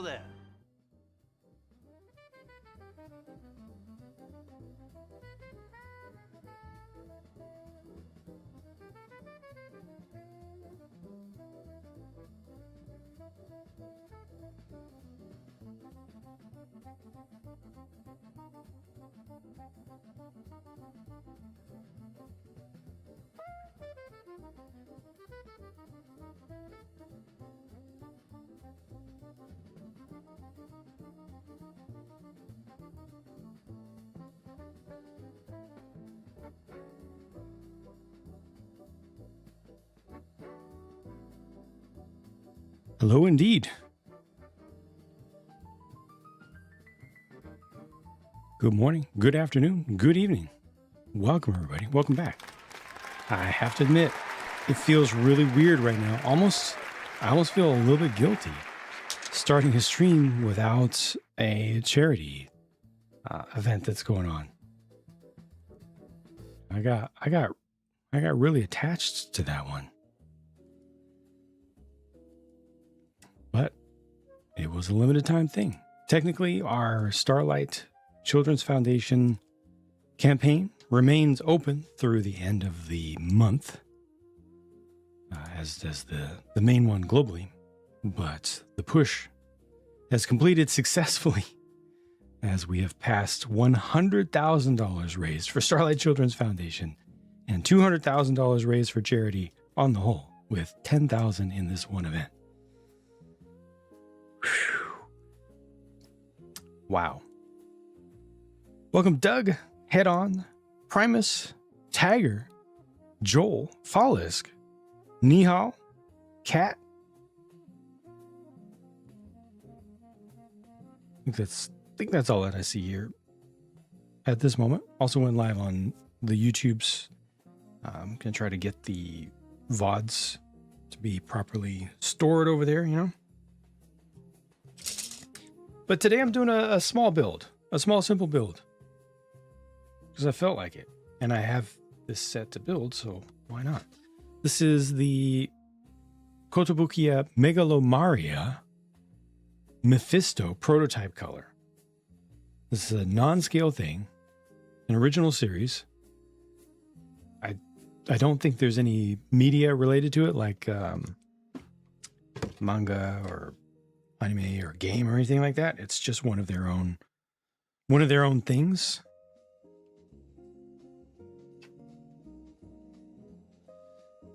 there. Hello indeed. Good morning, good afternoon, good evening. Welcome everybody, welcome back. I have to admit, it feels really weird right now. I almost feel a little bit guilty starting a stream without a charity event that's going on. I got really attached to that one. But it was a limited time thing. Technically, our Starlight Children's Foundation campaign remains open through the end of the month, as does the main one globally. But the push has completed successfully, as we have passed $100,000 raised for Starlight Children's Foundation and $200,000 raised for charity on the whole, with $10,000 in this one event. Wow. Welcome Doug, Head On, Primus, Tiger, Joel, Fallisk, Nihal, Cat. I think that's all that I see here at this moment. Also went live on the YouTubes. I'm gonna try to get the VODs to be properly stored over there, you know. But today I'm doing a small build, a small simple build, because I felt like it, and I have this set to build, so why not? This is the Kotobukiya Megalomaria Mephisto prototype color. This is a non-scale thing, an original series. I don't think there's any media related to it, like manga or anime or game or anything like that. It's just one of their own things.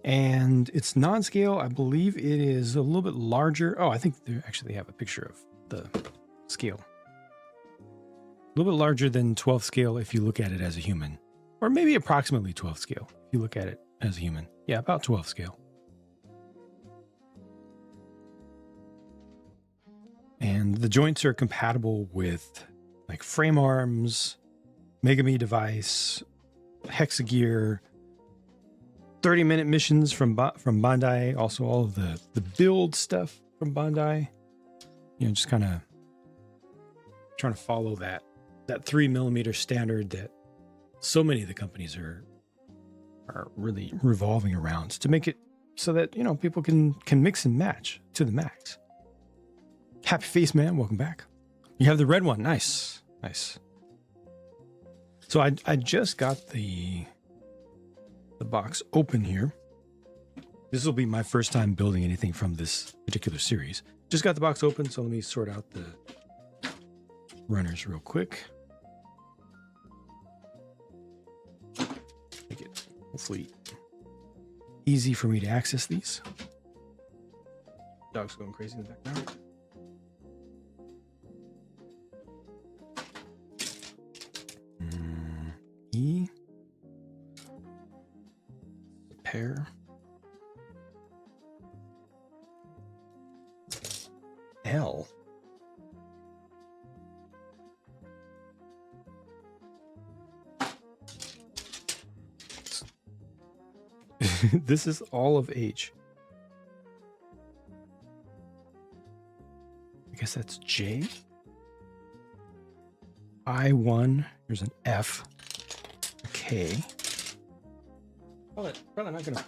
And it's non-scale. I believe it is a little bit larger. Oh, I think they actually have a picture of the scale. A little bit larger than 12 scale if you look at it as a human, or maybe approximately 12 scale if you look at it as a human. Yeah, about 12 scale. And the joints are compatible with like frame arms, Megami device, hexagear, 30-minute missions from Bandai. Also all of the build stuff from Bandai. You know, just kind of trying to follow that 3mm standard that so many of the companies are really revolving around to make it so that, you know, people can mix and match to the max. Happy Face Man, welcome back. You have the red one. Nice. Nice. So I just got the box open here. This will be my first time building anything from this particular series. Just got the box open, so let me sort out the runners real quick. Make it hopefully easy for me to access these. Dog's going crazy in the background. E. Pair. L. This is all of H. I guess that's J. I1. Here's an F. A K. Probably not gonna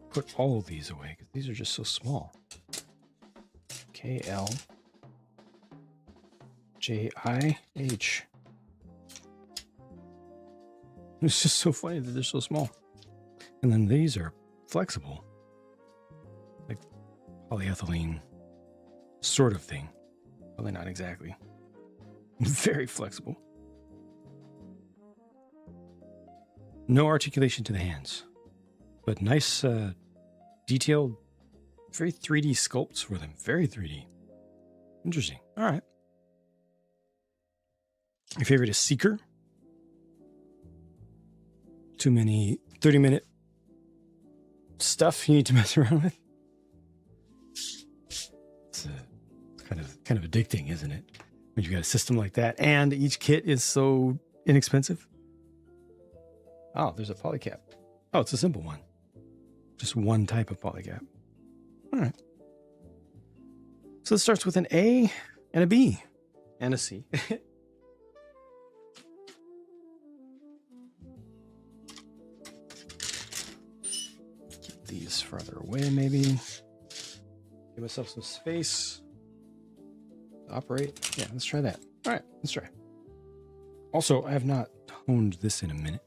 put all of these away because these are just so small. KL. J-I-H. It's just so funny that they're so small. And then these are flexible. Like polyethylene sort of thing. Probably not exactly. Very flexible. No articulation to the hands. But nice detailed, very 3D sculpts for them. Very 3D. Interesting. All right. Your favorite is Seeker. Too many 30-minute stuff you need to mess around with. It's kind of addicting, isn't it? When you've got a system like that and each kit is so inexpensive. Oh, there's a polycap. Oh, it's a simple one. Just one type of polycap. All right. So it starts with an A and a B and a C. Keep these farther away, maybe. Give myself some space. Operate. Yeah, let's try that. All right, let's try. Also, I have not honed this in a minute.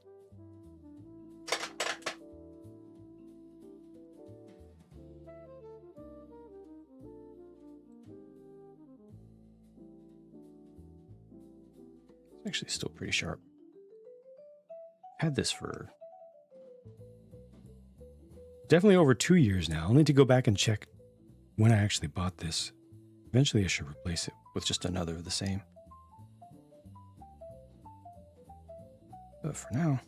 It's actually still pretty sharp. I've had this for definitely over 2 years now. I'll need to go back and check when I actually bought this. Eventually, I should replace it with just another of the same. But for now,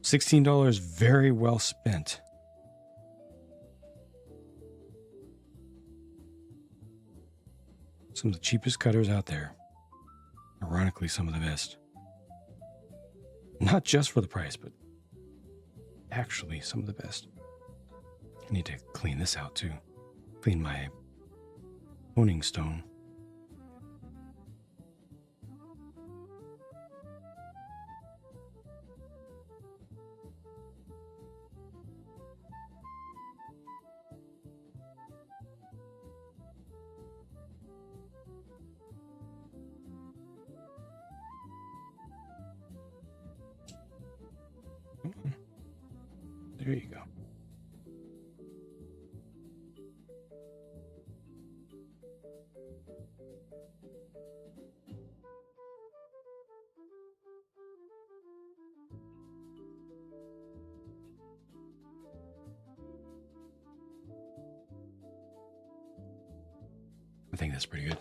$16 very well spent. Some of the cheapest cutters out there. Ironically, some of the best. Not just for the price, but actually some of the best. I need to clean this out too. Clean my honing stone. There you go. I think that's pretty good.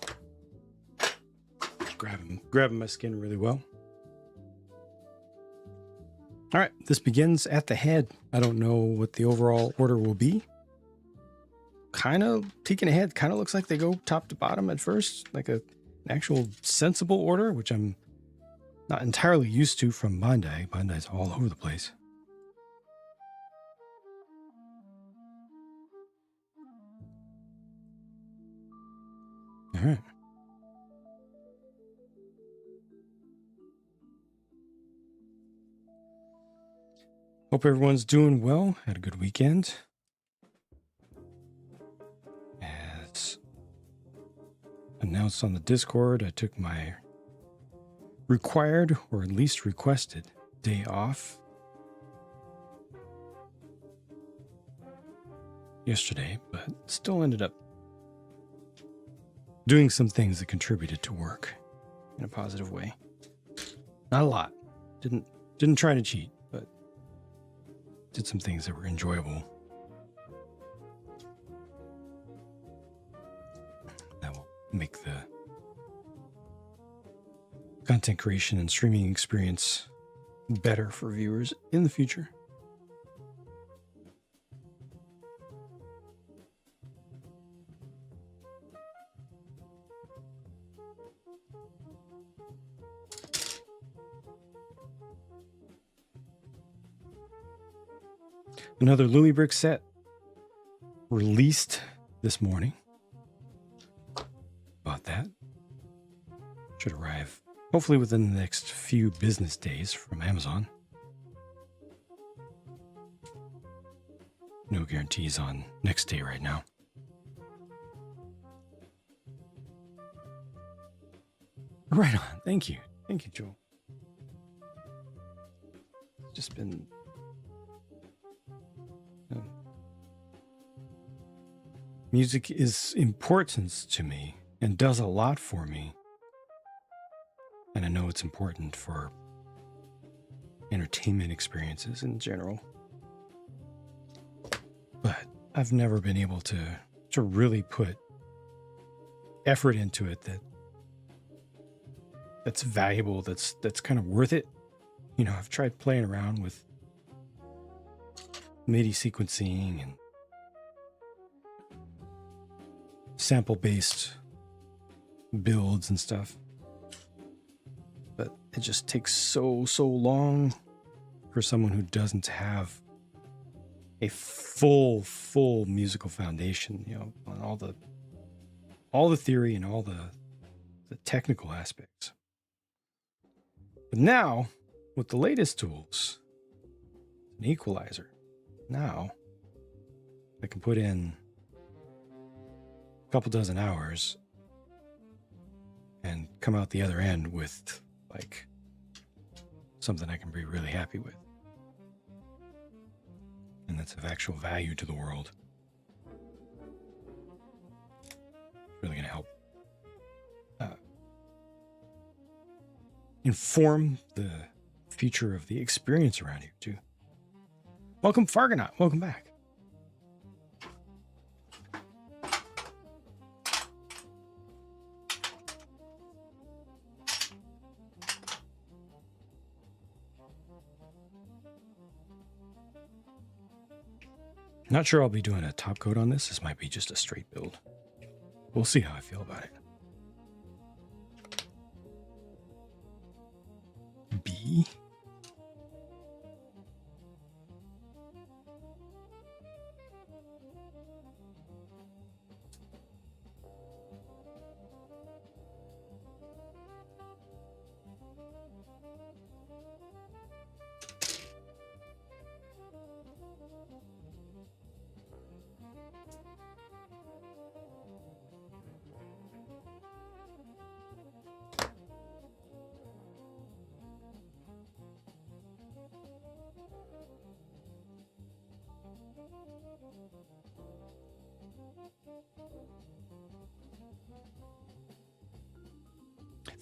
Grabbing my skin really well. All right, this begins at the head. I don't know what the overall order will be. Kind of peeking ahead, kind of looks like they go top to bottom at first, like an actual sensible order, which I'm not entirely used to from Bandai. Bandai's all over the place. All right. Hope everyone's doing well. Had a good weekend. As announced on the Discord, I took my required, or at least requested, day off yesterday, but still ended up doing some things that contributed to work in a positive way. Not a lot. Didn't try to cheat, but did some things that were enjoyable. That will make the content creation and streaming experience better for viewers in the future. Another Lumi Brick set released this morning. Bought that. Should arrive hopefully within the next few business days from Amazon. No guarantees on next day right now. Right on. Thank you. Thank you, Joel. It's just been... music is important to me and does a lot for me. And I know it's important for entertainment experiences in general. But I've never been able to really put effort into it that's valuable, that's kind of worth it. You know, I've tried playing around with MIDI sequencing and sample-based builds and stuff. But it just takes so long for someone who doesn't have a full musical foundation, you know, on all the theory and all the technical aspects. But now, with the latest tools, an equalizer, now I can put in a couple dozen hours and come out the other end with like something I can be really happy with. And that's of actual value to the world. Really going to help inform the future of the experience around here too. Welcome, Fargonaut. Welcome back. Not sure I'll be doing a top coat on this. This might be just a straight build. We'll see how I feel about it. B.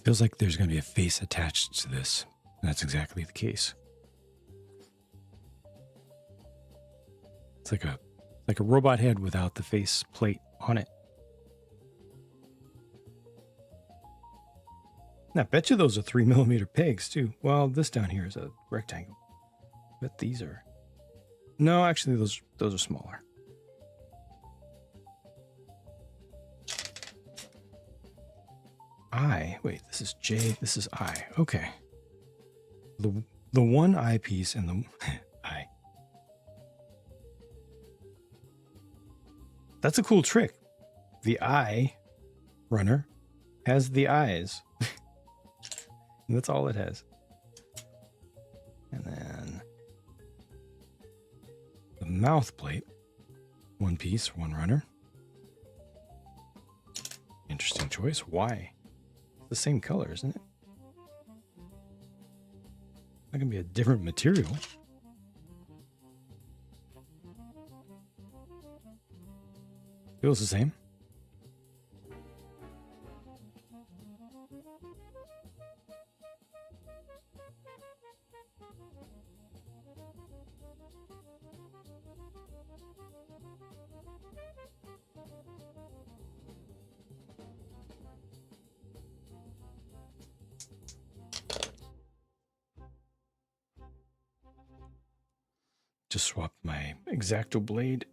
Feels like there's going to be a face attached to this. And that's exactly the case. It's like a robot head without the face plate on it. And I bet you those are 3mm pegs too. Well, this down here is a rectangle. I bet these are... No, actually those are smaller. I, wait, this is J, this is I. Okay. The one eyepiece and the I. That's a cool trick. The eye runner has the eyes. And that's all it has. And then the mouth plate, one piece, one runner. Interesting choice. Why? The same color, isn't it? That can be a different material. Feels the same. Just swapped my X-Acto blade.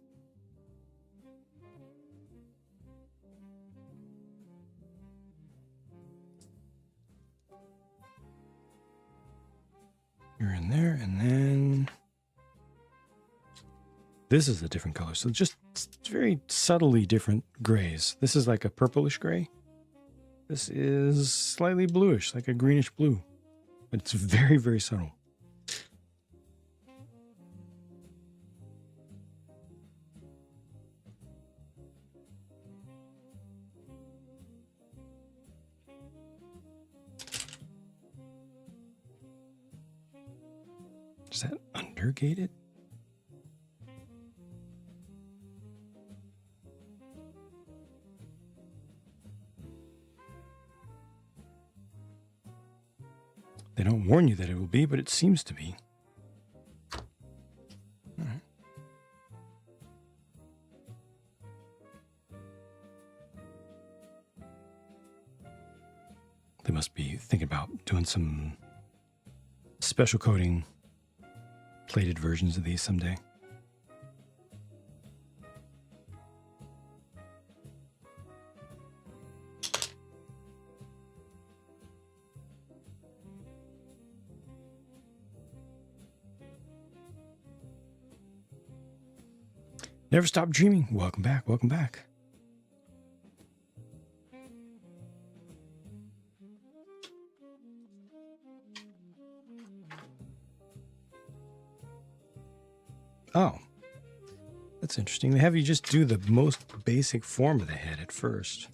You're in there, and then this is a different color. So just very subtly different grays. This is like a purplish gray. This is slightly bluish, like a greenish blue. But it's very, very subtle. irrigate it? They don't warn you that it will be, but it seems to be. All right. They must be thinking about doing some special coating plated versions of these someday. Never stop dreaming. Welcome back. Welcome back. Oh, that's interesting. They have you just do the most basic form of the head at first.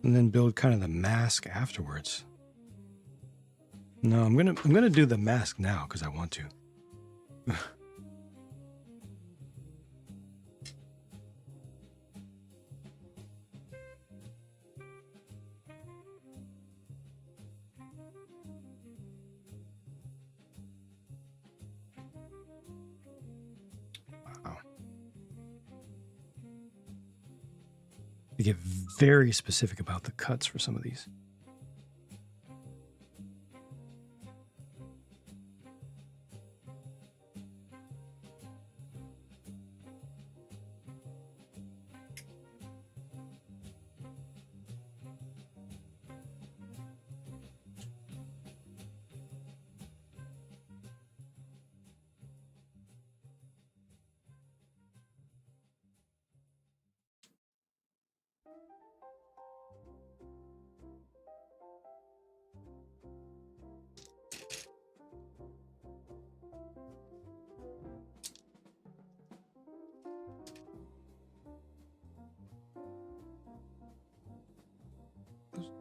And then build kind of the mask afterwards. No, I'm gonna do the mask now because I want to. Wow. They get very specific about the cuts for some of these.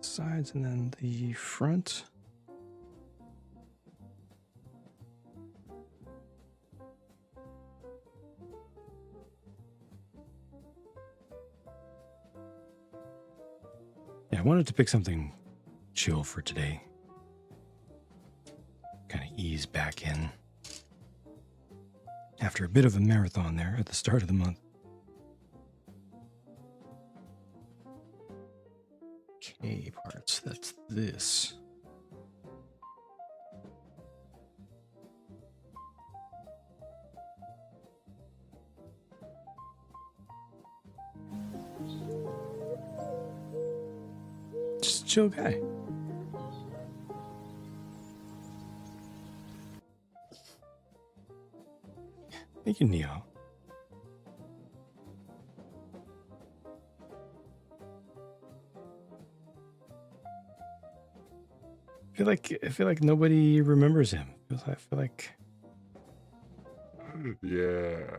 Sides and then the front. Yeah, I wanted to pick something chill for today. Kind of ease back in after a bit of a marathon there at the start of the month. K parts, that's this. Just a chill guy. Thank you, Neo. I feel like nobody remembers him. I feel like it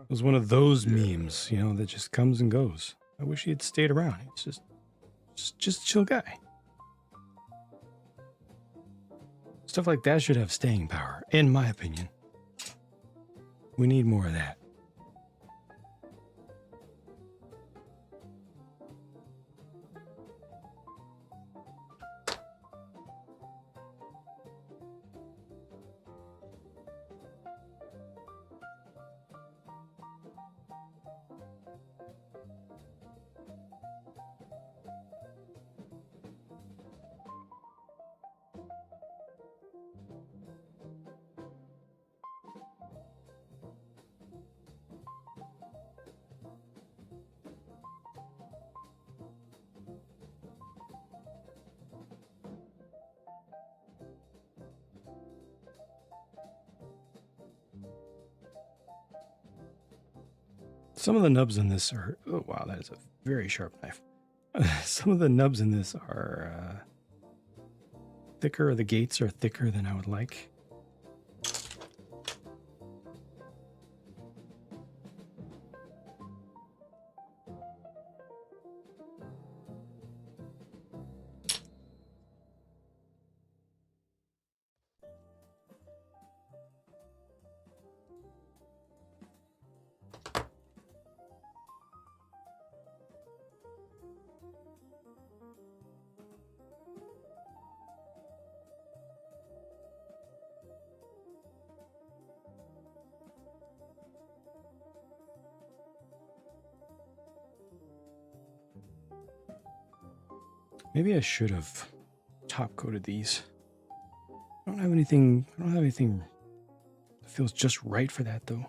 was one of those memes, you know, that just comes and goes. I wish he had stayed around. He's just a chill guy. Stuff like that should have staying power, in my opinion. We need more of that. Some of the nubs in this are, oh wow, that is a very sharp knife. Some of the nubs in this are thicker, the gates are thicker than I would like. Maybe I should have top coated these. I don't have anything that feels just right for that though.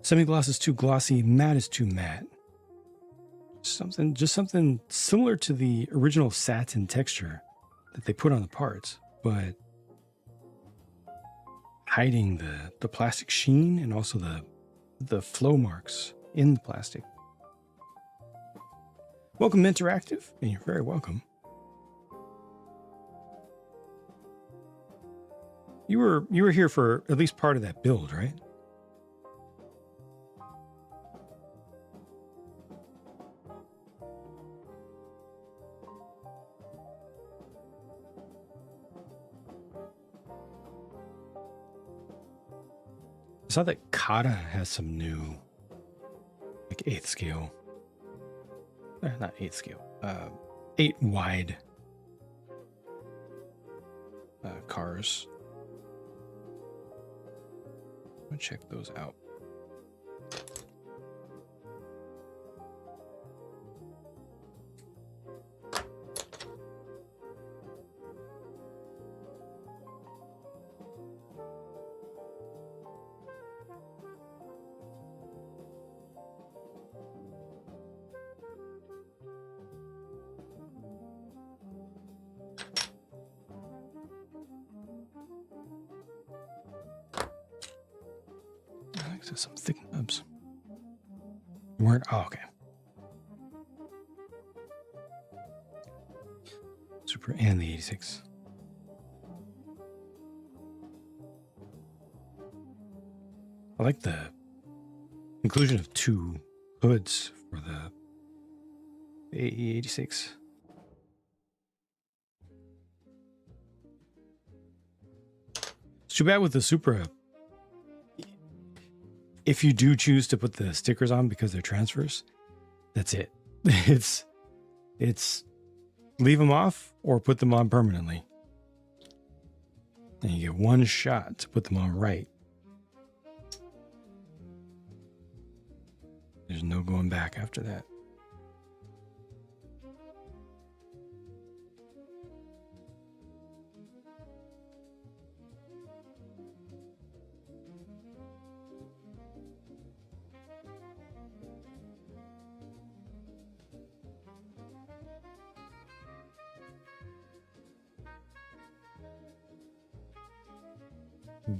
Semi-gloss is too glossy, matte is too matte. Just something similar to the original satin texture that they put on the parts, but hiding the plastic sheen and also the flow marks in the plastic. Welcome Interactive, and you're very welcome. You were here for at least part of that build, right? I saw that Kata has some new, like 8th scale. Not 8th scale. 8 wide cars. I'm gonna check those out. Some thick nubs. You weren't? Oh, okay. Super and the 86. I like the inclusion of 2 hoods for the AE86. It's too bad with the Supra. If you do choose to put the stickers on because they're transfers, that's it. It's leave them off or put them on permanently. And you get one shot to put them on right. There's no going back after that.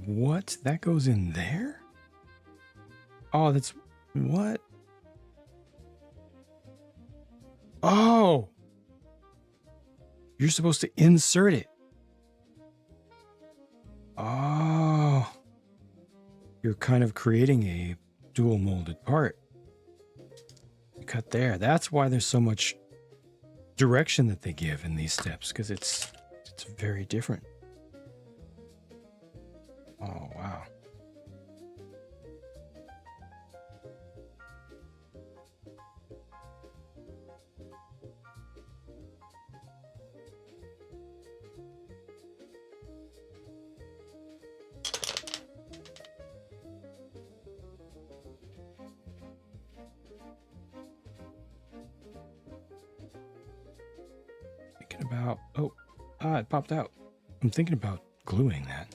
What? That goes in there? Oh, that's... What? Oh! You're supposed to insert it. Oh. You're kind of creating a dual molded part. You cut there. That's why there's so much direction that they give in these steps, because it's very different. Oh, wow. Thinking about, it popped out. I'm thinking about gluing that.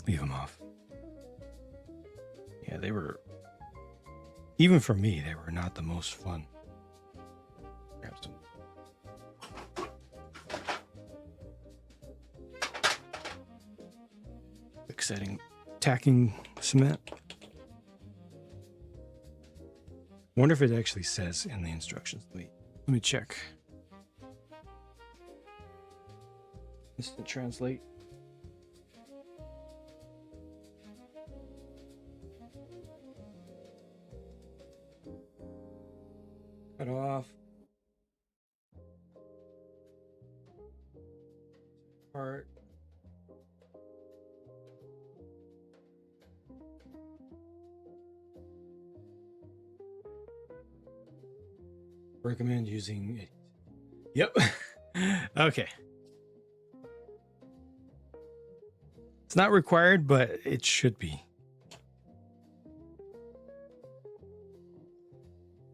Leave them off. Yeah, they were, even for me, they were not the most fun. Grab some. Quick setting, tacking cement. Wonder if it actually says in the instructions. Let me check. Instant translate. Cut off. Part. Recommend using Yep. Okay. It's not required, but it should be.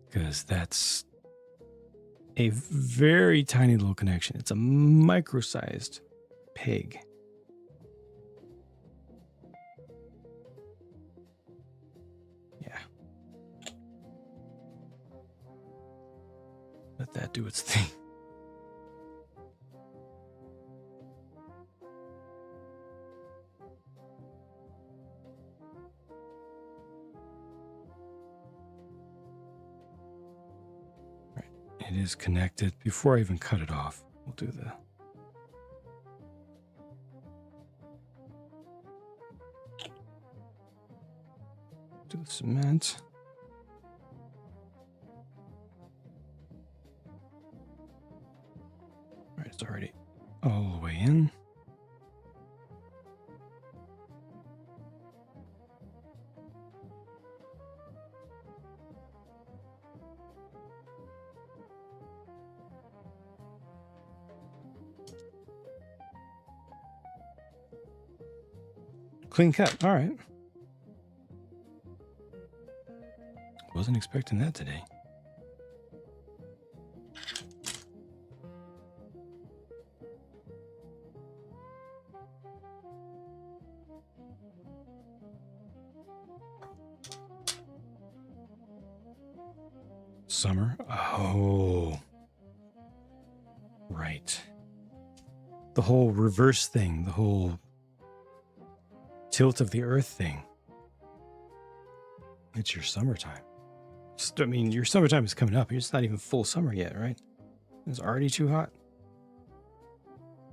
Because that's a very tiny little connection. It's a micro-sized peg. Yeah. Let that do its thing. It is connected. Before I even cut it off, we'll do the cement. All right, it's already all the way in. Clean cut. All right. Wasn't expecting that today. Summer. Oh. Right. The whole reverse thing, the whole tilt of the earth thing. It's your summertime. I mean, your summertime is coming up. It's not even full summer yet, right? It's already too hot.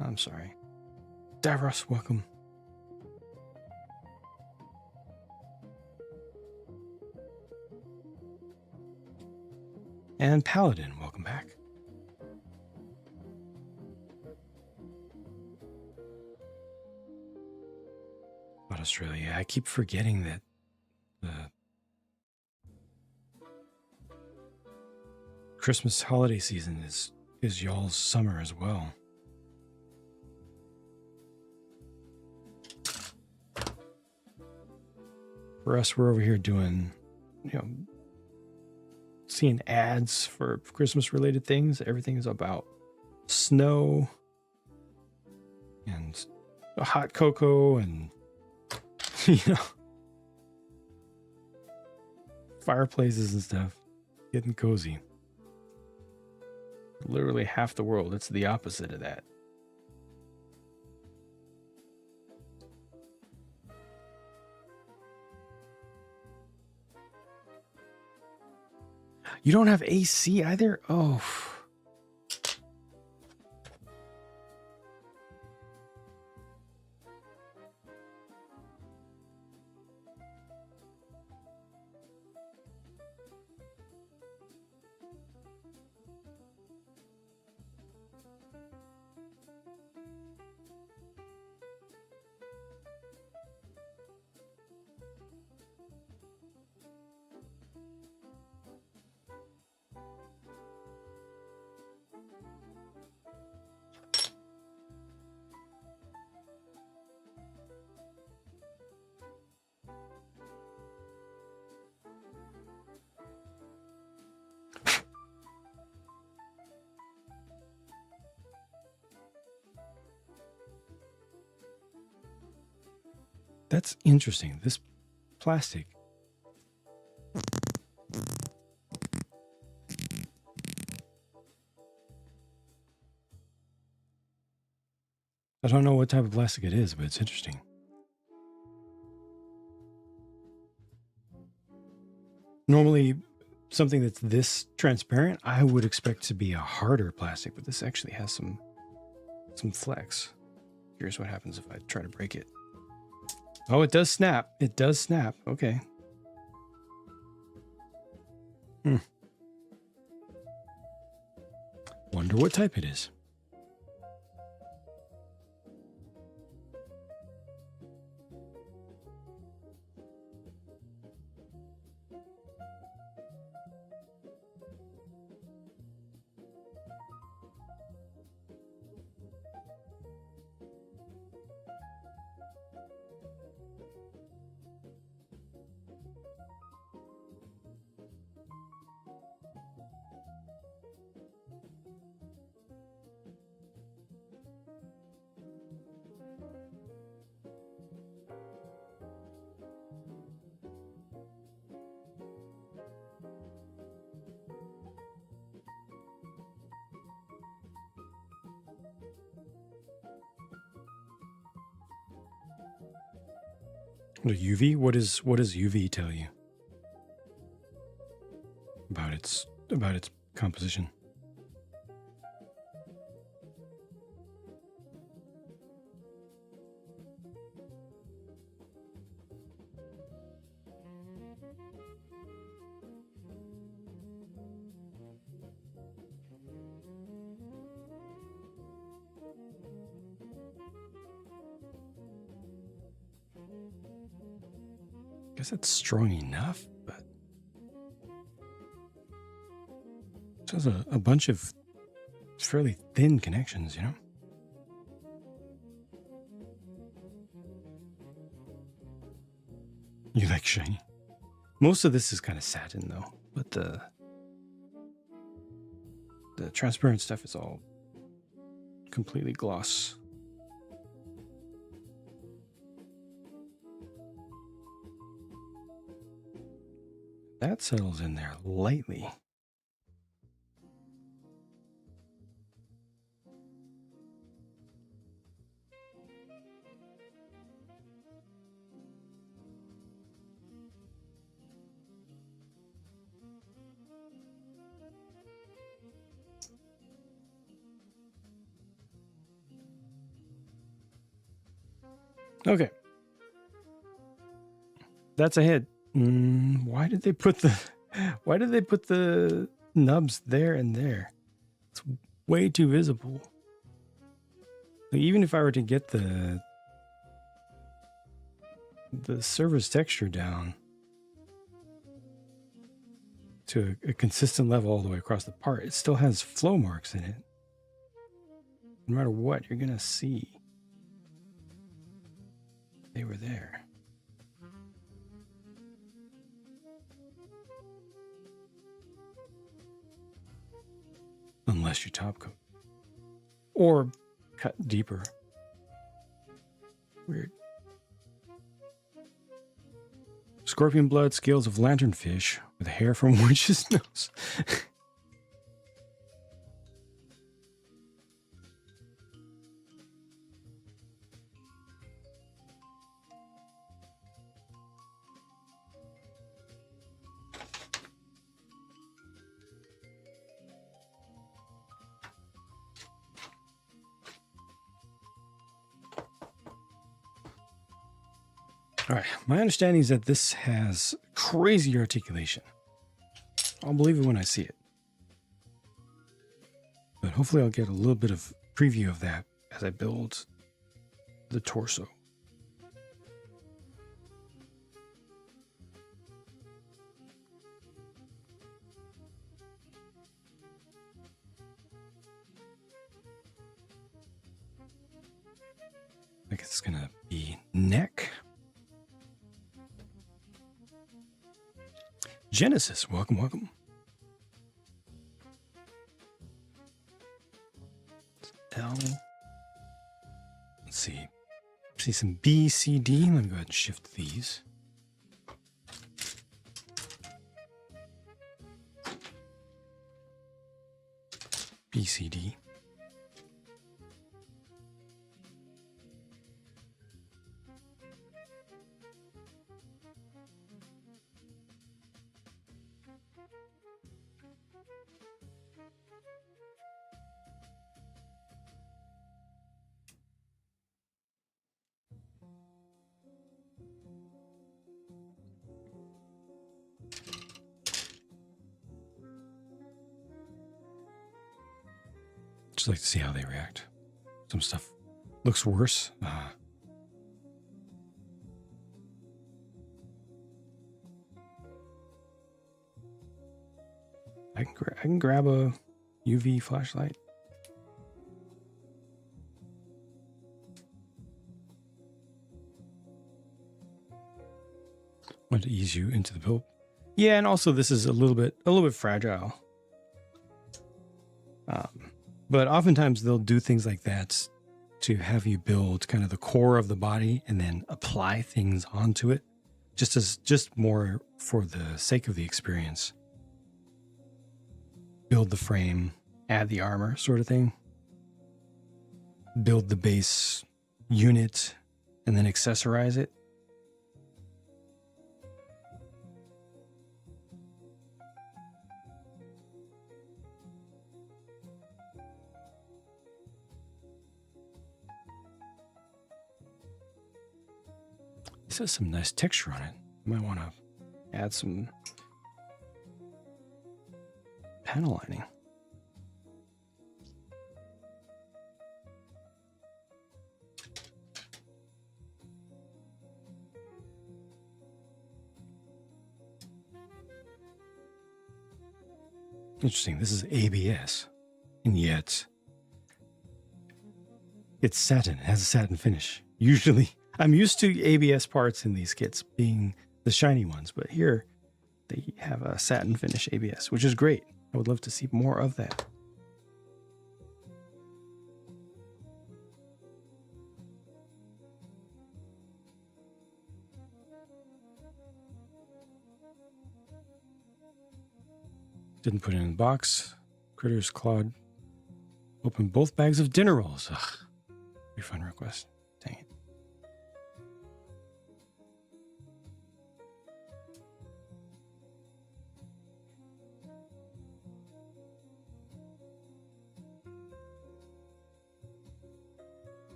I'm sorry. Davros, welcome. And Paladin, welcome back. About Australia, I keep forgetting that the Christmas holiday season is y'all's summer as well. For us, we're over here doing, seeing ads for Christmas related things. Everything is about snow and hot cocoa and, fireplaces and stuff. Getting cozy. Literally half the world. It's the opposite of that. You don't have AC either? Oh. That's interesting. This plastic. I don't know what type of plastic it is, but it's interesting. Normally, something that's this transparent, I would expect to be a harder plastic, but this actually has some flex. Here's what happens if I try to break it. Oh, it does snap. It does snap. Okay. Wonder what type it is. The UV? What does UV tell you about its composition? Guess it's strong enough, but it has a bunch of fairly thin connections, you know? You like shiny? Most of this is kind of satin though, but the transparent stuff is all completely gloss. That settles in there lightly. Okay. That's a hit. Why did they put the nubs there and there? It's way too visible. Like, even if I were to get the surface texture down to a consistent level all the way across the part, it still has flow marks in it. No matter what, you're gonna see they were there. Unless you top coat. Or cut deeper. Weird. Scorpion blood, scales of lanternfish, with hair from witch's nose. All right, my understanding is that this has crazy articulation. I'll believe it when I see it. But hopefully I'll get a little bit of preview of that as I build the torso. I guess it's gonna be neck. Genesis, welcome, welcome. L. Let's see. See some B, C, D. Let me go ahead and shift these. B, C, D. Just like to see how they react. Some stuff looks worse. I can grab a UV flashlight. Want to ease you into the build. Yeah, and also this is a little bit fragile. But oftentimes they'll do things like that to have you build kind of the core of the body and then apply things onto it, just more for the sake of the experience. Build the frame, add the armor sort of thing. Build the base unit and then accessorize it. This has some nice texture on it. You might want to add some panel lining. Interesting. This is ABS, and yet it's satin. It has a satin finish. Usually, I'm used to ABS parts in these kits being the shiny ones, but here they have a satin finish ABS, which is great. I would love to see more of that. Didn't put it in the box. Critters clawed open both bags of dinner rolls. Ugh. Refund request. Dang it.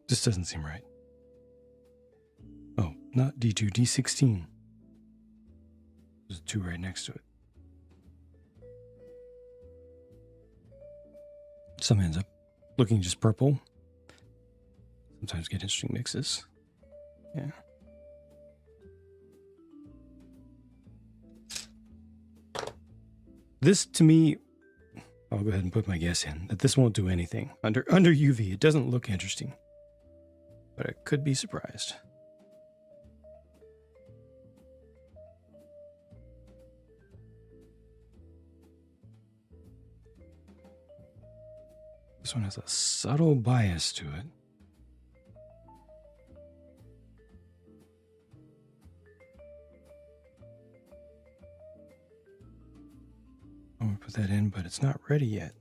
This doesn't seem right. Oh, not D2, D16. There's a 2 right next to it. Some ends up looking just purple. Sometimes get interesting mixes. Yeah. This, to me, I'll go ahead and put my guess in that this won't do anything. Under UV, it doesn't look interesting, but I could be surprised. This one has a subtle bias to it. I'm gonna put that in, but it's not ready yet.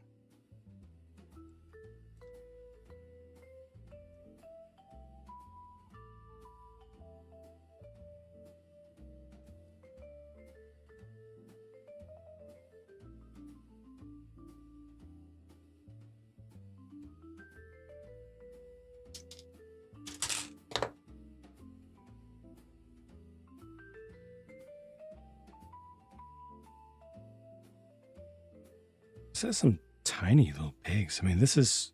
This has some tiny little pigs. I mean, this is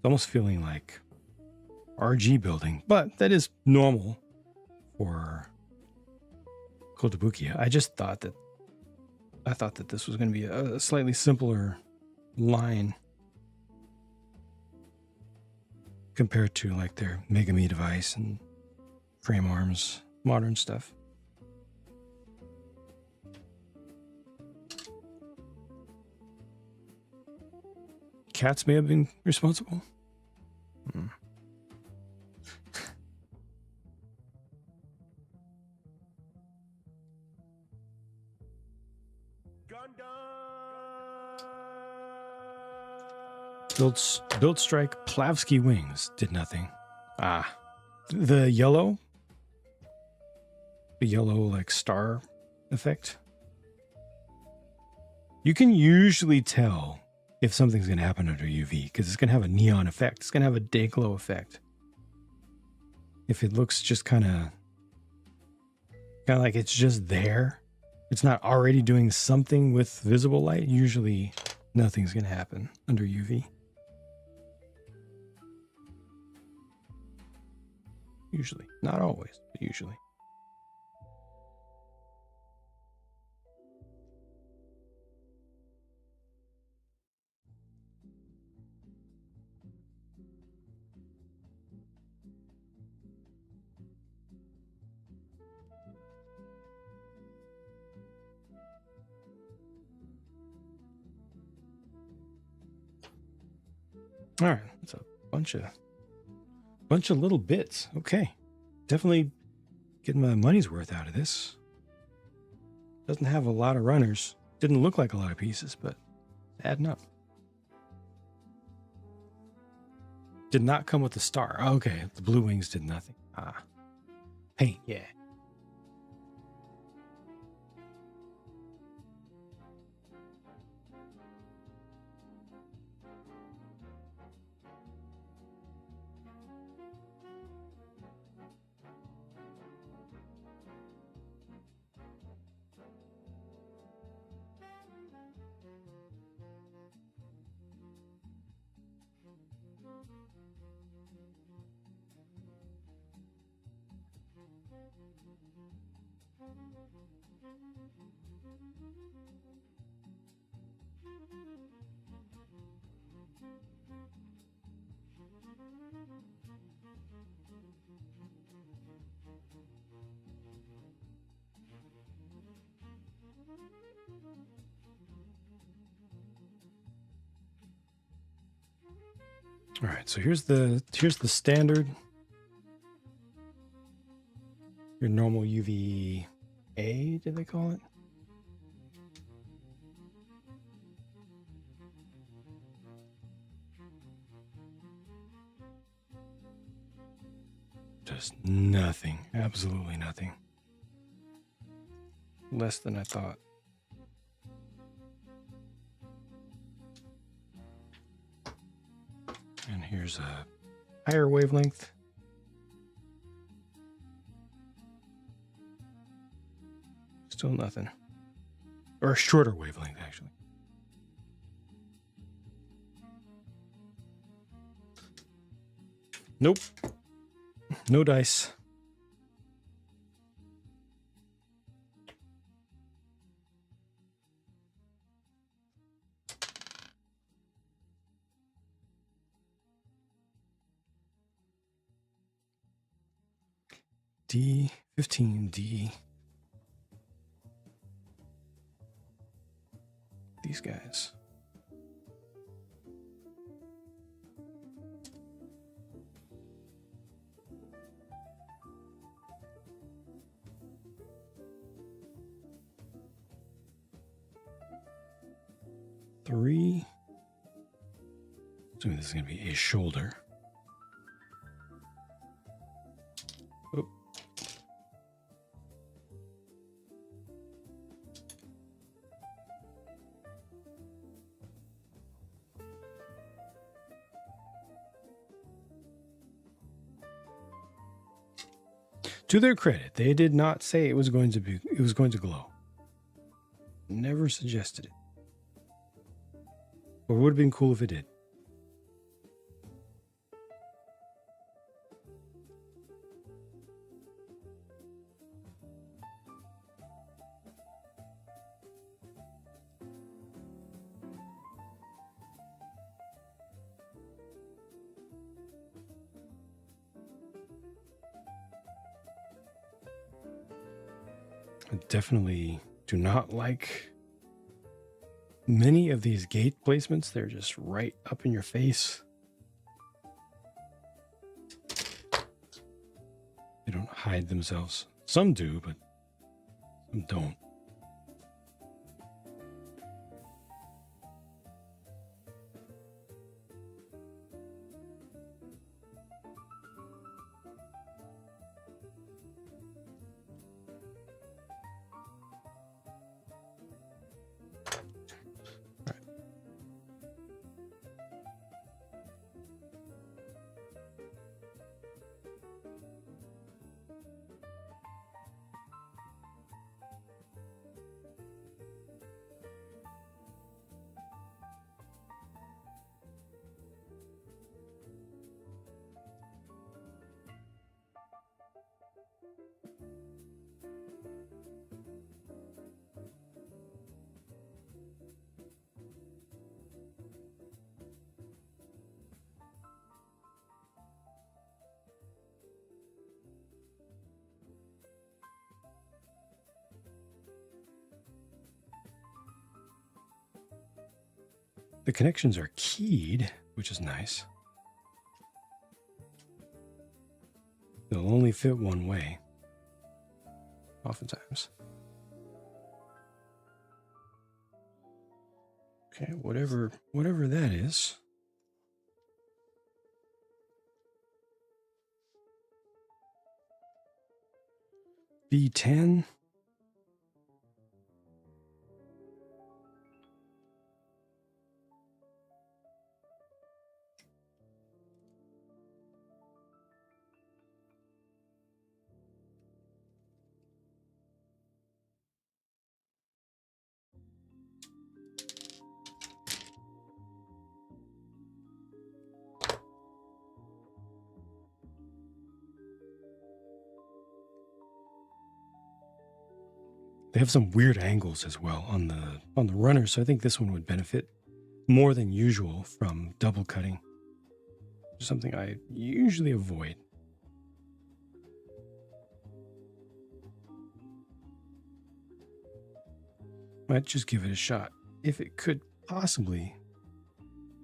almost feeling like RG building, but that is normal for Kotobukiya. I thought that this was going to be a slightly simpler line compared to like their Megami device and frame arms, modern stuff. Cats may have been responsible. Build strike Plavsky wings did nothing. Ah, the yellow like star effect. You can usually tell if something's going to happen under UV because it's going to have a neon effect. It's going to have a day glow effect. If it looks just kind of like it's just there, it's not already doing something with visible light, usually nothing's going to happen under UV. Usually. Not always, but usually. All right, that's a bunch of little bits. Okay, definitely getting my money's worth out of this. Doesn't have a lot of runners. Didn't look like a lot of pieces, but adding up. Did not come with the star. Oh, okay, the blue wings did nothing. Ah, paint, yeah. All right, so here's the standard. Your normal UVA, did they call it? Just nothing. Absolutely nothing. Less than I thought. And here's a higher wavelength. Still nothing. Or a shorter wavelength, actually. Nope. No dice. D15D. These guys. Three. Assuming this is going to be a shoulder. Oh. To their credit, they did not say it was going to glow. Never suggested it. But it would have been cool if it did. I definitely do not like many of these gate placements. They're just right up in your face. They don't hide themselves. Some do, but some don't. The connections are keyed. which is nice. They'll only fit one way, oftentimes. Okay, whatever that is. B10. They have some weird angles as well on the runner, so I think this one would benefit more than usual from double cutting. Something I usually avoid. Might just give it a shot if it could possibly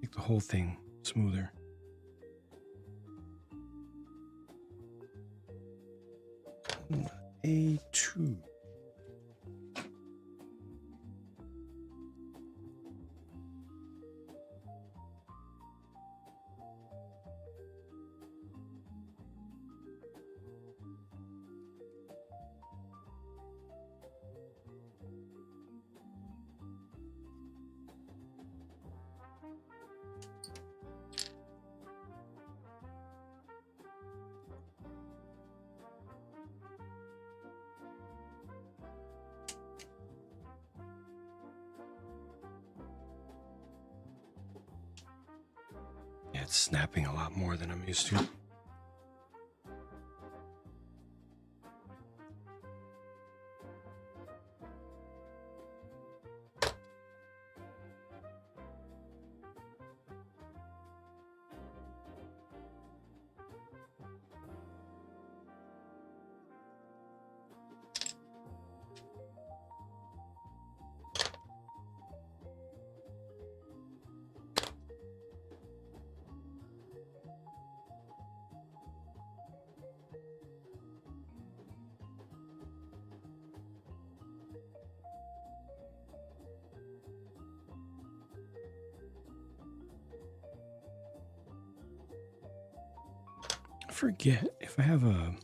make the whole thing smoother. A2. It's snapping a lot more than I'm used to. I forget if I have a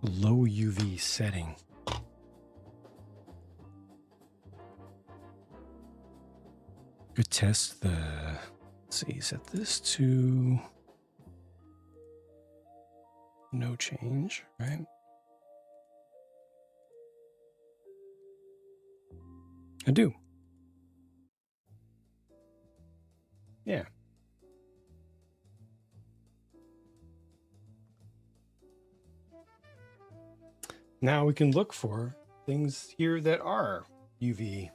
low UV setting. Could test the, let's see, set this to no change, right? I do. Yeah. Now we can look for things here that are UV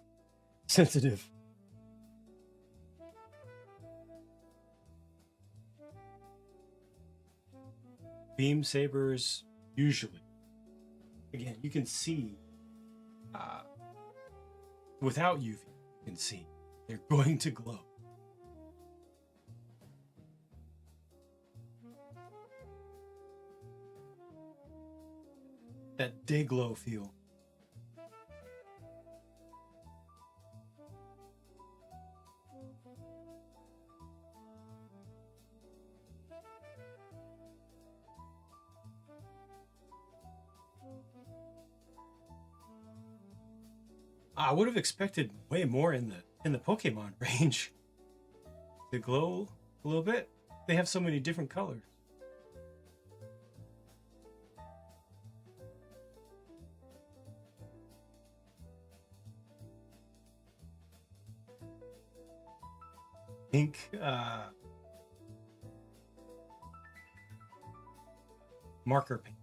sensitive. Beam sabers, usually. Again, you can see without UV, you can see they're going to glow. That day glow feel. I would have expected way more in the Pokemon range. To glow a little bit. They have so many different colors. Pink, marker pink.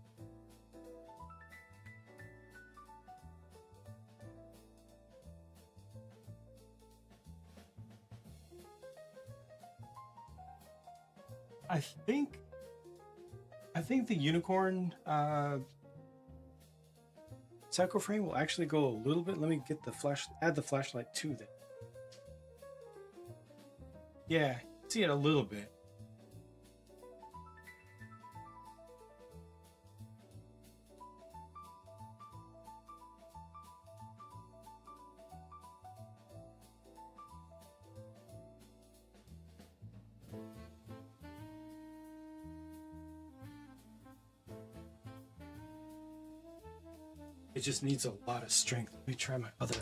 I think the unicorn Psycho frame will actually go a little bit. Let me get the add the flashlight to that. Yeah, see it a little bit. It just needs a lot of strength. Let me try my other.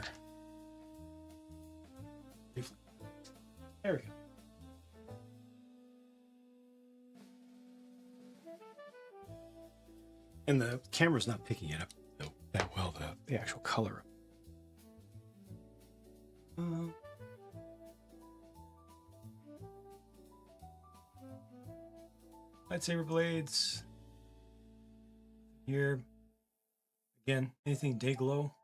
There we go. And the camera's not picking it up that well, the actual color. Lightsaber blades. Here. Again, anything day glow.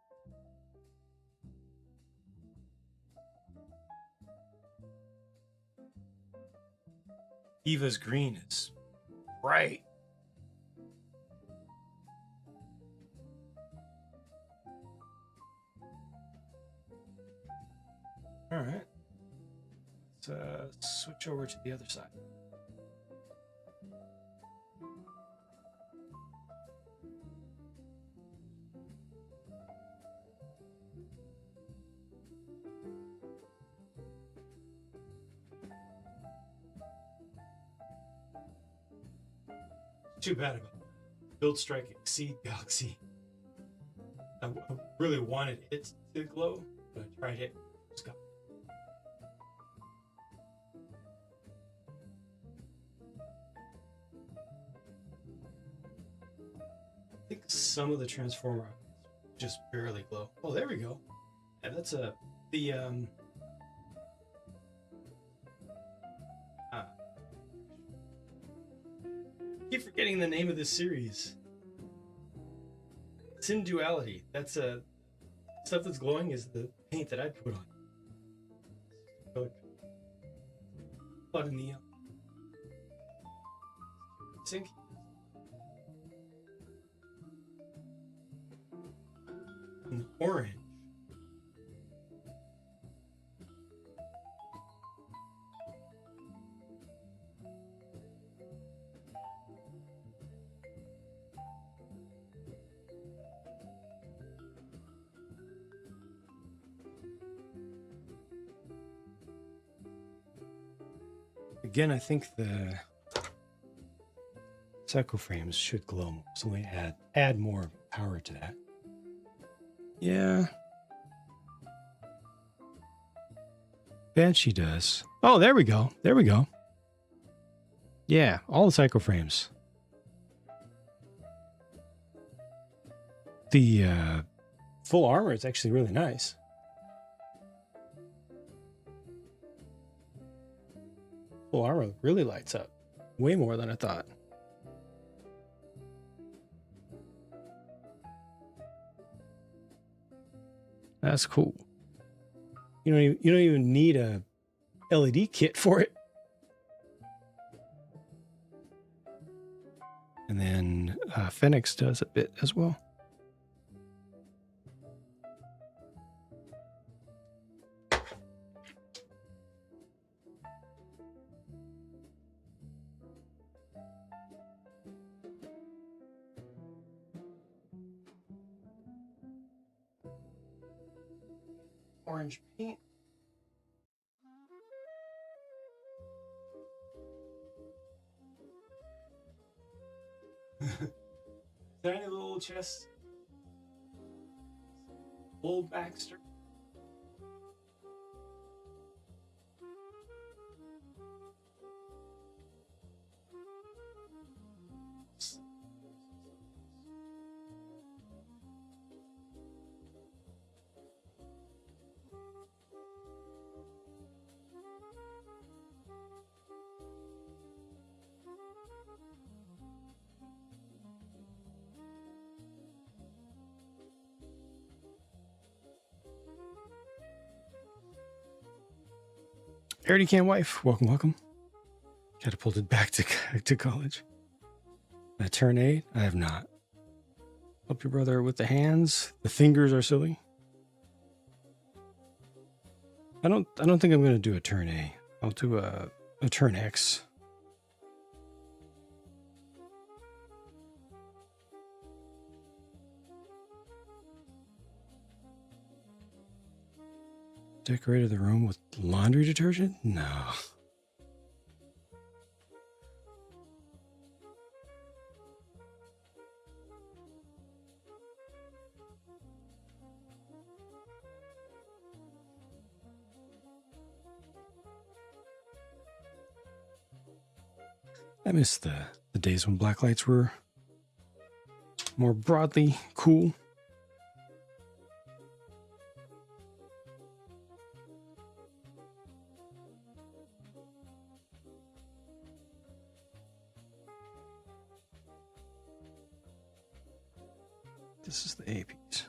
Eva's green is bright. All right. Let's switch over to the other side. Too bad about Build Strike Exceed Galaxy. I really wanted it to glow, but I tried it. It's gone. I think some of the Transformer just barely glow. Oh, there we go. Yeah, that's the I keep forgetting the name of this series. Sin Duality. That's stuff that's glowing is the paint that I put on. Blood in the sink. And orange. Again, I think the Psycho frames should glow more, so we add more power to that. Yeah. Banshee does. Oh, there we go. There we go. Yeah, all the Psycho frames. The full armor is actually really nice. Full armor really lights up. Way more than I thought. That's cool. You don't even need a LED kit for it. And then Phoenix does a bit as well. Orange paint. Tiny little chest. Old Baxter. Harry Can wife, welcome, welcome. Catapulted back to college. I turn 8? I have not. Help your brother with the hands. The fingers are silly. I don't think I'm gonna do a turn A. I'll do a turn X. Decorated the room with laundry detergent? No. I miss the days when black lights were more broadly cool. This is the A piece.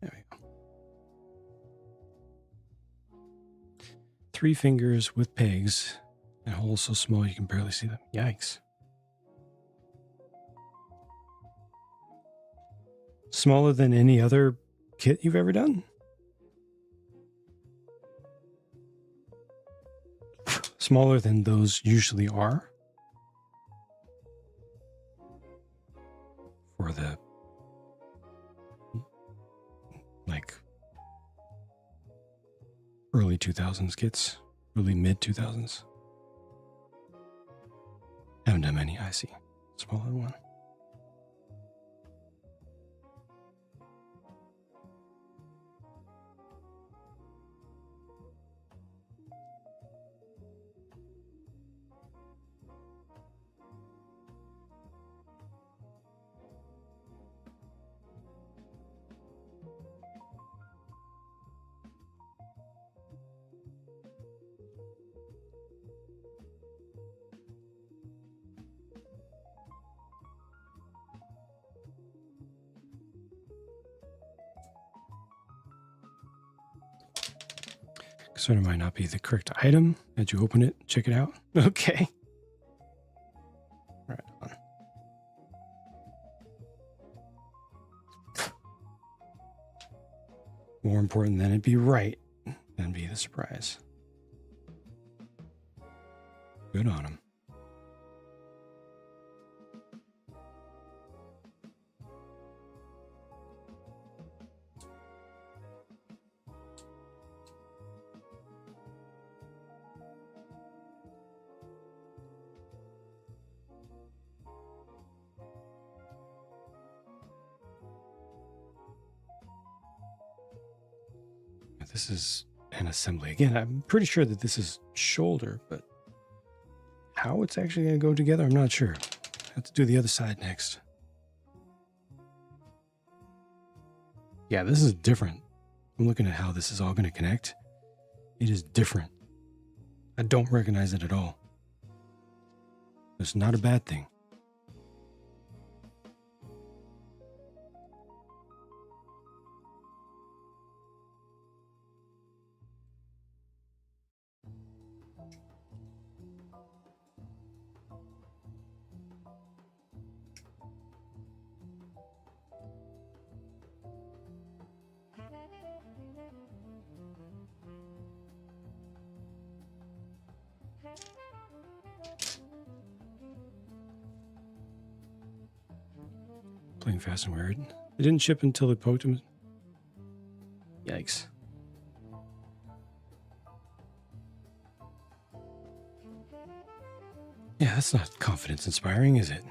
There we go. 3 fingers with pegs and holes so small you can barely see them. Yikes. Smaller than any other kit you've ever done? Smaller than those usually are? For the like early 2000s kits, early mid 2000s. Haven't done many, I see. Smaller one. So it might not be the correct item. As you open it, check it out. Okay. Right on. More important than it be right than be the surprise. Good on him. This is an assembly. Again, I'm pretty sure that this is shoulder, but how it's actually going to go together, I'm not sure. I have to do the other side next. Yeah, this is different. I'm looking at how this is all going to connect. It is different. I don't recognize it at all. It's not a bad thing. Playing fast and weird. It didn't ship until they poked him. Yikes. Yeah, that's not confidence inspiring, is it?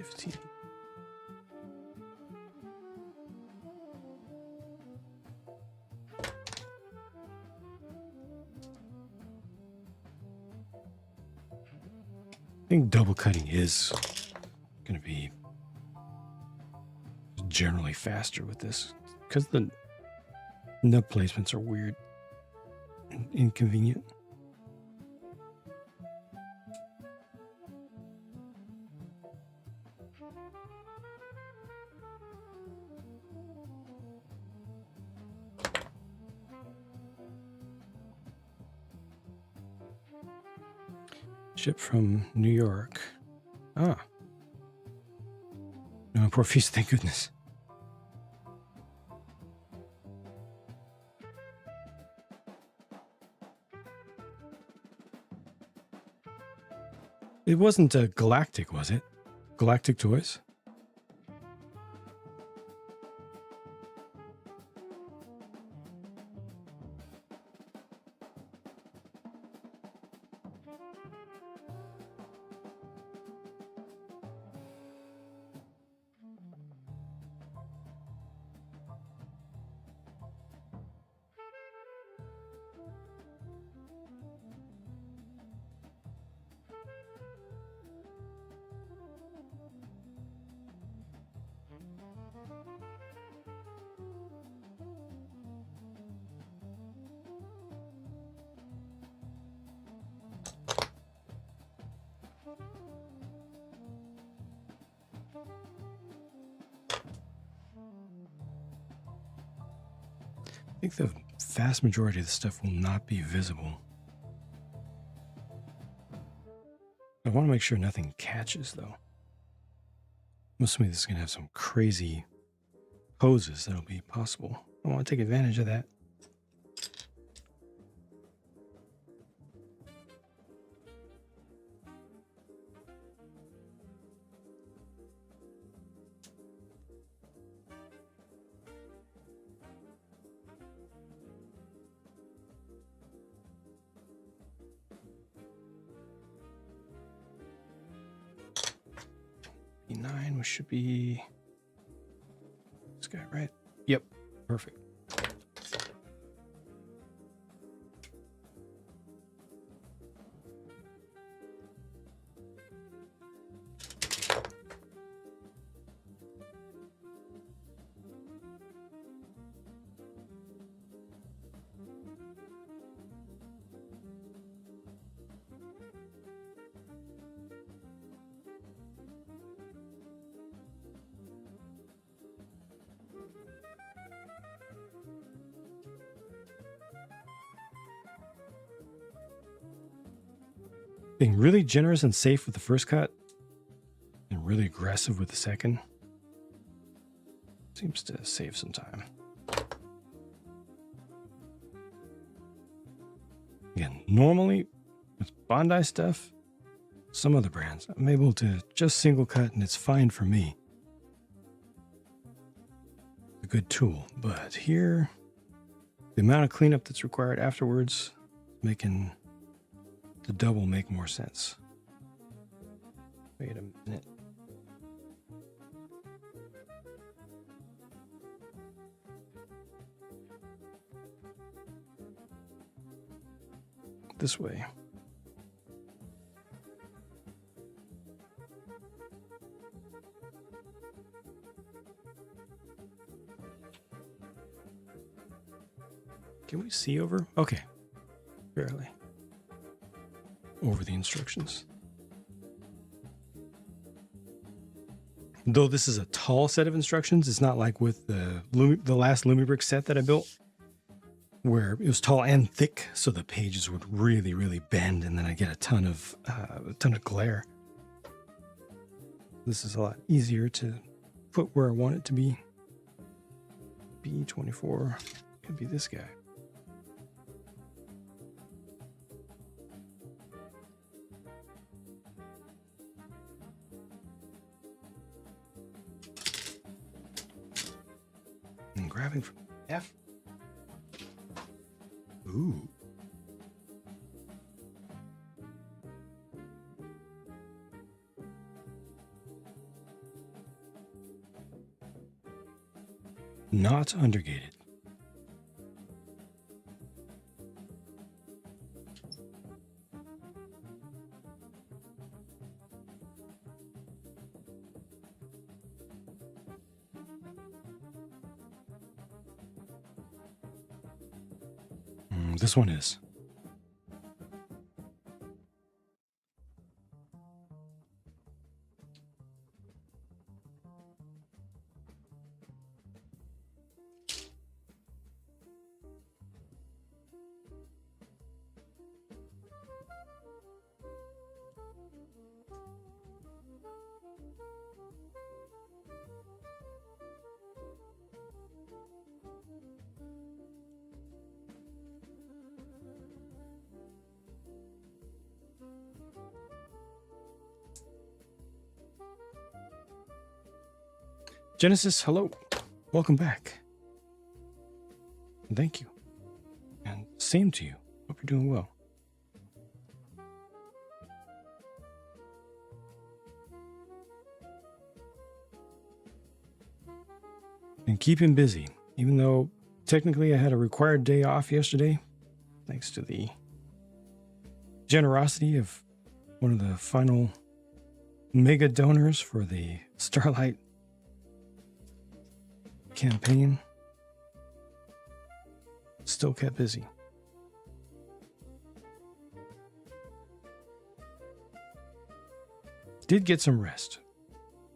15. I think double cutting is going to be generally faster with this because the nub placements are weird and inconvenient. Shipped from New York. Ah. No, poor feast, thank goodness. It wasn't a Galactic, was it? Galactic Toys? I think the vast majority of the stuff will not be visible. I want to make sure nothing catches, though. I'm assuming this is going to have some crazy poses that'll be possible. I want to take advantage of that. B9, which should be this guy, right? Yep, perfect. Being really generous and safe with the first cut and really aggressive with the second seems to save some time. Again, normally with Bandai stuff, some other brands, I'm able to just single cut and it's fine for me. It's a good tool, but here, the amount of cleanup that's required afterwards, making the double make more sense. Wait a minute. This way. Can we see over? Okay. Barely. Over the instructions. Though this is a tall set of instructions, it's not like with the last Lumibrick set that I built, where it was tall and thick, so the pages would really, really bend, and then I get a ton of glare. This is a lot easier to put where I want it to be. B24 could be this guy. And grabbing from F. Ooh. not undergated. This one is. Genesis, hello. Welcome back. And thank you. And same to you. Hope you're doing well. And keeping busy, even though technically I had a required day off yesterday, thanks to the generosity of one of the final mega donors for the Starlight campaign. Still kept busy. Did get some rest.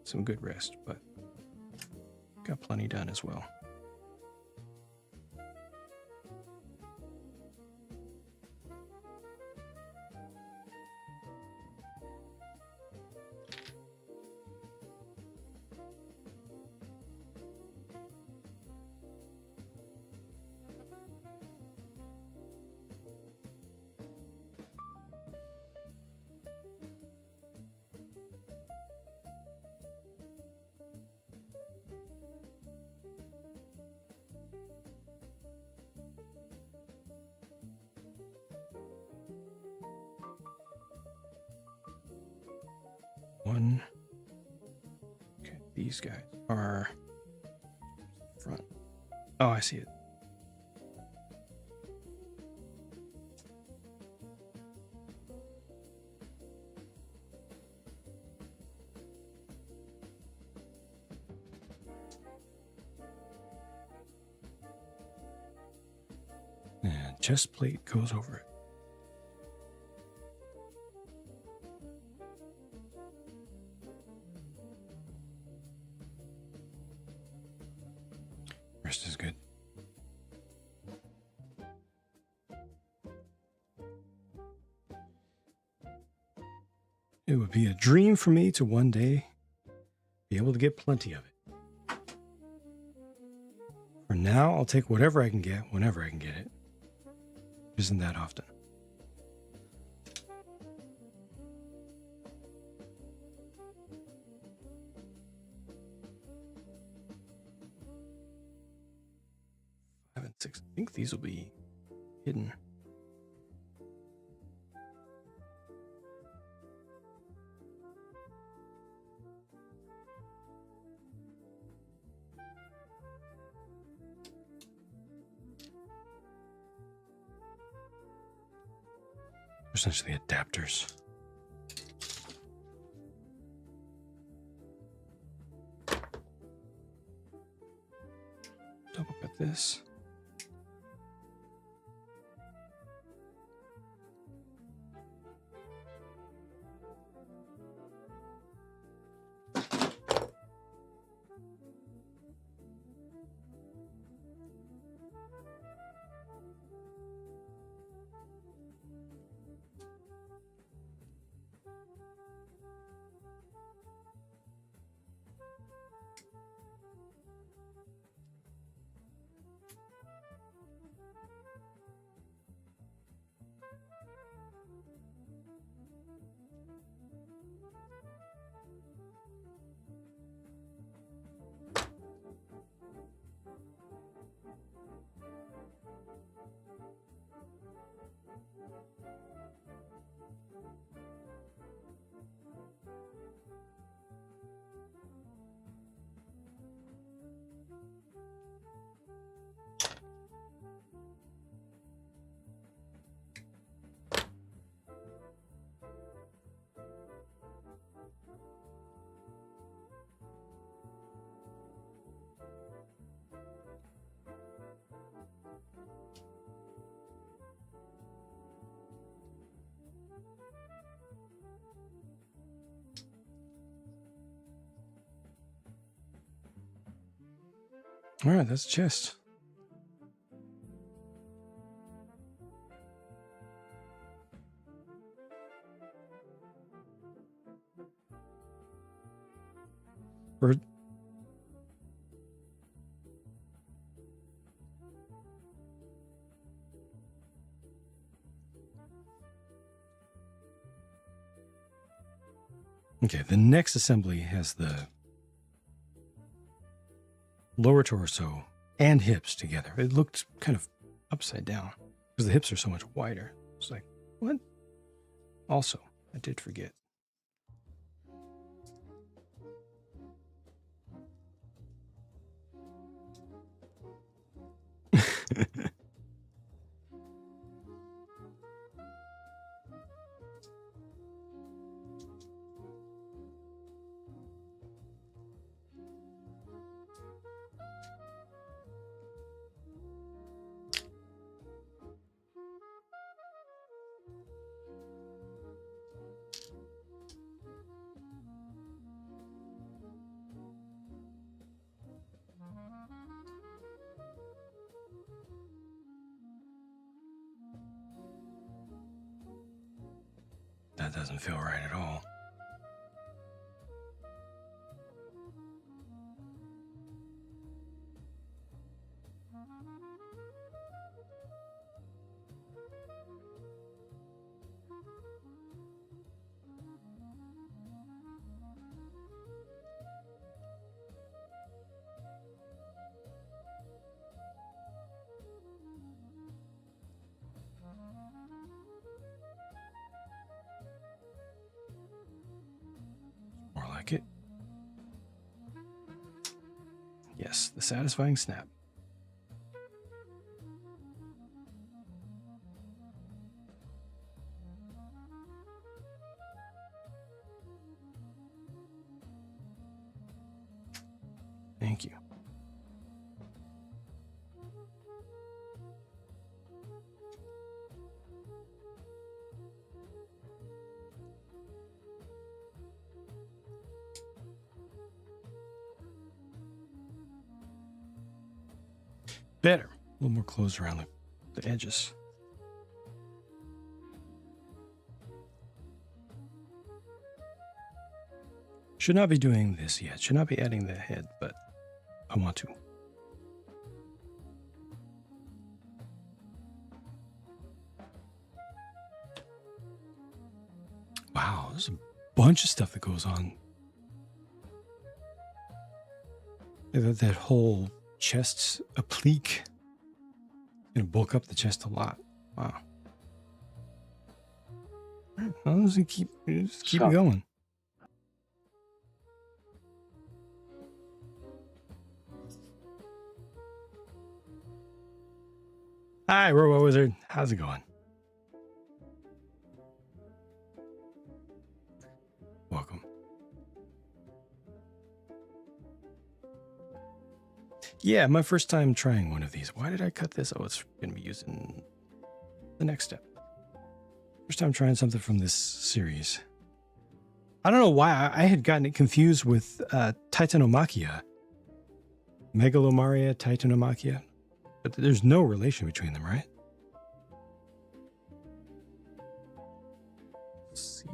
Some good rest, but got plenty done as well. One. Okay, these guys are front. Oh, I see it. And chest plate goes over it. Rest is good. It would be a dream for me to one day be able to get plenty of it. For now, I'll take whatever I can get whenever I can get it. Isn't that often? Five and six. I think these will be hidden. Essentially adapters. Double cut this. All right, that's a chest. Bird. Okay, the next assembly has the lower torso and hips together. It looked kind of upside down because the hips are so much wider. It's like, what? Also, I did forget. That doesn't feel right at all. More like it. Yes, the satisfying snap. Thank you. Better. A little more closed around the edges. Should not be doing this yet. Should not be adding the head, but I want to. Wow, there's a bunch of stuff that goes on. That whole chest's applique. Gonna bulk up the chest a lot. Wow. All right, well, let's keep it going. Hi, Robot Wizard. How's it going? Welcome. Yeah, my first time trying one of these. Why did I cut this? Oh, it's going to be used in the next step. First time trying something from this series. I don't know why I had gotten it confused with Titanomakia. Megalomaria Titanomakia. But there's no relation between them, right? C.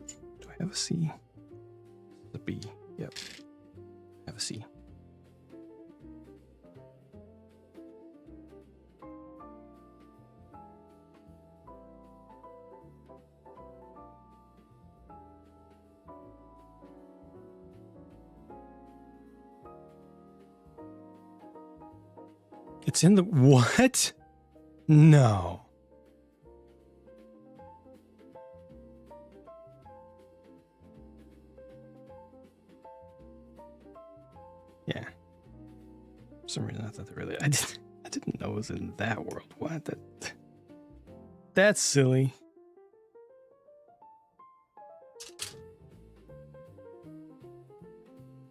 Do I have a C? The B. Yep. I have a C. It's in the what? No. Yeah. For some reason I thought that really I didn't know it was in that world. What? That's silly.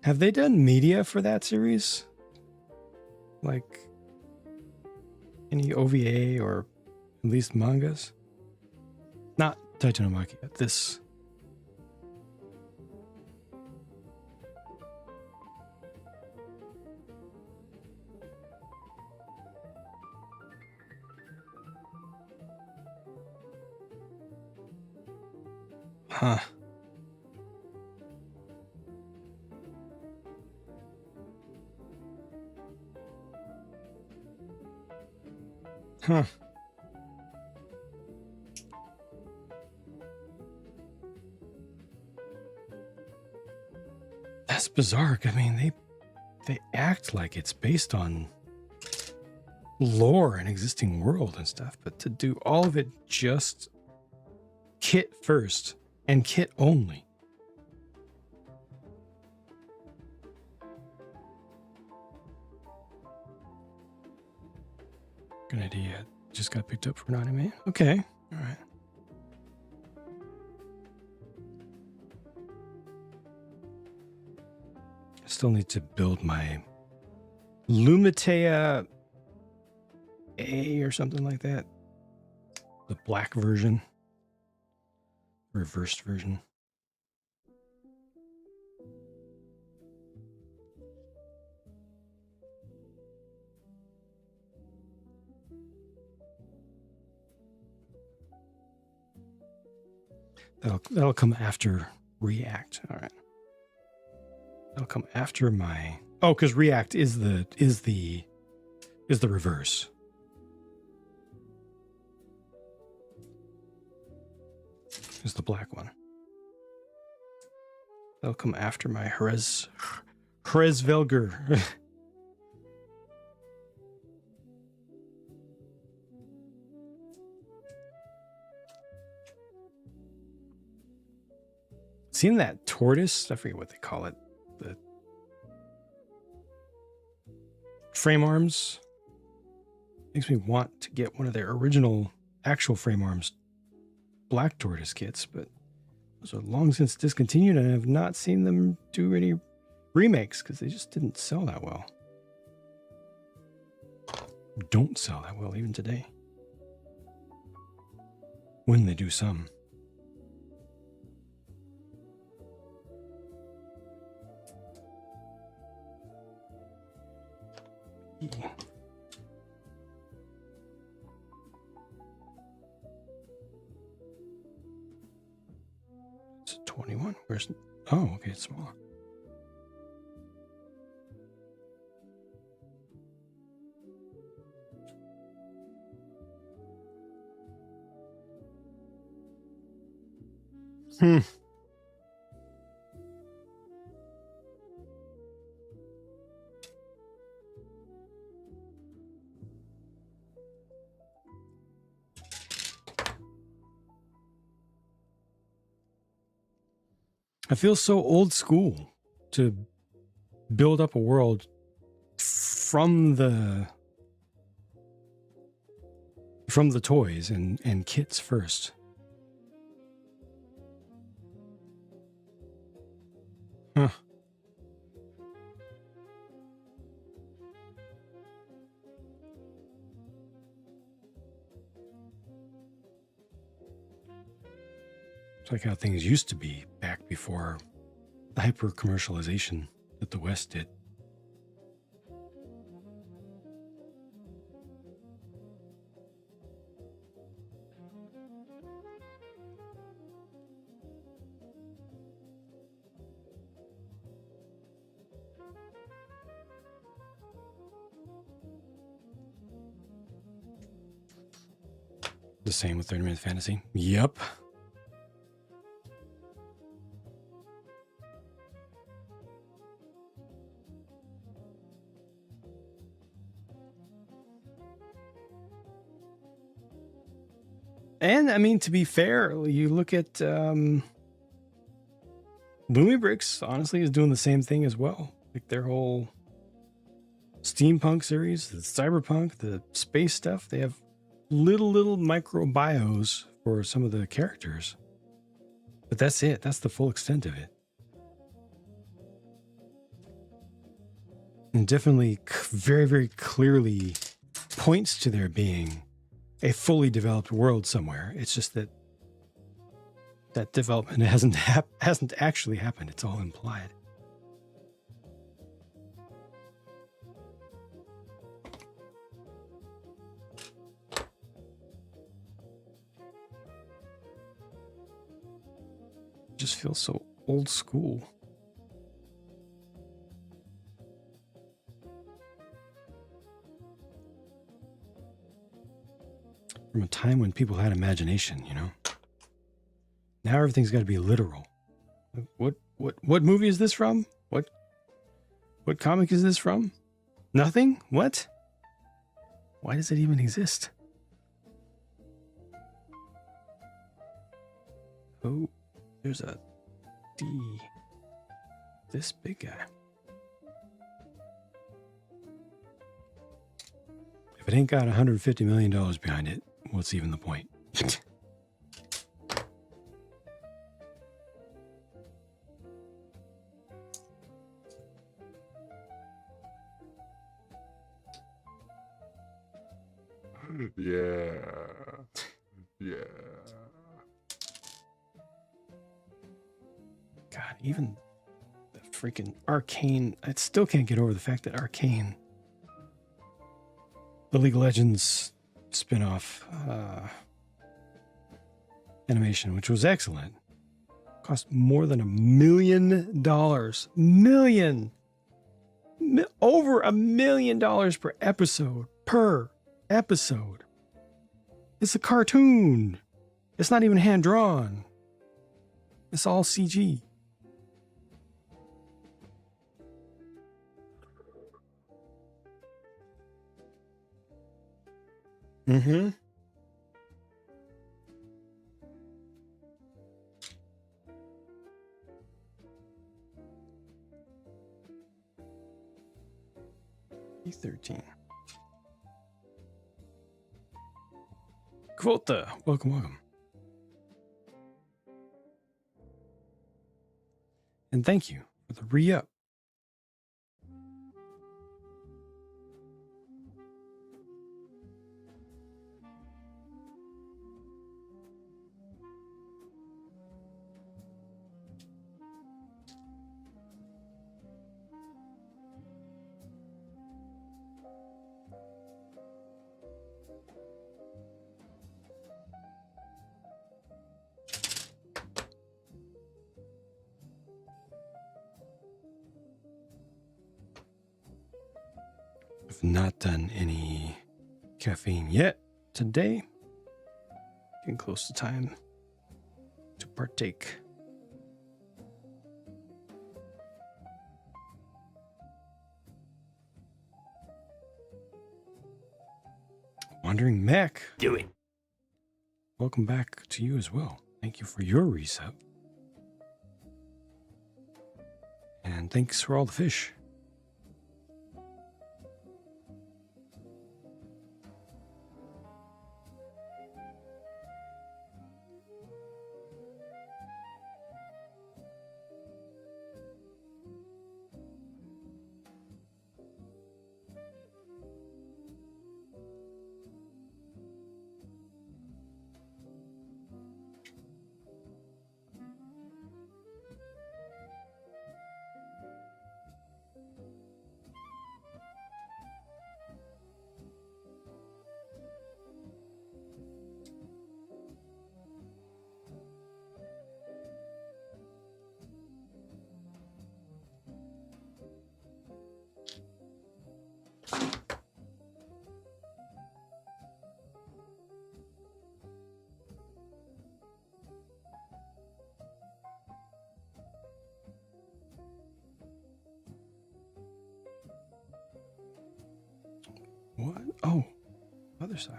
Have they done media for that series? Like any OVA or at least mangas? Not Titanomakia, this. Huh. Huh. That's bizarre. I mean, they act like it's based on lore and existing world and stuff, but to do all of it just kit first and kit only. Good idea. Just got picked up for an anime. Okay. All right. I still need to build my Lumitea A or something like that. The black version. Reversed version. That'll come after React. All right. That'll come after my. Oh, because React is the reverse. Is the black one. That'll come after my Velger. Seen that tortoise? I forget what they call it. The frame arms. Makes me want to get one of their original actual frame arms black tortoise kits, but those are long since discontinued and I have not seen them do any remakes because they just didn't sell that well. Don't sell that well even today. When they do some. It's 21. Where's... Oh, okay, it's smaller. I feel so old school to build up a world from the toys and kits first. Huh. It's like how things used to be back before the hyper commercialization that the West did. The same with 30 Minute Fantasy. Yep. And I mean, to be fair, you look at Lumibrix, honestly, is doing the same thing as well. Like their whole steampunk series, the cyberpunk, the space stuff, they have little micro bios for some of the characters. But that's it. That's the full extent of it. And definitely very, very clearly points to there being a fully developed world somewhere. It's just that that development hasn't actually happened. It's all implied. just feels so old school. From a time when people had imagination, you know? Now everything's got to be literal. What movie is this from? What comic is this from? Nothing? What? Why does it even exist? Oh, there's a D. This big guy. If it ain't got $150 million behind it, what's even the point? Yeah. Yeah. God, even the freaking Arcane, I still can't get over the fact that Arcane, the League of Legends spin-off animation, which was excellent, cost more than $1 million. Over $1 million per episode. It's a cartoon. It's not even hand-drawn. It's all CG. Mm-hmm. E13. Kvota. Welcome. And thank you for the re-up. I've not done any caffeine yet today. Getting close to time to partake. Wandering Mech. Do it. Welcome back to you as well. Thank you for your resub. And thanks for all the fish. What? Oh, other side.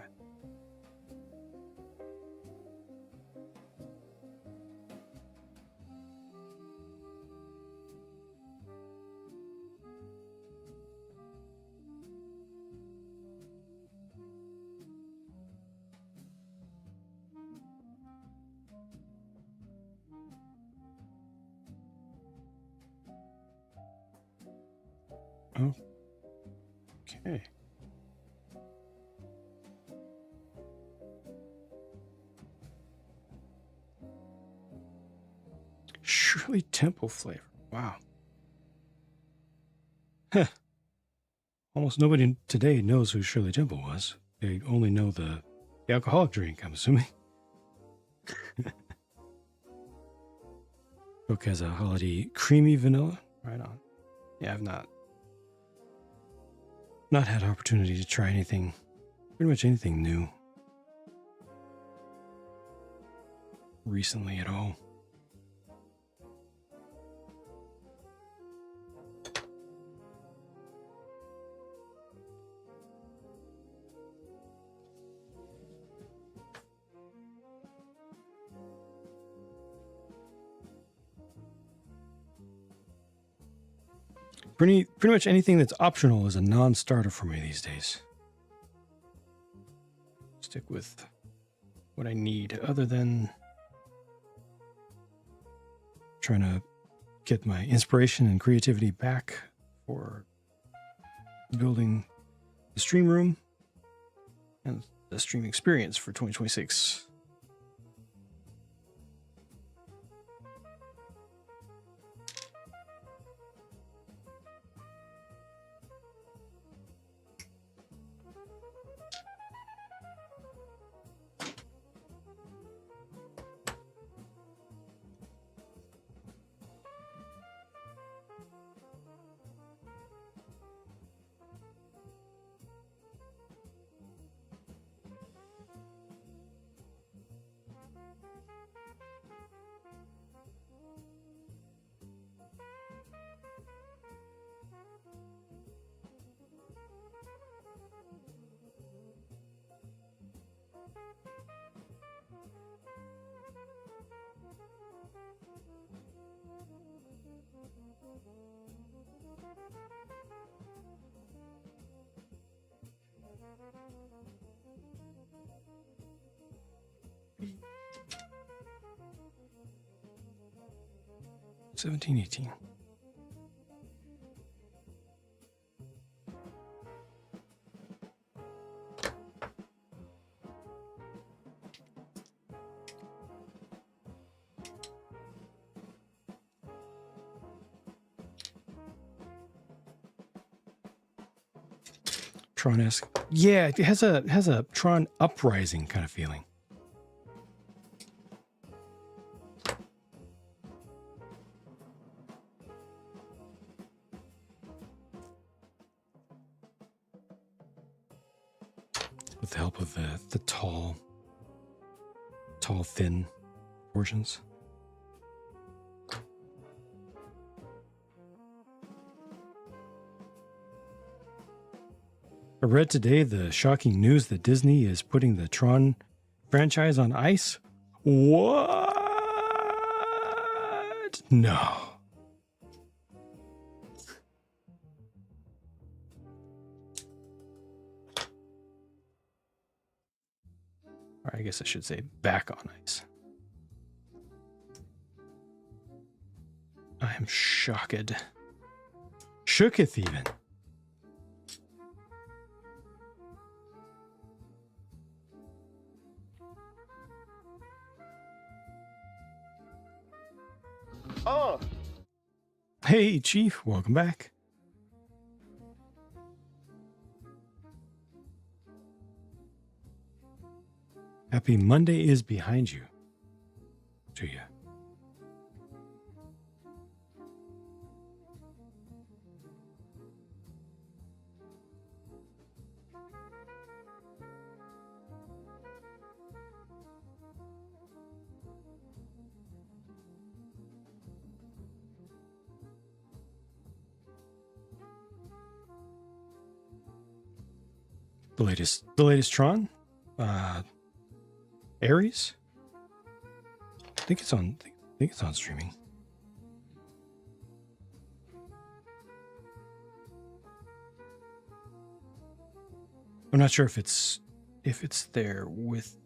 Okay. Shirley Temple flavor. Wow. Huh. Almost nobody today knows who Shirley Temple was. They only know the alcoholic drink, I'm assuming. Coke has a holiday creamy vanilla. Right on. Yeah, I've not had opportunity to try anything, pretty much anything new recently at all. Pretty much anything that's optional is a non-starter for me these days. Stick with what I need, other than trying to get my inspiration and creativity back for building the stream room and the stream experience for 2026. $17, $18. Tron-esque. Yeah, it has a Tron Uprising kind of feeling. With the help of the tall, thin portions. I read today the shocking news that Disney is putting the Tron franchise on ice. What? No. Or I guess I should say back on ice. I am shocked. Shooketh even. Oh, Hey, Chief, welcome back. Happy Monday is behind you. To you. The latest Tron, Ares. I think it's on streaming. I'm not sure if it's there with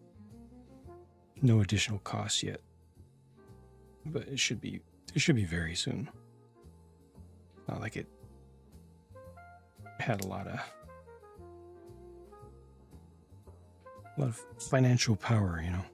no additional cost yet, but it should be very soon. Not like it had a lot of financial power, you know.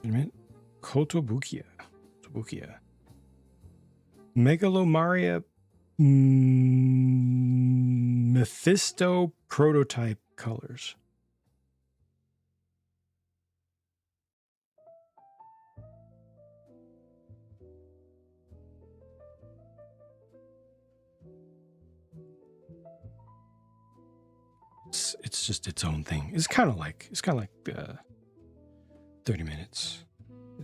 Wait a minute. Kotobukiya. Megalomaria Mephisto prototype colors. It's just its own thing. It's kind of like 30 minutes.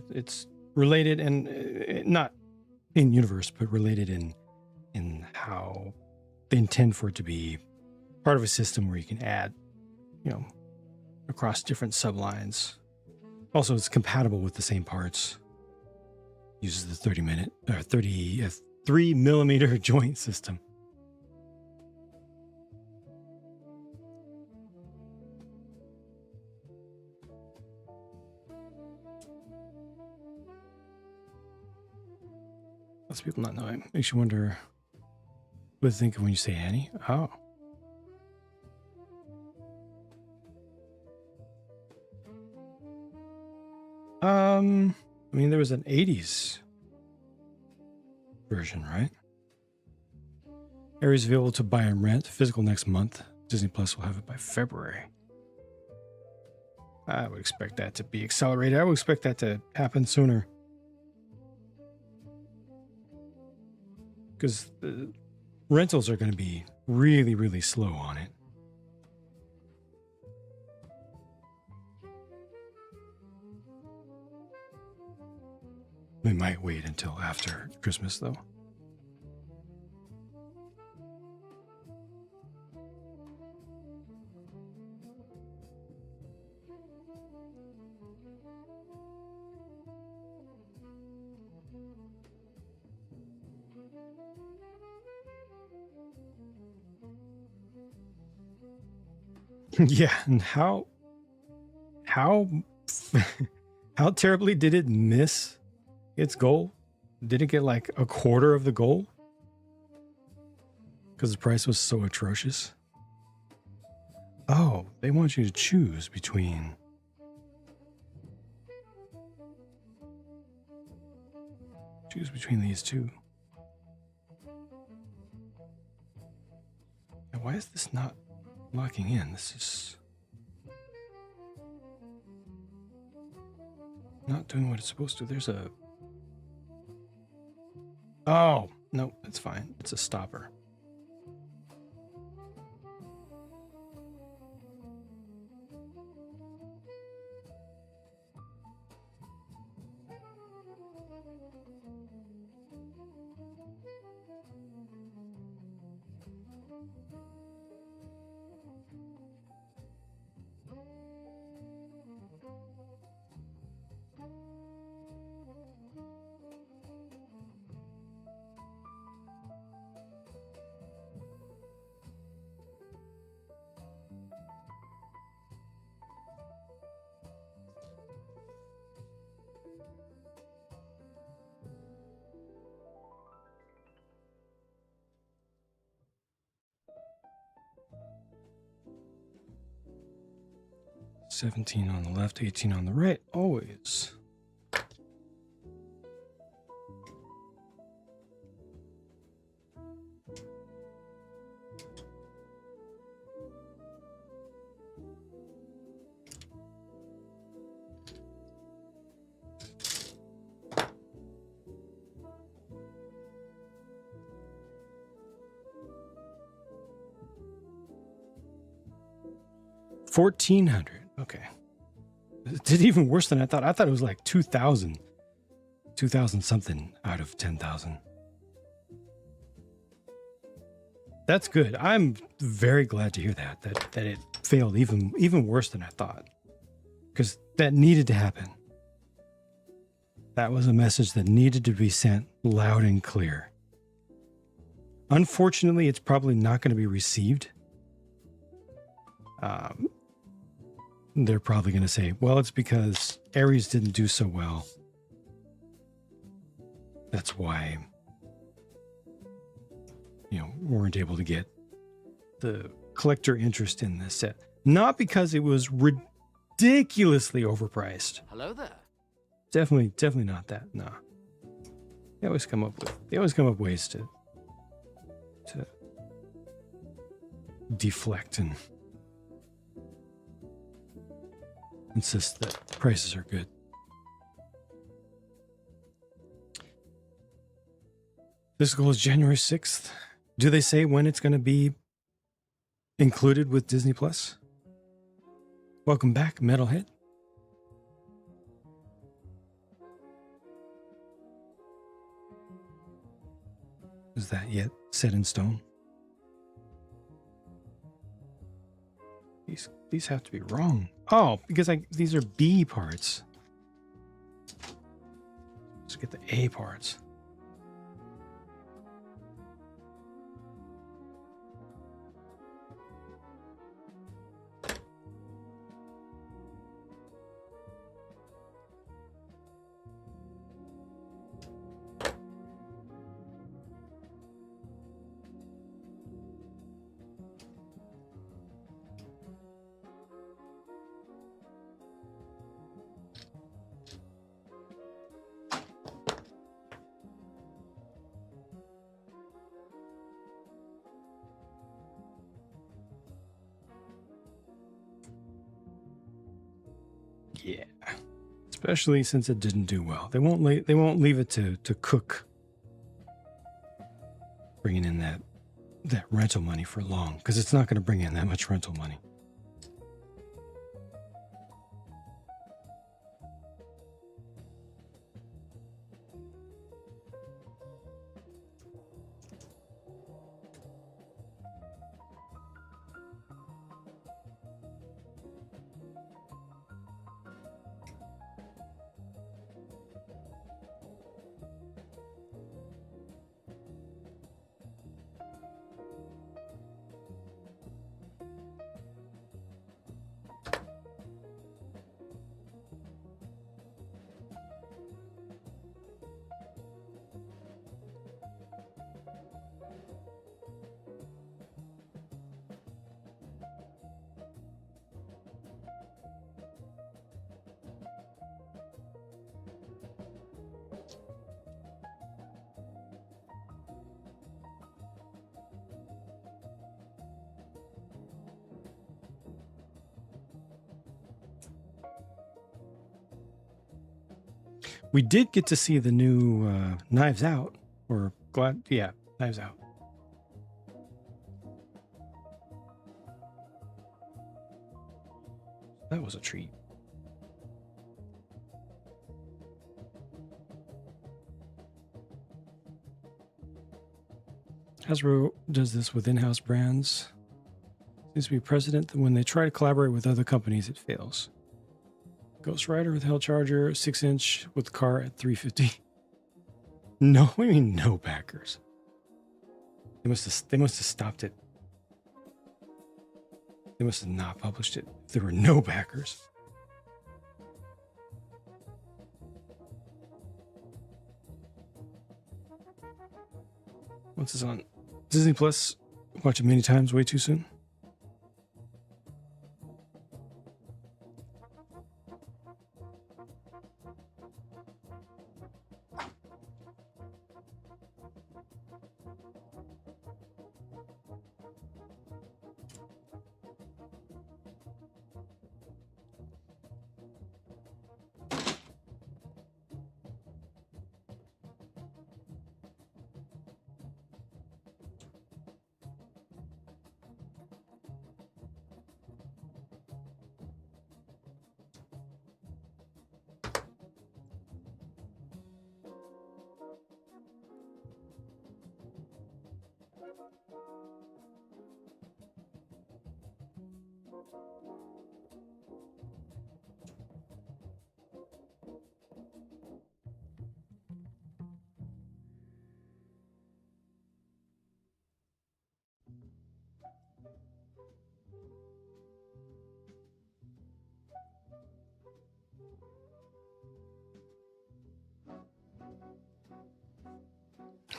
It's related and not in universe, but related in how they intend for it to be part of a system where you can add, across different sublines. Also, it's compatible with the same parts. Uses the 3mm joint system. Lots of people not know it. Makes you wonder what to think of when you say Annie. Oh. I mean, there was an 80s version, right? Area's available to buy and rent. Physical next month. Disney Plus will have it by February. I would expect that to be accelerated. I would expect that to happen sooner. Because the rentals are going to be really, really slow on it. We might wait until after Christmas, though. Yeah, and how terribly did it miss its goal? Did it get like a quarter of the goal? Because the price was so atrocious. Oh, they want you to choose between these two. Now, why is this not locking in? This is not doing what it's supposed to. There's a... Oh, no, it's fine. It's a stopper. $17 on the left, $18 on the right, always. $1,400. Okay. It did even worse than I thought. I thought it was like 2,000 something out of 10,000. That's good. I'm very glad to hear that it failed even worse than I thought. Because that needed to happen. That was a message that needed to be sent loud and clear. Unfortunately, it's probably not going to be received. They're probably going to say, well, it's because Ares didn't do so well. That's why, we weren't able to get the collector interest in this set. Not because it was ridiculously overpriced. Hello there. definitely not that. No. They always come up with ways to deflect and insist that prices are good. Fiscal is January 6th. Do they say when it's going to be included with Disney Plus? Welcome back, Metalhead. Is that yet set in stone? These have to be wrong. Oh, because these are B parts. Let's get the A parts. Yeah, especially since it didn't do well. They won't leave it to cook, bringing in that rental money for long, because it's not going to bring in that much rental money. We did get to see the new Knives Out, Knives Out. That was a treat. Hasbro does this with in-house brands. Seems to be precedent that when they try to collaborate with other companies, it fails. Ghost Rider with Hellcharger, 6-inch with car at $350. No, we mean no backers. They must have stopped it. They must have not published it if there were no backers. Once it's on Disney Plus, watch it many times way too soon.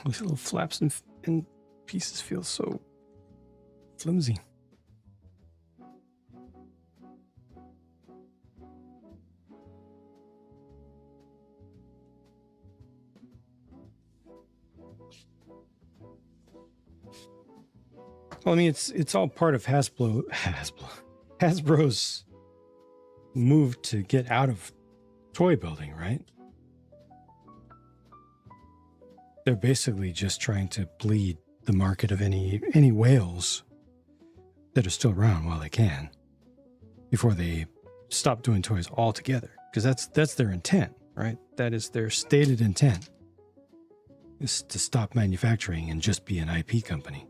These little flaps and pieces feel so flimsy. Well, I mean, it's all part of Hasbro's move to get out of toy building, right? They're basically just trying to bleed the market of any whales that are still around while they can, before they stop doing toys altogether. Because that's their intent, right? That is their stated intent, is to stop manufacturing and just be an IP company.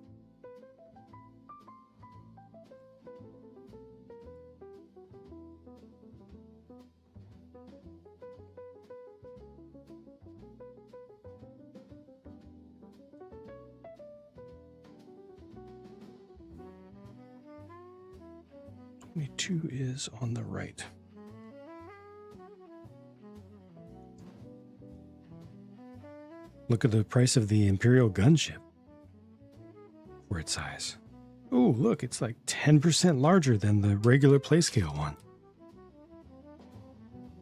Two is on the right. Look at the price of the Imperial gunship for its size. Oh, look, it's like 10% larger than the regular playscale one.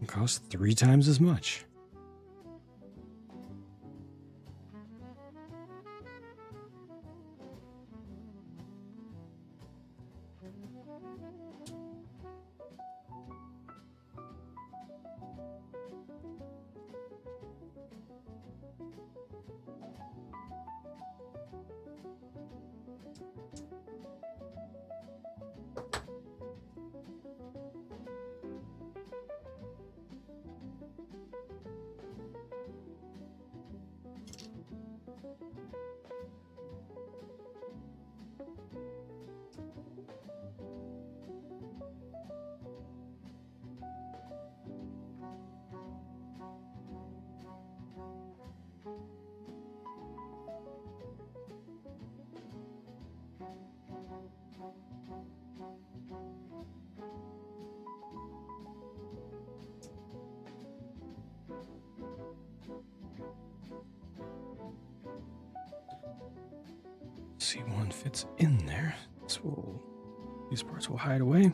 It costs 3 times as much. C1 fits in there. These parts will hide away.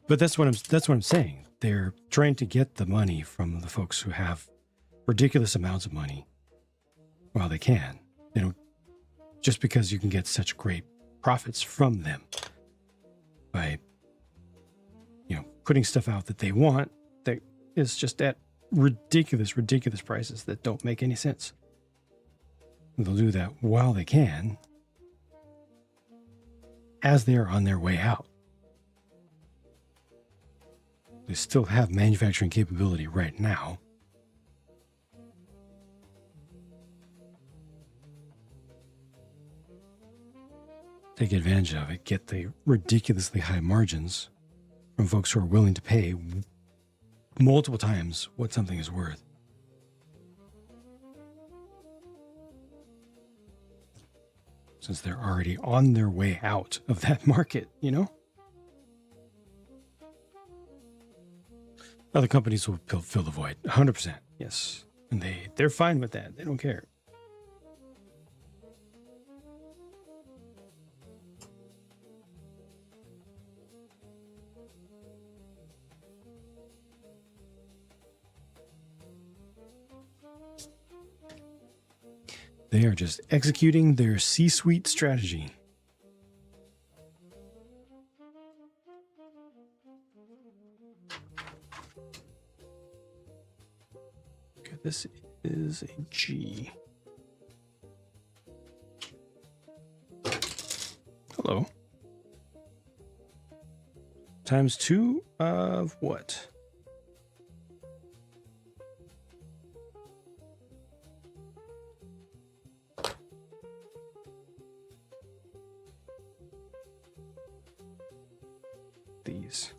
But that's what I'm saying. They're trying to get the money from the folks who have ridiculous amounts of money while they can. You know, just because you can get such great profits from them by, you know, putting stuff out that they want that is just at ridiculous prices that don't make any sense. They'll do that while they can, as they are on their way out. They still have manufacturing capability right now. Take advantage of it, get the ridiculously high margins from folks who are willing to pay multiple times what something is worth. Since they're already on their way out of that market, you know? Other companies will fill the void, 100%, yes. And they're fine with that. They don't care. They are just executing their C-suite strategy. Okay, this is a G. Hello. Times 2 of what? These.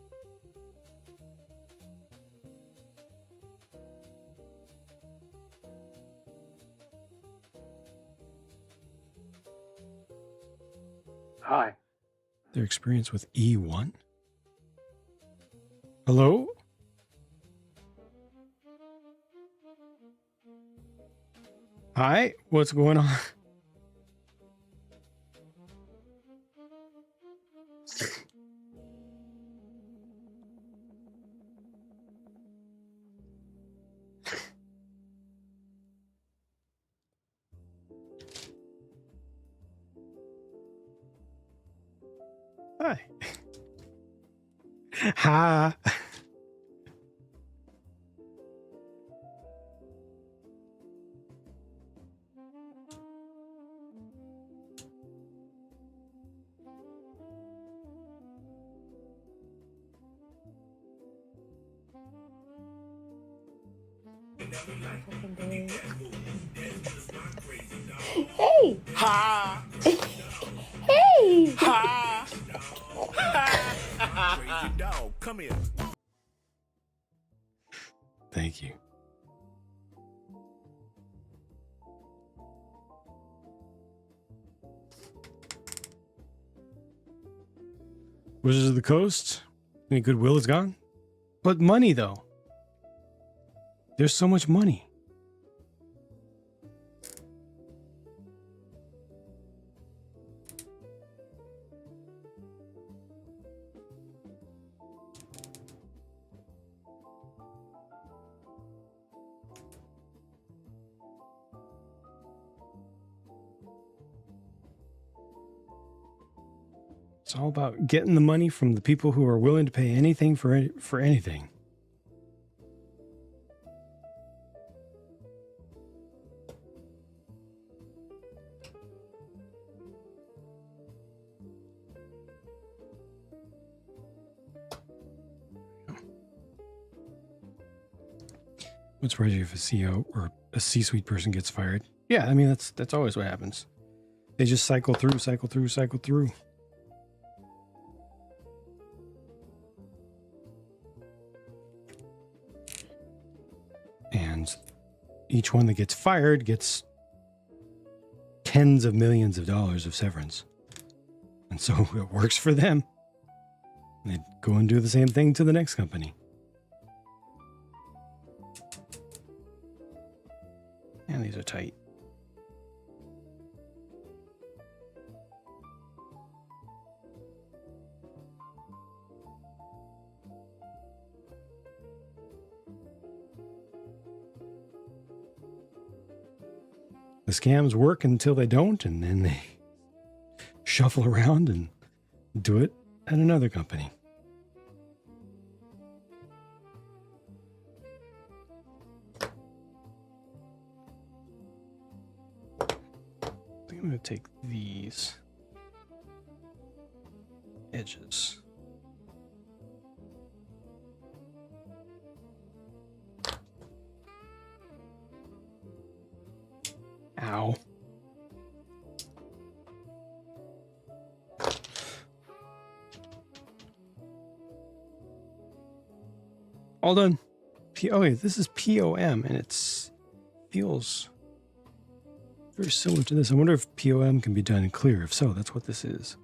Hi. Their experience with E1? Hello? Hi, what's going on? Hi. Ha. Hey! Ha! Hey! Ha! Crazy dog, come here. Thank you. Wizards of the Coast? Any goodwill is gone? But money, though. There's so much money. It's all about getting the money from the people who are willing to pay anything for anything. What's wrong if a CEO or a C-suite person gets fired? Yeah, I mean that's always what happens. They just cycle through. And each one that gets fired gets tens of millions of dollars of severance. And so it works for them. They go and do the same thing to the next company. And these are tight. The scams work until they don't, and then they shuffle around and do it at another company. I'm going to take these edges. Ow. All done. Oh wait, this is POM and it's feels very similar to this. I wonder if POM can be done clear. If so, that's what this is.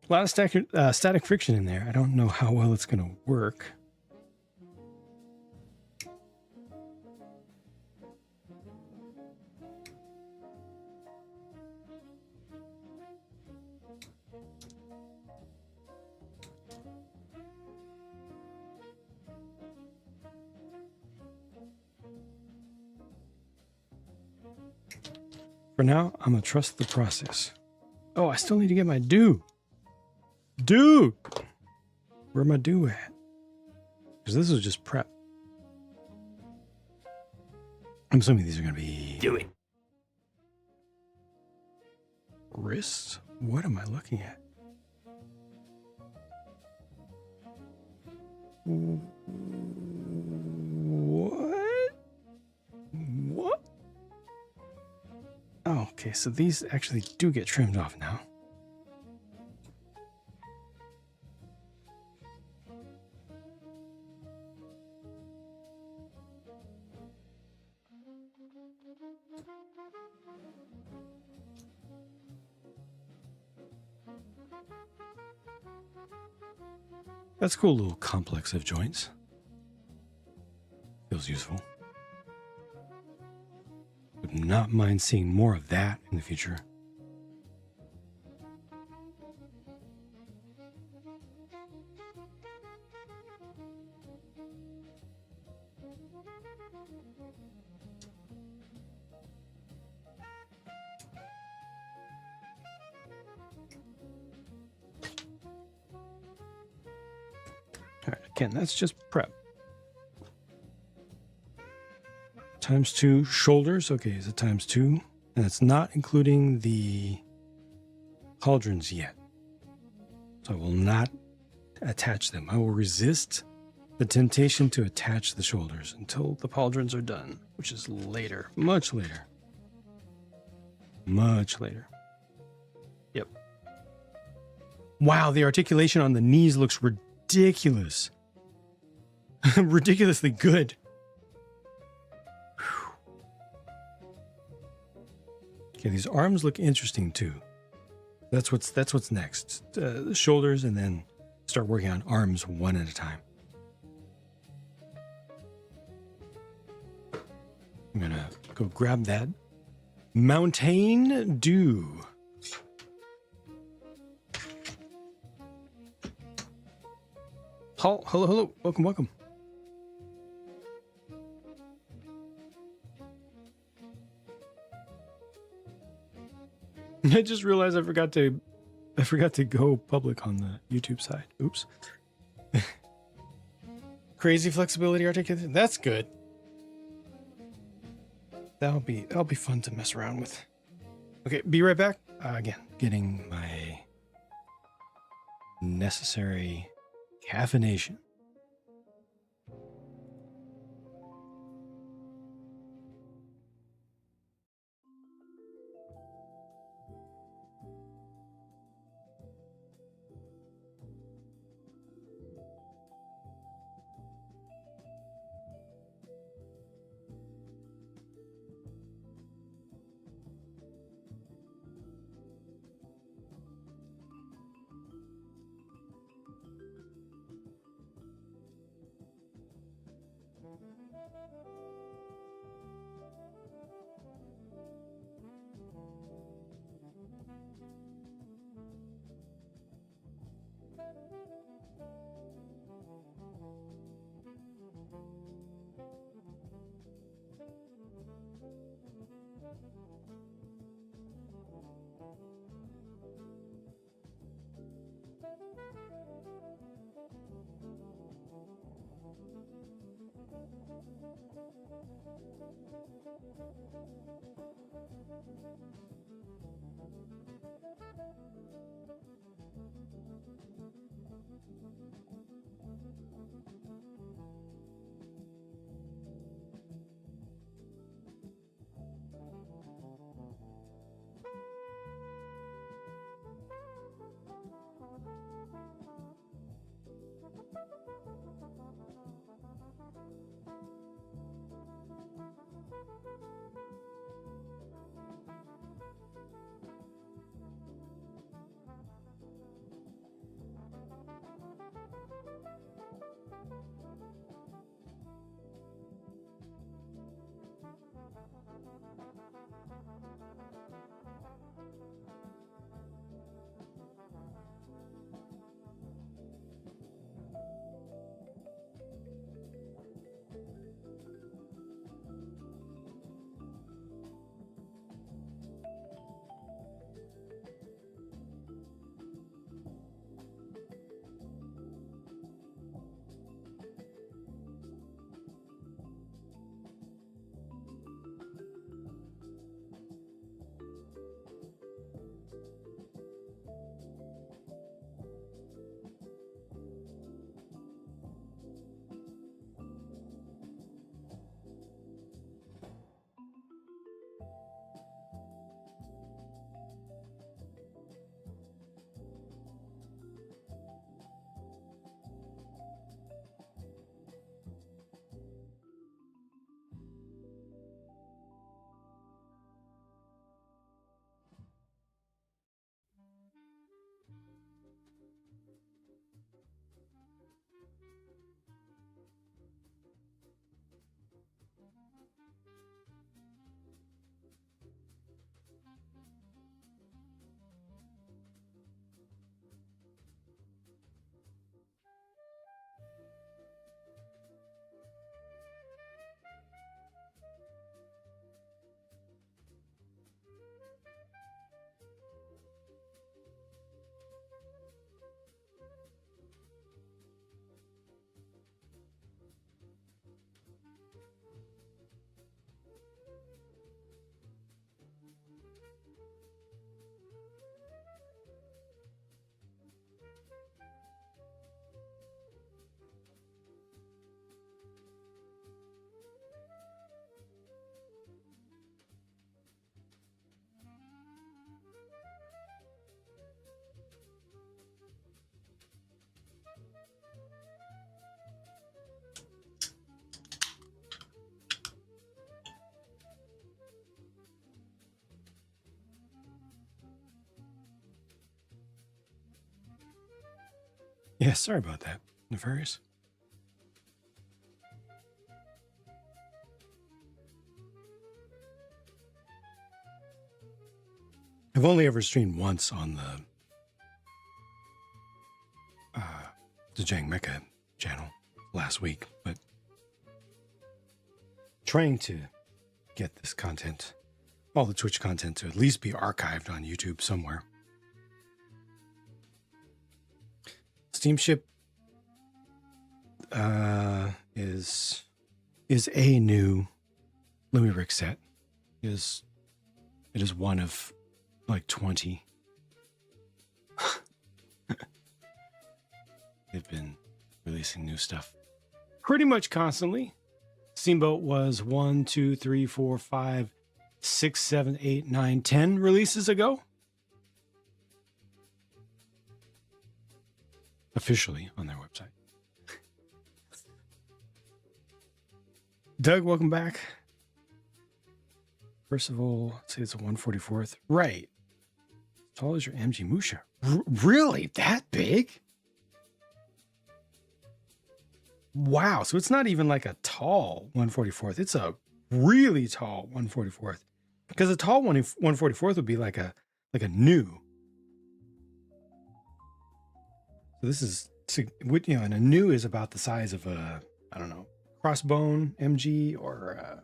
A lot of static friction in there. I don't know how well it's going to work. For now, I'm going to trust the process. Oh, I still need to get my due. Dude! Where my due at? Because this is just prep. I'm assuming these are going to be... Do it. Wrists? What am I looking at? What? What? Oh, Oh, okay, so these actually do get trimmed off now. That's a cool little complex of joints. Feels useful. Would not mind seeing more of that in the future. All right, again, that's just prep. Times 2 shoulders. Okay, is it times 2? And it's not including the cauldrons yet. So I will not attach them. I will resist the temptation to attach the shoulders until the pauldrons are done, which is later, much later. Much later. Yep. Wow, the articulation on the knees looks ridiculous. Ridiculously good. Okay, these arms look interesting too. That's what's next. The shoulders, and then start working on arms one at a time. I'm gonna go grab that Mountain Dew. Hello, welcome. I just realized I forgot to go public on the YouTube side. Oops. Crazy flexibility articulation. That's good. That'll be fun to mess around with. Okay, be right back. Again, getting my necessary caffeination. Yeah, sorry about that, Nefarious. I've only ever streamed once on the Jang Mecha channel last week, but trying to get this content, all the Twitch content, to at least be archived on YouTube somewhere. Steamship is a new Lumiric set. It is one of like 20. They've been releasing new stuff pretty much constantly. Steamboat was 1, 2, 3, 4, 5, 6, 7, 8, 9, 10 releases ago. Officially on their website. Doug, welcome back. First of all, let's say it's a 144th. Right. As tall as your MG Musha. Really? That big? Wow. So it's not even like a tall 144th. It's a really tall 144th. Because a tall 144th would be like a new. So this is, you know, and a new is about the size of a, I don't know, Crossbone MG or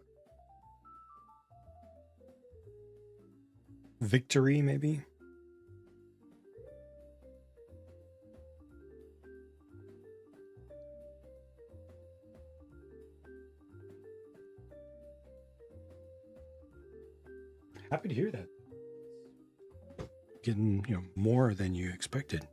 Victory, maybe. Happy to hear that. Getting, you know, more than you expected.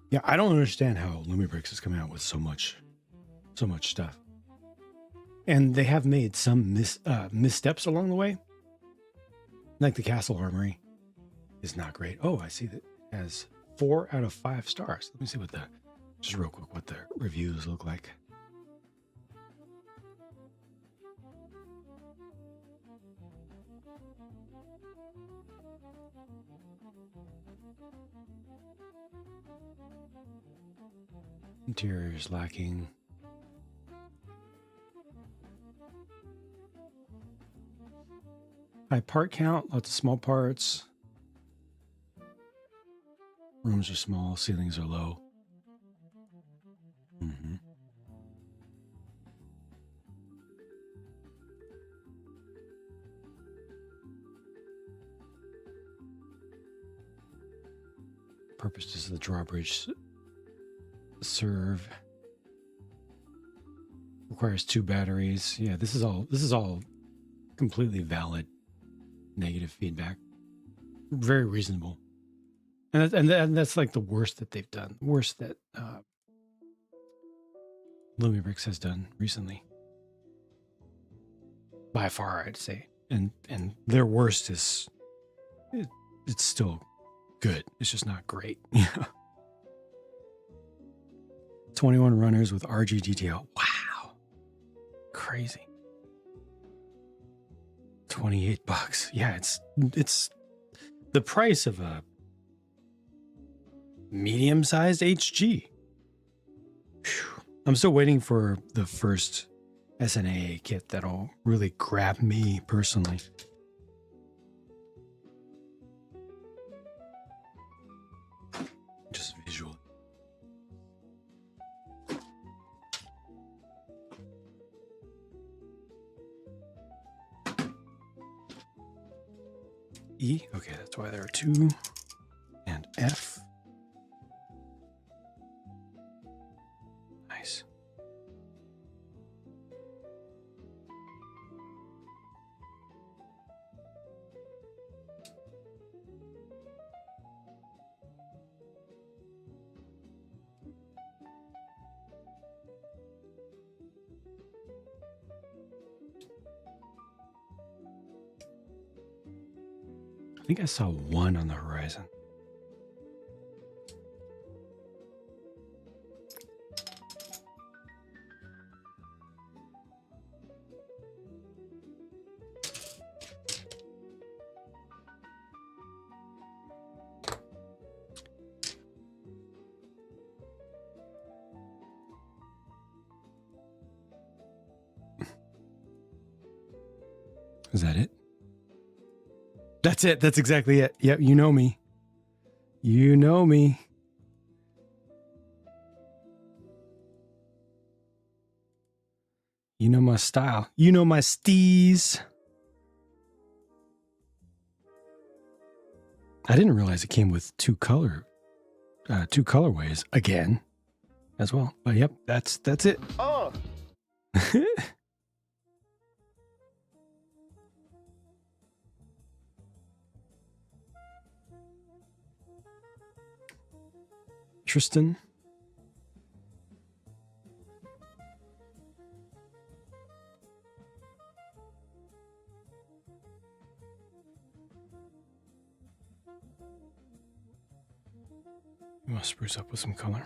Yeah, I don't understand how Lumibrix is coming out with so much stuff. And they have made some missteps along the way. Like the Castle Armory is not great. Oh, I see that it has 4 out of 5 stars. Let me see just real quick, what the reviews look like. Interior is lacking. High part count, lots of small parts. Rooms are small, ceilings are low. Mm-hmm. Purpose does the drawbridge serve? Requires 2 batteries. Yeah, this is all completely valid negative feedback. Very reasonable. And that's like the worst that they've done. Worst that Lumibrix has done recently. By far, I'd say. And their worst is it's still good. It's just not great. Yeah. 21 runners with RGDTL. Wow. Crazy. $28. Yeah, it's the price of a medium-sized HG. Whew. I'm still waiting for the first SNA kit that'll really grab me personally. Just visually. E, okay, that's why there are 2. And F. Nice. I think I saw 1 on the horizon. Is that it? That's it. That's exactly it. Yep, you know me. You know me. You know my style. You know my steez. I didn't realize it came with two colorways again as well. But yep, that's it. Oh. Tristan. You want to spruce up with some color.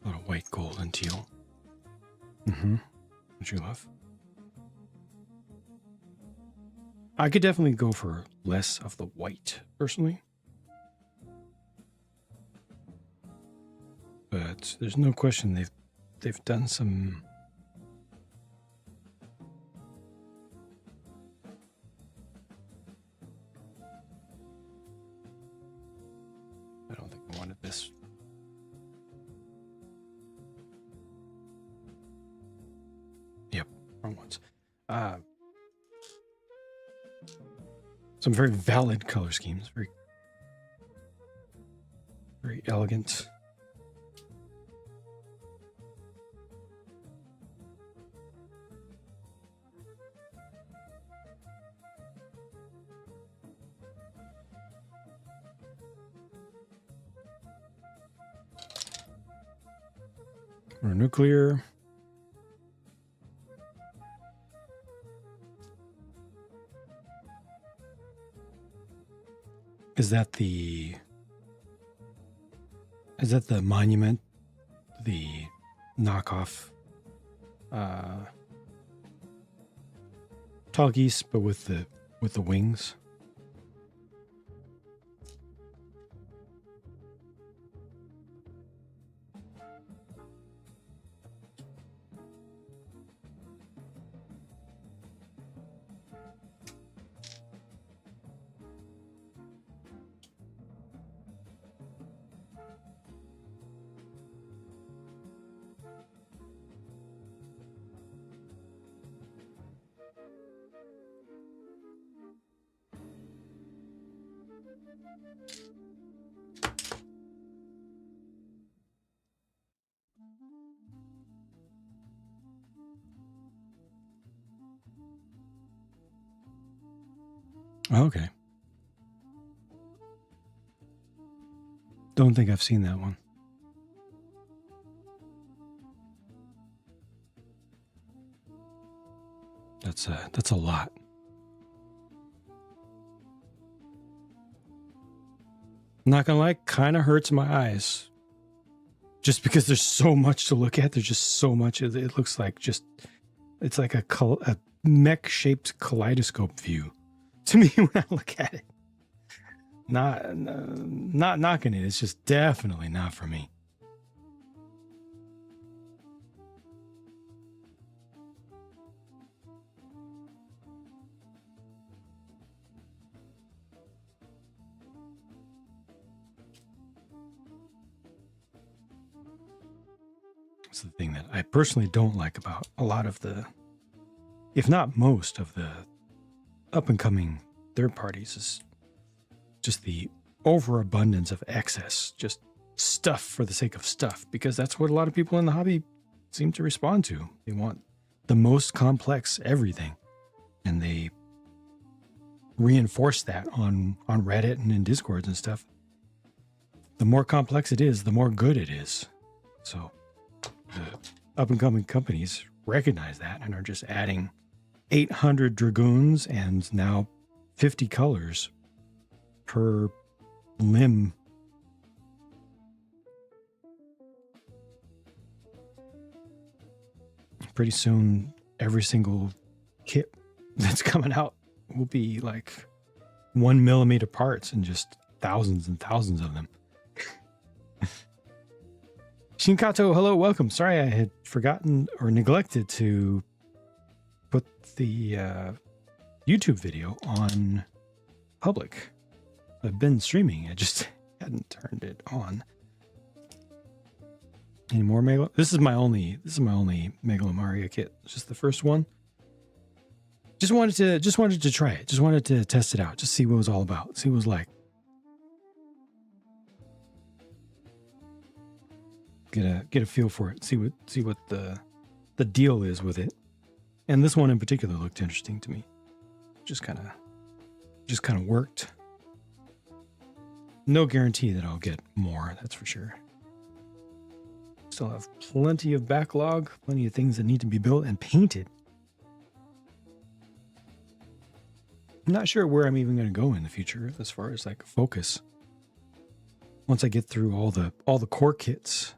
A little white, gold, and teal. What you love? I could definitely go for less of the white, personally. But there's no question they've done some. I don't think I wanted this. Yep, wrong ones. Some very valid color schemes, very, very elegant. Or nuclear. Is that the monument? The knockoff tall geese, but with the wings? Okay. Don't think I've seen that one. That's a lot. Not gonna lie, kind of hurts my eyes. Just because there's so much to look at. There's just so much. It looks like it's like a mech-shaped kaleidoscope view to me when I look at it. Not knocking it. It's just definitely not for me. It's the thing that I personally don't like about a lot of the, if not most of the up-and-coming third parties, is just the overabundance of excess, just stuff for the sake of stuff, because that's what a lot of people in the hobby seem to respond to. They want the most complex everything, and they reinforce that on Reddit and in Discords and stuff. The more complex it is, the more good it is. So the up and coming companies recognize that and are just adding 800 dragoons and now 50 colors per limb. Pretty soon, every single kit that's coming out will be like 1 millimeter parts and just thousands and thousands of them. Shinkato, hello, welcome. Sorry I had forgotten or neglected to put the YouTube video on public. I've been streaming, I just hadn't turned it on. Any more This is my only Megalomaria kit. It's just the first one. Just wanted to try it. Just wanted to test it out. Just see what it was all about. See what it was like. Get a feel for it. See what the deal is with it. And this one in particular looked interesting to me. Just kind of worked. No guarantee that I'll get more, that's for sure. Still have plenty of backlog, plenty of things that need to be built and painted. I'm not sure where I'm even going to go in the future as far as like focus. Once I get through all the core kits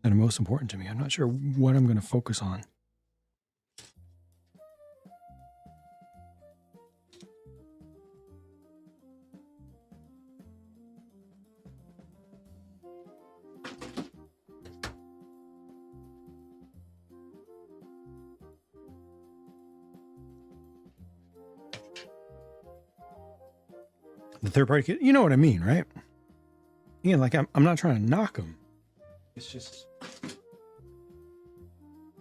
that are most important to me, I'm not sure what I'm going to focus on. The third party kit, you know what I mean, right? Yeah, like I'm not trying to knock them. It's just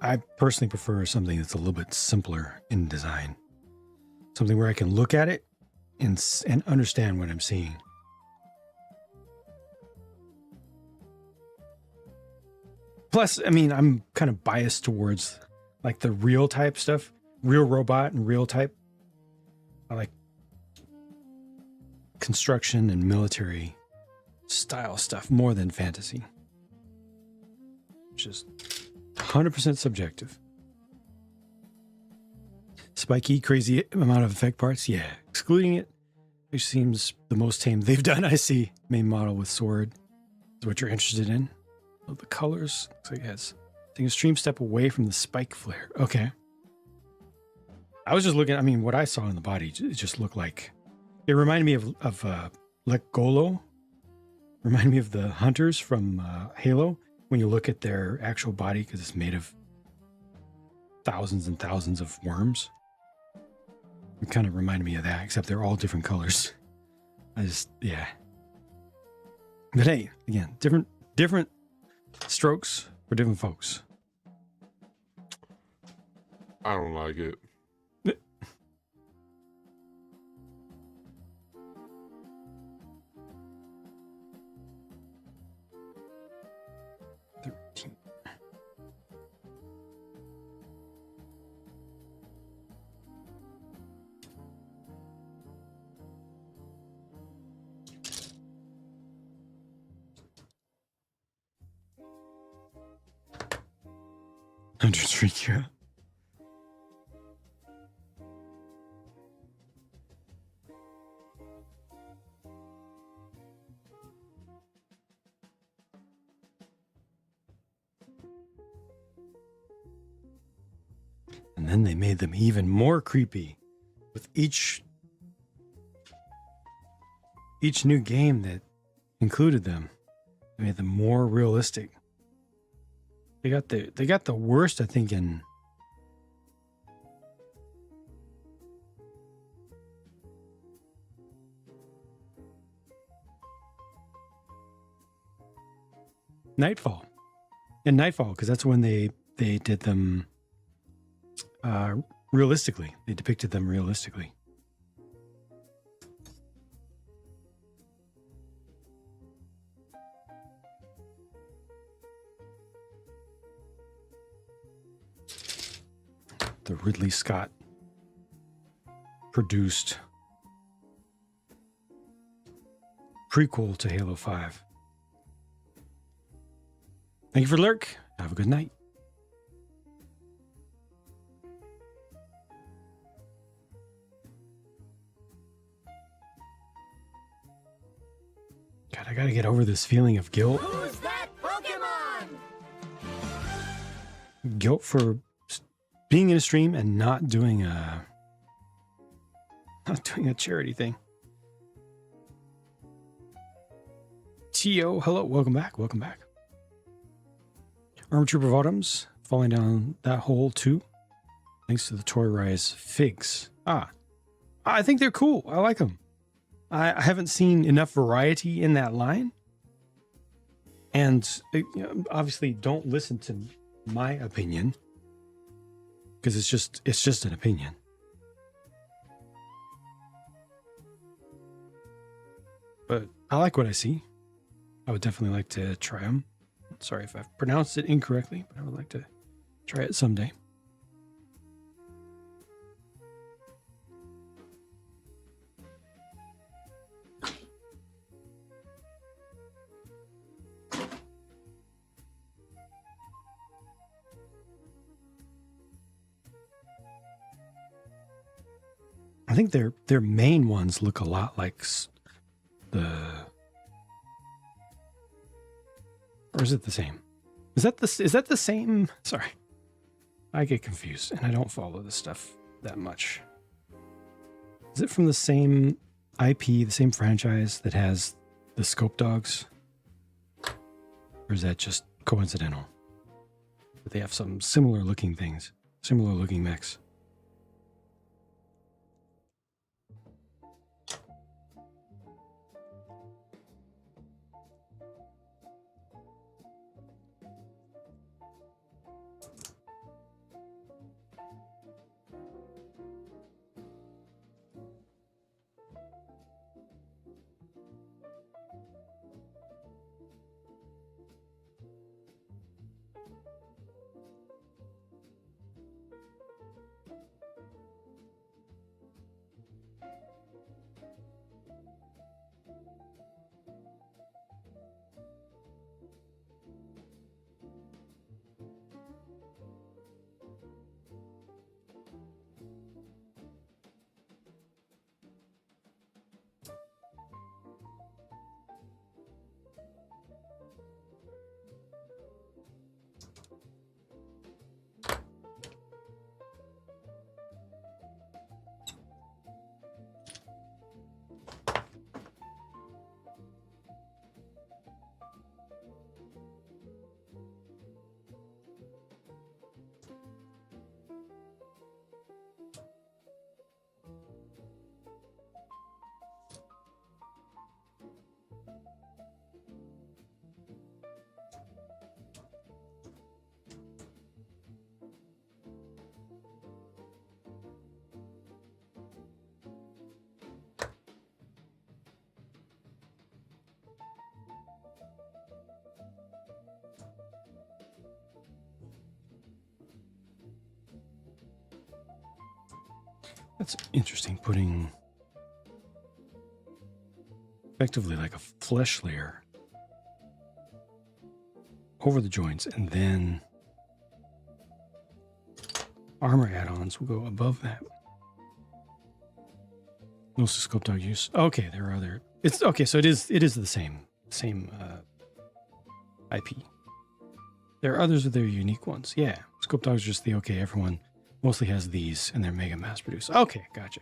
I personally prefer something that's a little bit simpler in design. Something where I can look at it and understand what I'm seeing. Plus, I mean, I'm kind of biased towards like the real type stuff, real robot and real type. I like construction and military style stuff more than fantasy. Just 100% subjective. Spiky, crazy amount of effect parts. Yeah, excluding it, which seems the most tame they've done. I see. Main model with sword is what you're interested in. Oh, the colors. Looks like it has. Take a extreme step away from the spike flare. Okay. I was just looking. I mean, what I saw in the body, it just looked like. It reminded me of Lekgolo. Reminded me of the hunters from Halo. When you look at their actual body, because it's made of thousands and thousands of worms. It kind of reminded me of that, except they're all different colors. Yeah. But hey, again, different strokes for different folks. I don't like it. Yeah. And then they made them even more creepy with each new game that included them. They made them more realistic. They got the worst, I think, in Nightfall. In Nightfall, because that's when they did them realistically. They depicted them realistically. The Ridley Scott produced prequel to Halo 5. Thank you for lurk. Have a good night. God, I gotta get over this feeling of guilt. Who's that Pokemon? Guilt for being in a stream and not doing a charity thing. Tio, hello, welcome back, welcome back. Armor Trooper of Autumns, falling down that hole too. Thanks to the Toy Rise figs. I think they're cool. I like them. I haven't seen enough variety in that line. And obviously don't listen to my opinion, because it's just an opinion. But I like what I see. I would definitely like to try them. Sorry if I've pronounced it incorrectly, but I would like to try it someday. I think their main ones look a lot like the... Or is it the same? Is that the same? Sorry. I get confused and I don't follow this stuff that much. Is it from the same IP, the same franchise that has the Scope Dogs? Or is that just coincidental? But they have some similar looking things, similar looking mechs. That's interesting, putting effectively like a flesh layer over the joints, and then armor add-ons will go above that. No scope dog use. Okay, there are other. It's okay, so it is the same IP. There are others with their unique ones. Yeah, scope dogs are just the okay. Everyone mostly has these, and they're mega mass produced. Okay, gotcha.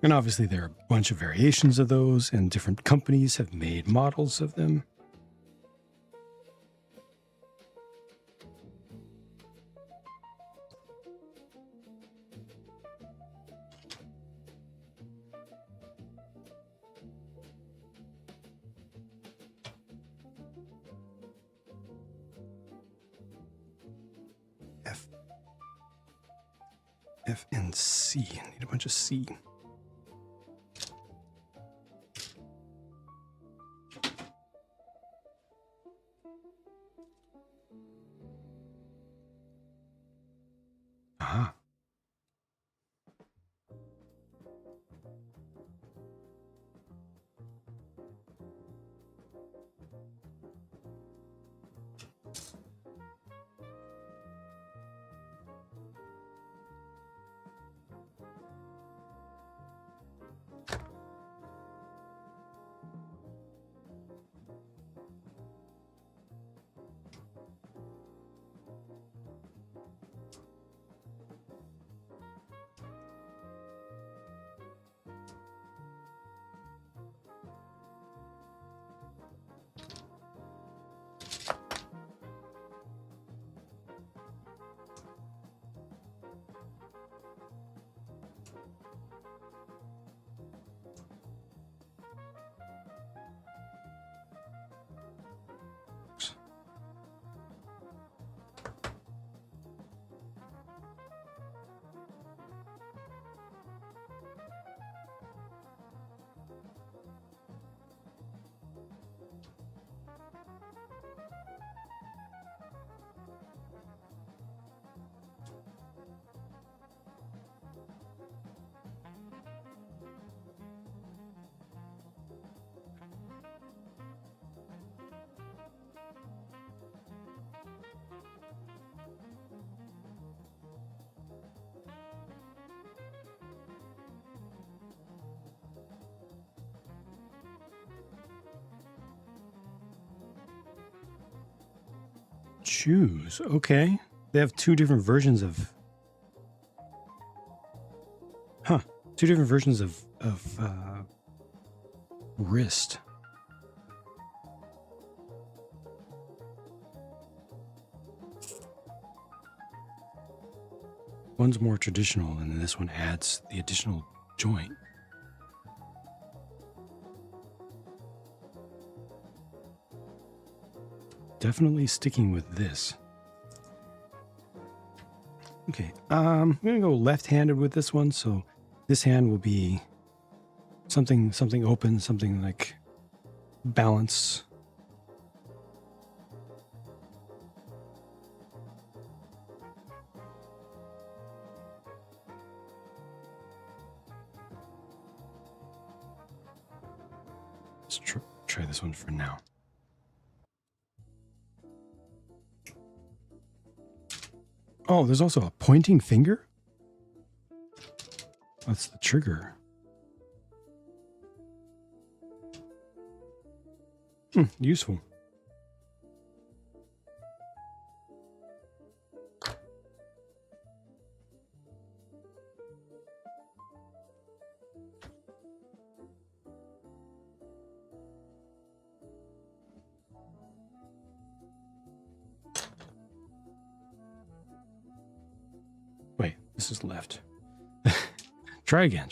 And obviously there are a bunch of variations of those, and different companies have made models of them. F and C. I need a bunch of C. Choose. Okay. They have two different versions of. Huh. Two different versions of wrist. One's more traditional, and then this one adds the additional joint. Definitely sticking with this. Okay, I'm gonna go left-handed with this one, so this hand will be something open, something like balance. Let's try this one for now. Oh, there's also a pointing finger? That's the trigger. Useful. Wait, this is left. Try again.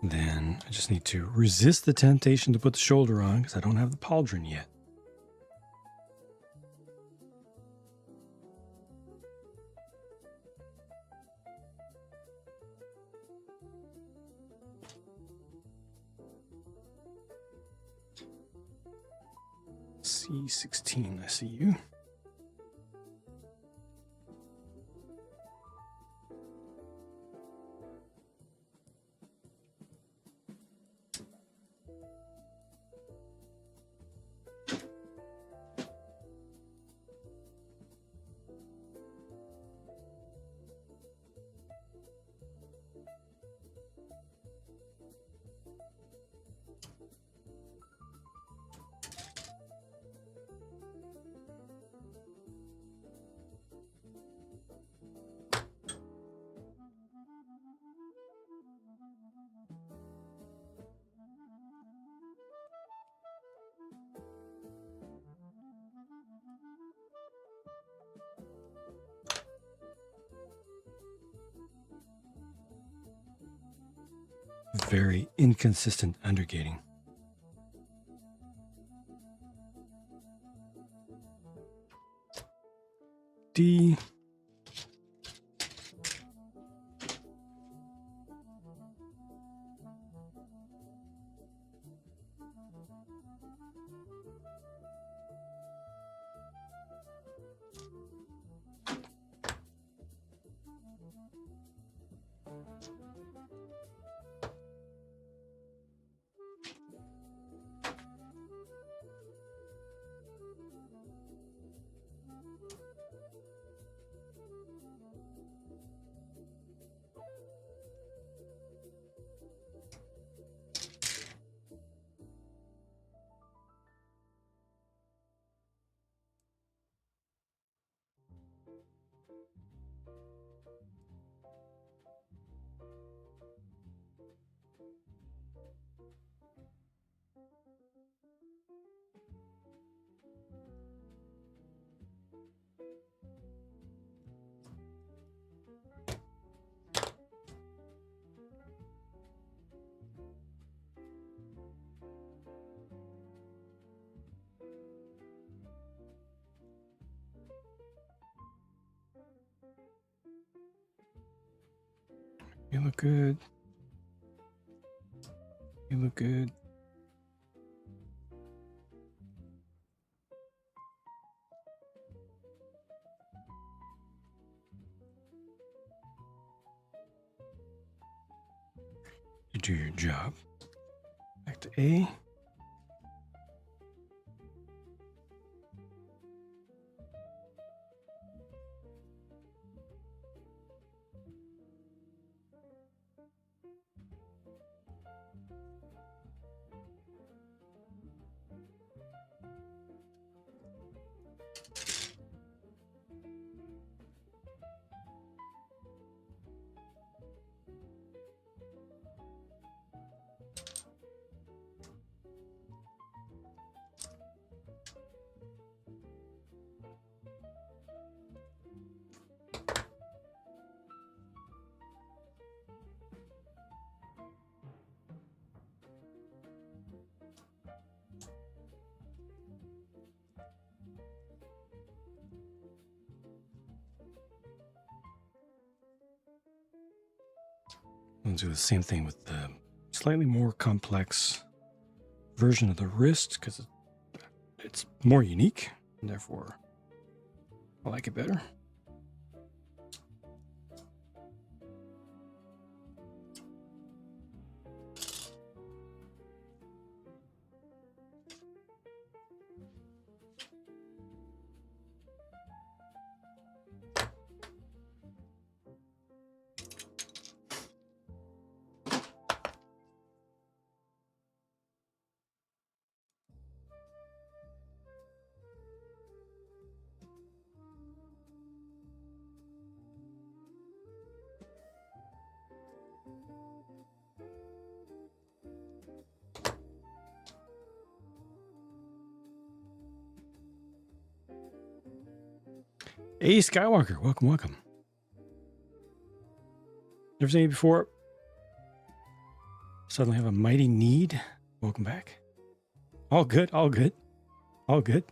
Then I just need to resist the temptation to put the shoulder on because I don't have the pauldron yet. C16, I see you. Very inconsistent undergating. D. You look good. You look good. You do your job. Back to A. I'll do the same thing with the slightly more complex version of the wrist because it's more unique and therefore I like it better. Hey, Skywalker, welcome, welcome. Never seen you before. Suddenly have a mighty need. Welcome back. All good, all good, all good.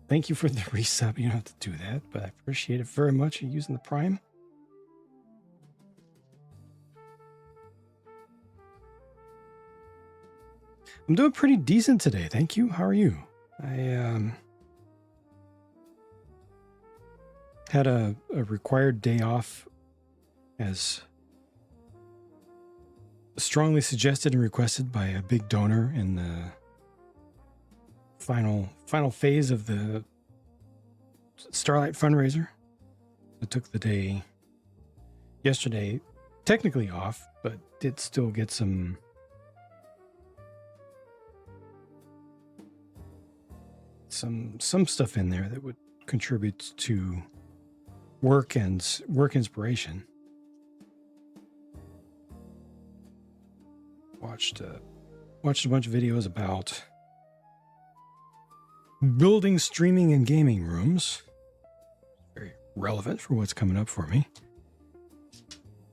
Thank you for the resub. You don't have to do that, but I appreciate it very much. You're using the Prime. I'm doing pretty decent today. Thank you. How are you? I had a required day off as strongly suggested and requested by a big donor in the final phase of the Starlight fundraiser. I took the day yesterday technically off, but did still get some stuff in there that would contribute to work inspiration. Watched a bunch of videos about building streaming and gaming rooms. Very relevant for what's coming up for me.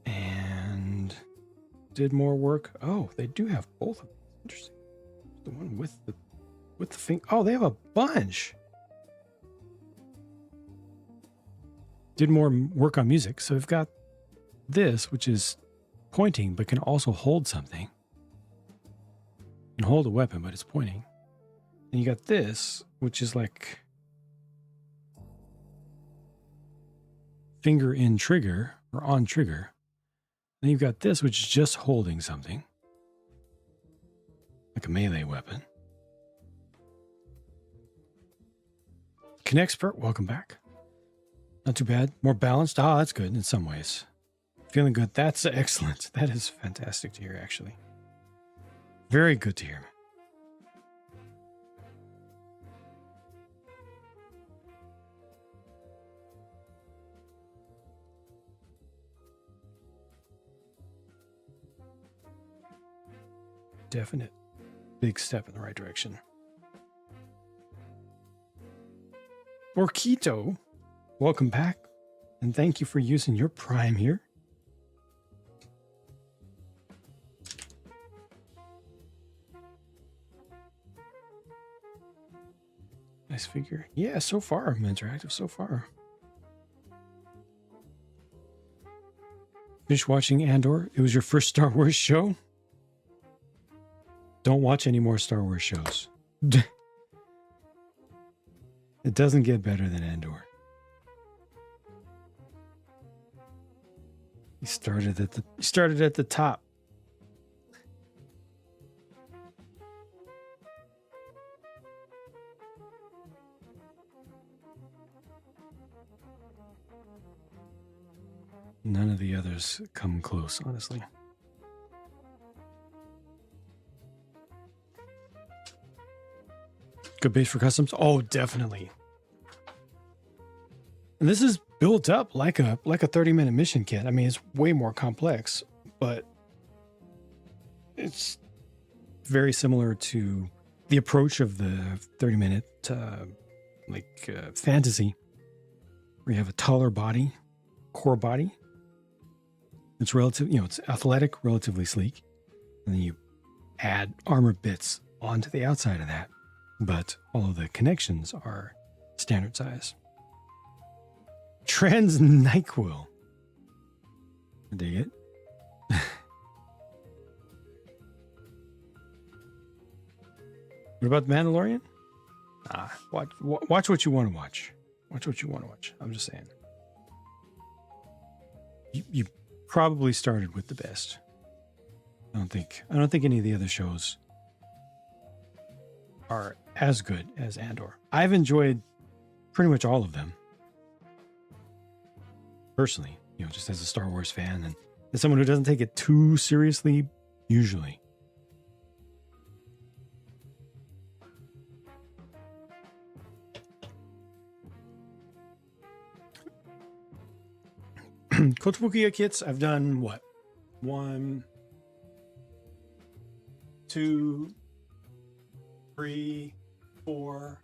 And did more work. Oh, they do have both of them. Interesting. The one with the thing. Oh, they have a bunch. Did more work on music. So we've got this, which is pointing, but can also hold something. Can hold a weapon, but it's pointing. And you got this, which is like finger in trigger or on trigger. Then you've got this, which is just holding something. Like a melee weapon. Kinexpert, welcome back. Not too bad. More balanced. Ah, that's good in some ways. Feeling good. That's excellent. That is fantastic to hear, actually. Very good to hear. Definite big step in the right direction. Orkito, welcome back, and thank you for using your Prime here. Nice figure. Yeah, so far, interactive so far. Finished watching Andor. It was your first Star Wars show? Don't watch any more Star Wars shows. It doesn't get better than Andor. You started at the top. None of the others come close, honestly. Good base for customs? Oh, definitely. And this is built up like a 30-minute mission kit. I mean, it's way more complex, but it's very similar to the approach of the 30-minute fantasy, where you have a taller body, core body. It's it's athletic, relatively sleek, and then you add armor bits onto the outside of that. But all of the connections are standard size. Trans NyQuil. Dig it. What about The Mandalorian? Watch what you want to watch. Watch what you want to watch. I'm just saying. You probably started with the best. I don't think any of the other shows are as good as Andor. I've enjoyed pretty much all of them. Personally, just as a Star Wars fan and as someone who doesn't take it too seriously, usually. Kotobukiya kits, I've done what? 1, 2, 3, 4.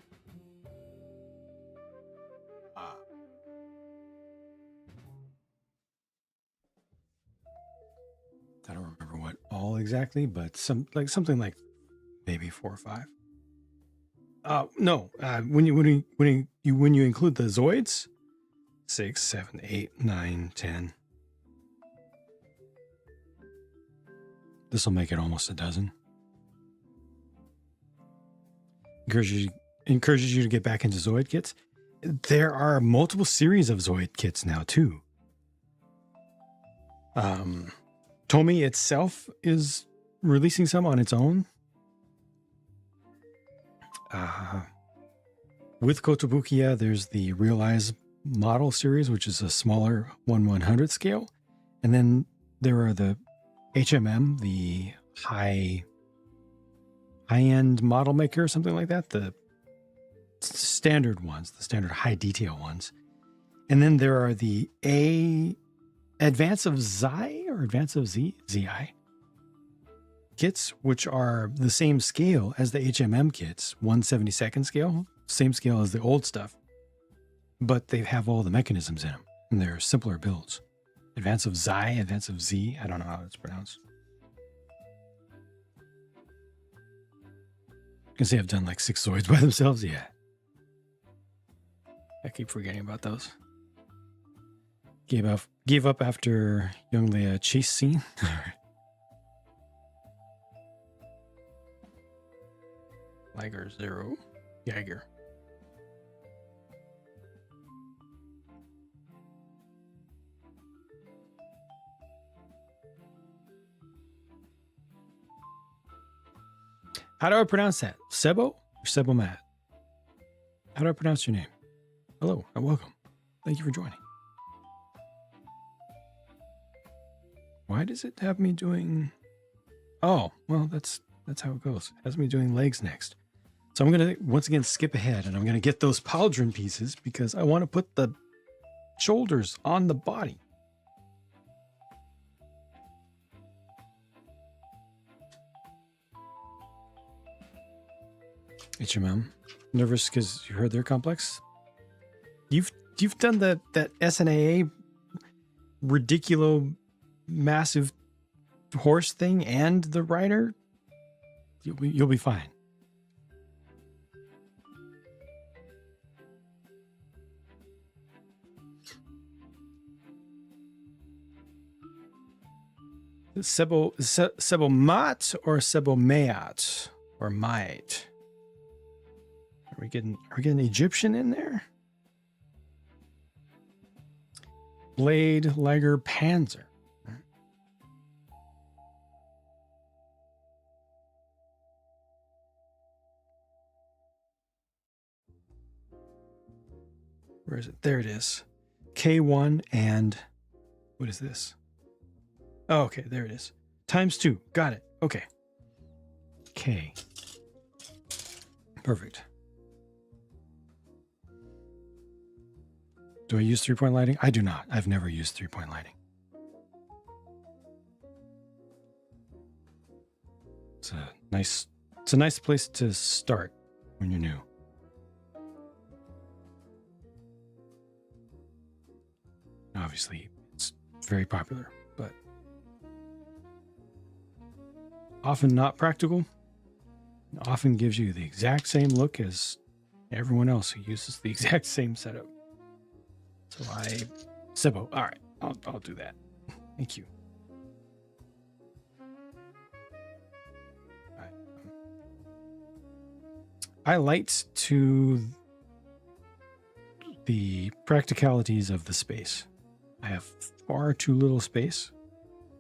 I don't remember what all exactly, but something like maybe 4 or 5. No, when you include the Zoids, 6, 7, 8, 9, 10. This will make it almost a dozen. Encourages you to get back into Zoid kits. There are multiple series of Zoid kits now too. Tomy itself is releasing some on its own. With Kotobukiya, there's the Realize model series, which is a smaller 1/100th scale. And then there are the HMM, the high-end model maker, something like that. The standard ones, the standard high detail ones. And then there are the Advance of Xi or Advance of ZI kits, which are the same scale as the HMM kits, 1/72nd scale, same scale as the old stuff, but they have all the mechanisms in them, and they're simpler builds. Advance of Xi, Advance of Z, I don't know how it's pronounced. You can see I've done like 6 Zoids by themselves, yeah. I keep forgetting about those. Gave up after young Leia chase scene. Liger 0. Geiger. How do I pronounce that? Sebo or Sebomat? How do I pronounce your name? Hello and welcome. Thank you for joining. Why does it have me doing... Oh, well, that's how it goes. It has me doing legs next. So I'm going to, once again, skip ahead, and I'm going to get those pauldron pieces because I want to put the shoulders on the body. HMM. Nervous because you heard they're complex? You've done that SNAA ridiculous massive horse thing and the rider, you'll be fine. Sebomat or Sebomeat or might? Are we getting Egyptian in there? Blade Lager Panzer. Where is it? There it is. K1 and what is this? Oh, okay, there it is. ×2. Got it. Okay. K. Perfect. Do I use 3-point lighting? I do not. I've never used 3-point lighting. It's a nice place to start when you're new. Obviously, it's very popular, but often not practical. Often gives you the exact same look as everyone else who uses the exact same setup. So Sebo. All right, I'll do that. Thank you. All right. I light to the practicalities of the space. I have far too little space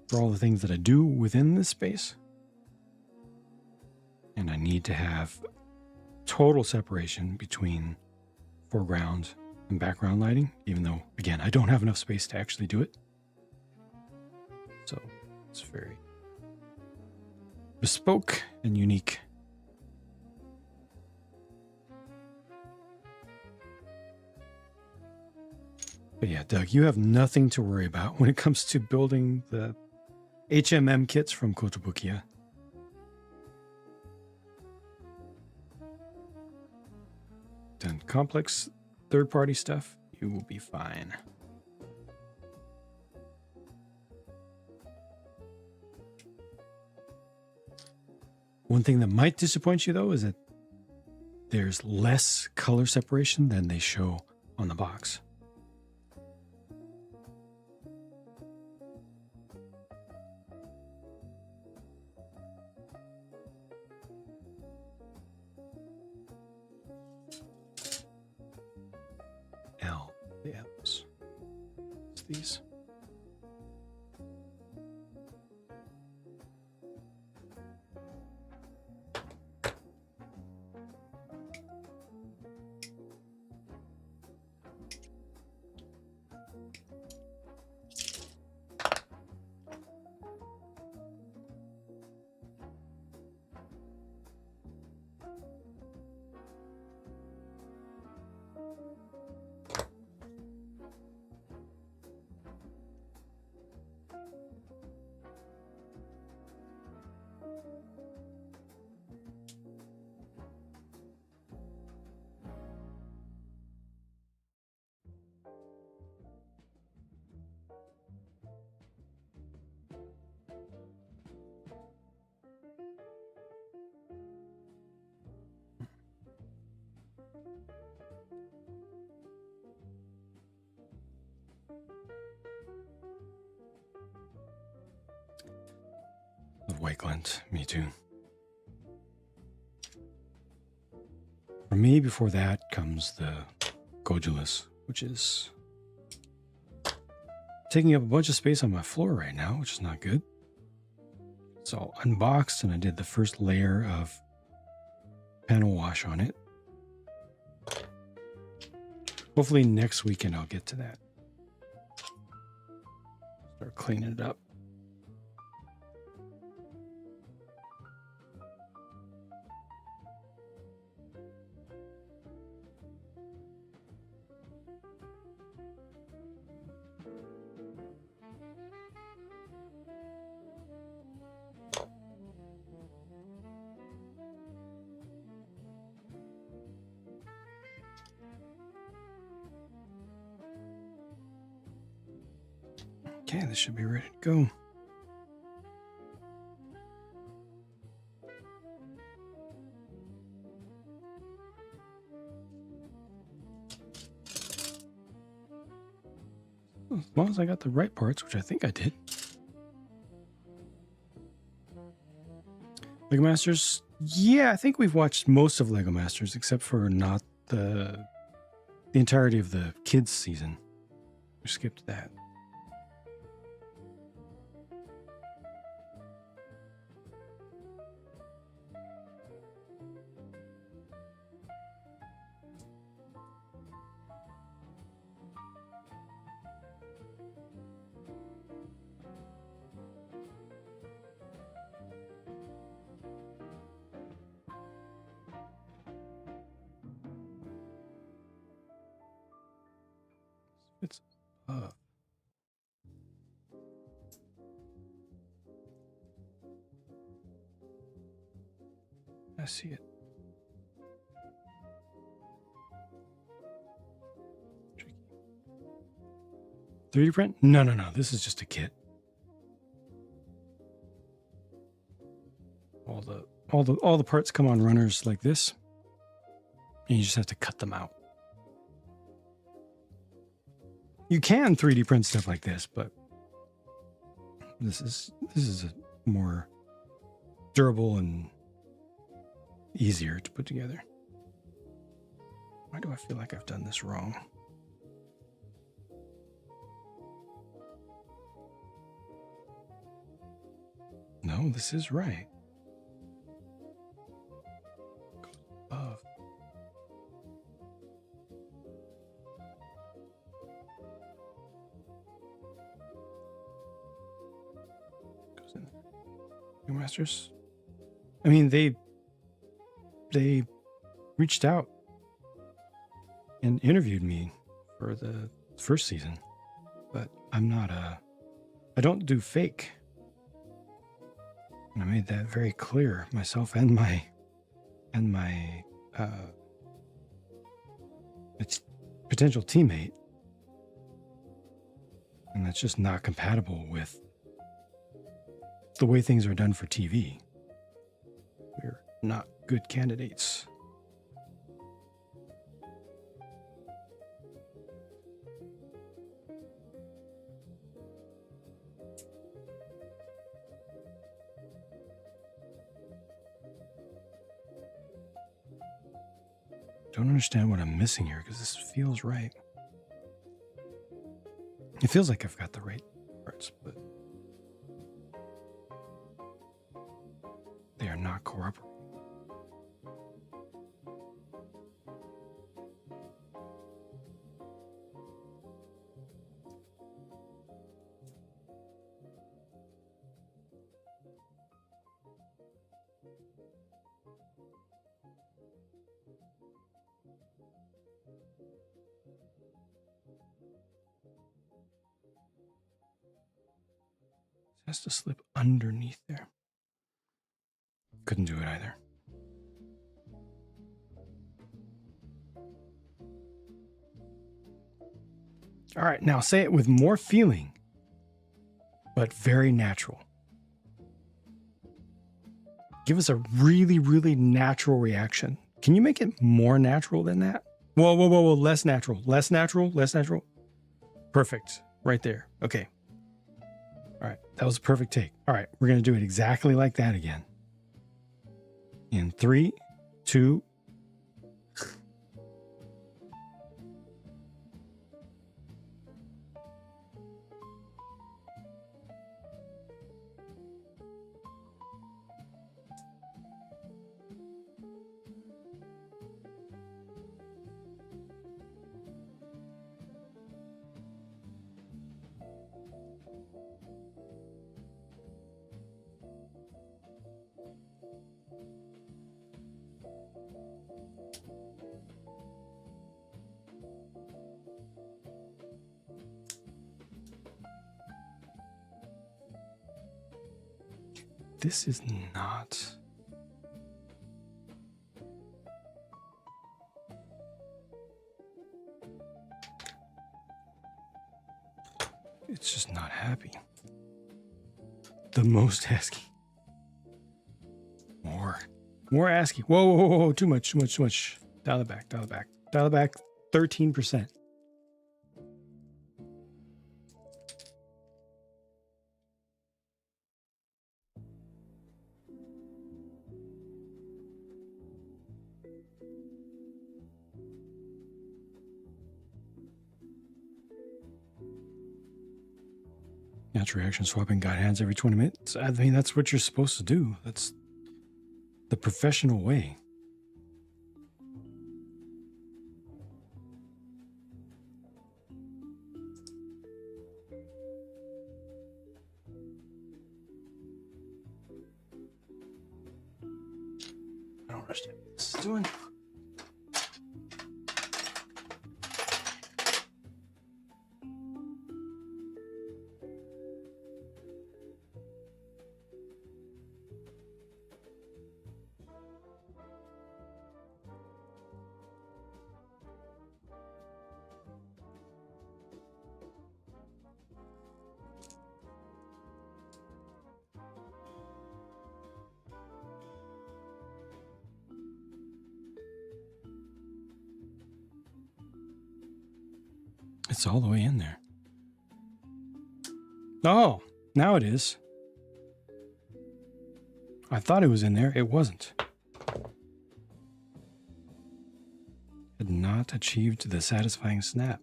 for all the things that I do within this space. And I need to have total separation between foreground and background lighting, even though, again, I don't have enough space to actually do it. So it's very bespoke and unique. But yeah, Doug, you have nothing to worry about when it comes to building the HMM kits from Kotobukiya. Done complex third-party stuff, you will be fine. One thing that might disappoint you, though, is that there's less color separation than they show on the box. The apples. It's these. Of white glint, me too. For me, before that comes the Godulus, which is taking up a bunch of space on my floor right now, which is not good. It's all unboxed, and I did the first layer of panel wash on it. Hopefully next weekend I'll get to that. Start cleaning it up. Okay, this should be ready to go. As long as I got the right parts, which I think I did. Lego Masters? Yeah, I think we've watched most of Lego Masters, except for not the entirety of the kids season. We skipped that. It's I see it. Tricky. 3D print? No. This is just a kit. All the parts come on runners like this, and you just have to cut them out. You can 3D print stuff like this, but this is a more durable and easier to put together. Why do I feel like I've done this wrong? No, this is right. Above. Goes in there. New Masters. I mean, they reached out and interviewed me for the first season, but I'm not I don't do fake. And I made that very clear, myself and my potential teammate. And that's just not compatible with the way things are done for TV. We're not good candidates. Don't understand what I'm missing here because this feels right. It feels like I've got the right parts, but they are not cooperating. It has to slip underneath there. Couldn't do it either. All right, now say it with more feeling, but very natural. Give us a really, really natural reaction. Can you make it more natural than that? Whoa. Less natural. Less natural. Less natural. Perfect. Right there. Okay. All right. That was a perfect take. All right. We're going to do it exactly like that again. In 3, 2. This is not. It's just not happy. The most ASCII. More ASCII. Whoa. Too much. Dial it back. Dial it back 13%. Natural reaction swapping God hands every 20 minutes. I mean, that's what you're supposed to do. That's the professional way. I don't understand what this is doing. It's all the way in there. Oh, now it is. I thought it was in there. It wasn't. Had not achieved the satisfying snap.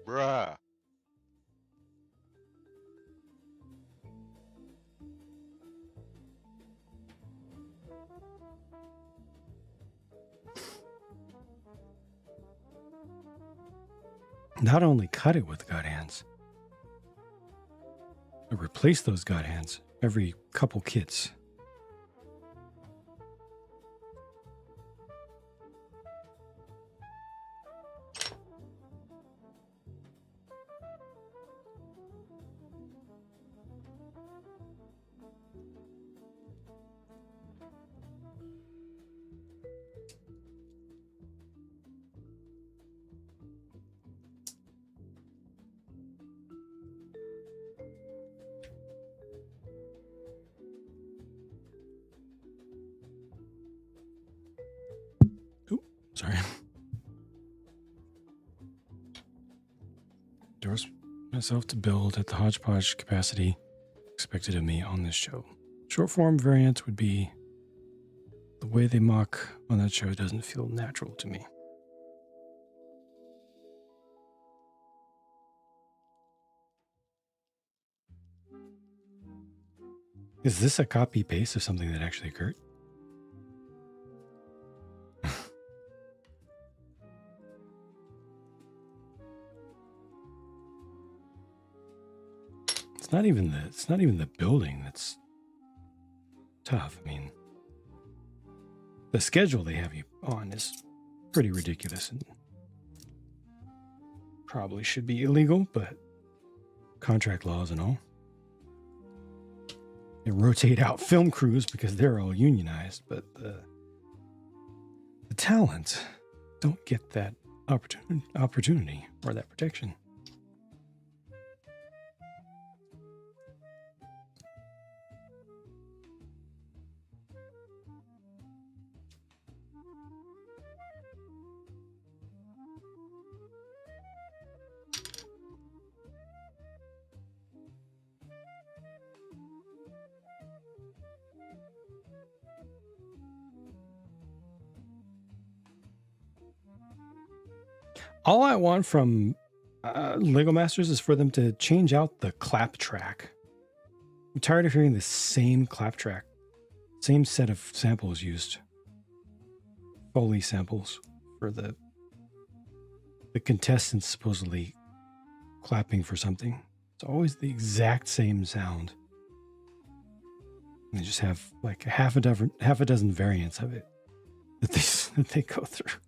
Bruh. Not only cut it with God hands, but replace those God hands every couple kits. Sorry. Force myself to build at the hodgepodge capacity expected of me on this show. Short form variant would be the way they mock on that show doesn't feel natural to me. Is this a copy paste of something that actually occurred? It's not even the building that's tough. I mean, the schedule they have you on is pretty ridiculous and probably should be illegal, but contract laws and all. They rotate out film crews because they're all unionized, but the talent don't get that opportunity or that protection. All I want from Lego Masters is for them to change out the clap track. I'm tired of hearing the same clap track, same set of samples used. Foley samples for the contestants supposedly clapping for something. It's always the exact same sound. And they just have like half a dozen variants of it that they go through.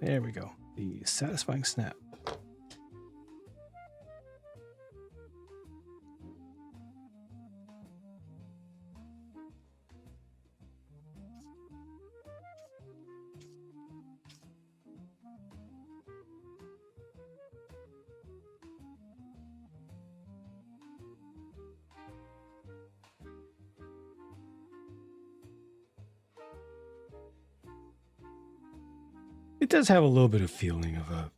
There we go. The satisfying snap. It does have a little bit of feeling of a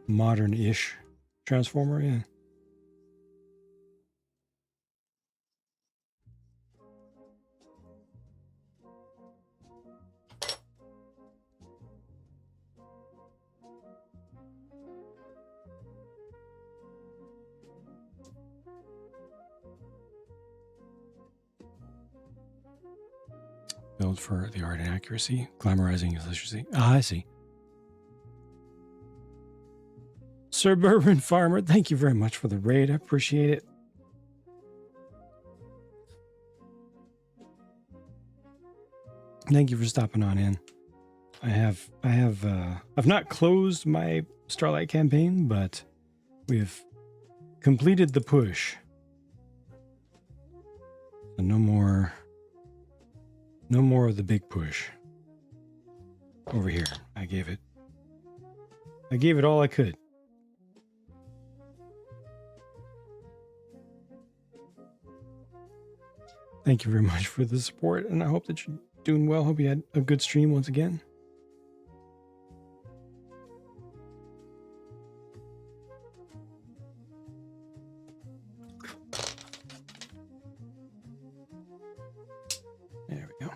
modern-ish Transformer, yeah. Build for the art and accuracy, glamorizing efficiency. Ah, I see. Suburban Farmer, thank you very much for the raid. I appreciate it. Thank you for stopping on in. I've not closed my Starlight campaign, but we've completed the push. So no more of the big push. Over here. I gave it all I could. Thank you very much for the support, and I hope that you're doing well. Hope you had a good stream once again. There we go.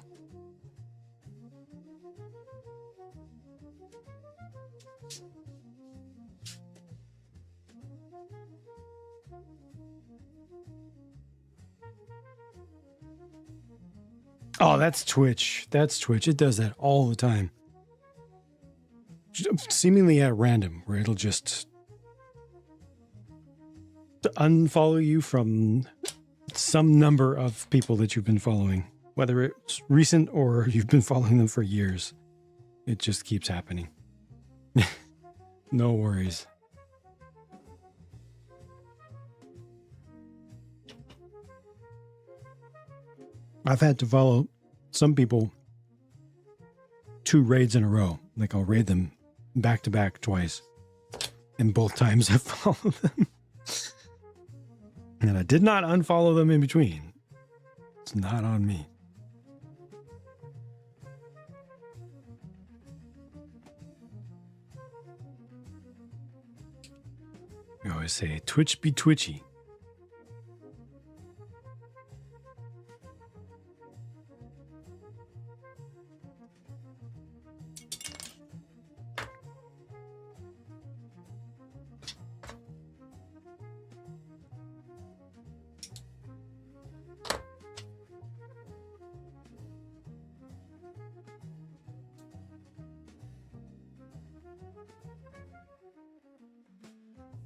Oh, that's Twitch. That's Twitch. It does that all the time. Seemingly at random, where it'll just unfollow you from some number of people that you've been following. Whether it's recent or you've been following them for years. It just keeps happening. No worries. I've had to follow some people 2 raids in a row. Like I'll raid them back to back twice. And both times I followed them. And I did not unfollow them in between. It's not on me. We always say Twitch be twitchy.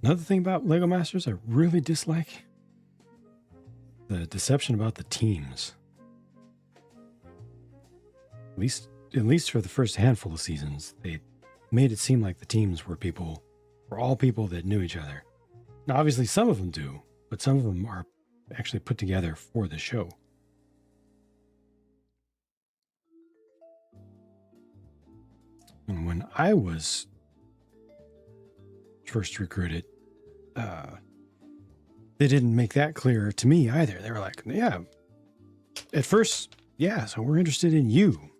Another thing about Lego Masters I really dislike, the deception about the teams. At least for the first handful of seasons, they made it seem like the teams were all people that knew each other. Now, obviously, some of them do, but some of them are actually put together for the show. And when I was first recruited, they didn't make that clear to me either. They were like, yeah, at first, yeah, so we're interested in you.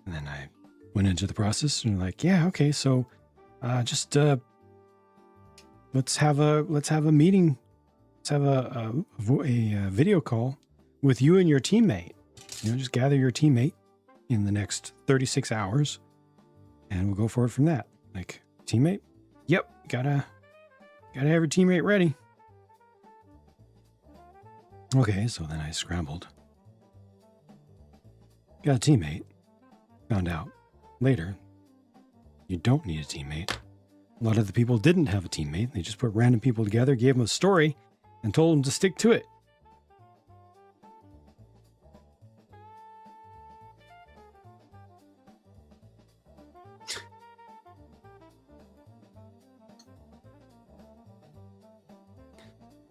And then I went into the process and like, yeah, okay, so just let's have a meeting. Let's have a video call with you and your teammate. Just gather your teammate in the next 36 hours and we'll go forward from that. Like, teammate? Yep, gotta have your teammate ready. Okay, so then I scrambled. Got a teammate. Found out later you don't need a teammate. A lot of the people didn't have a teammate. They just put random people together, gave them a story, and told them to stick to it.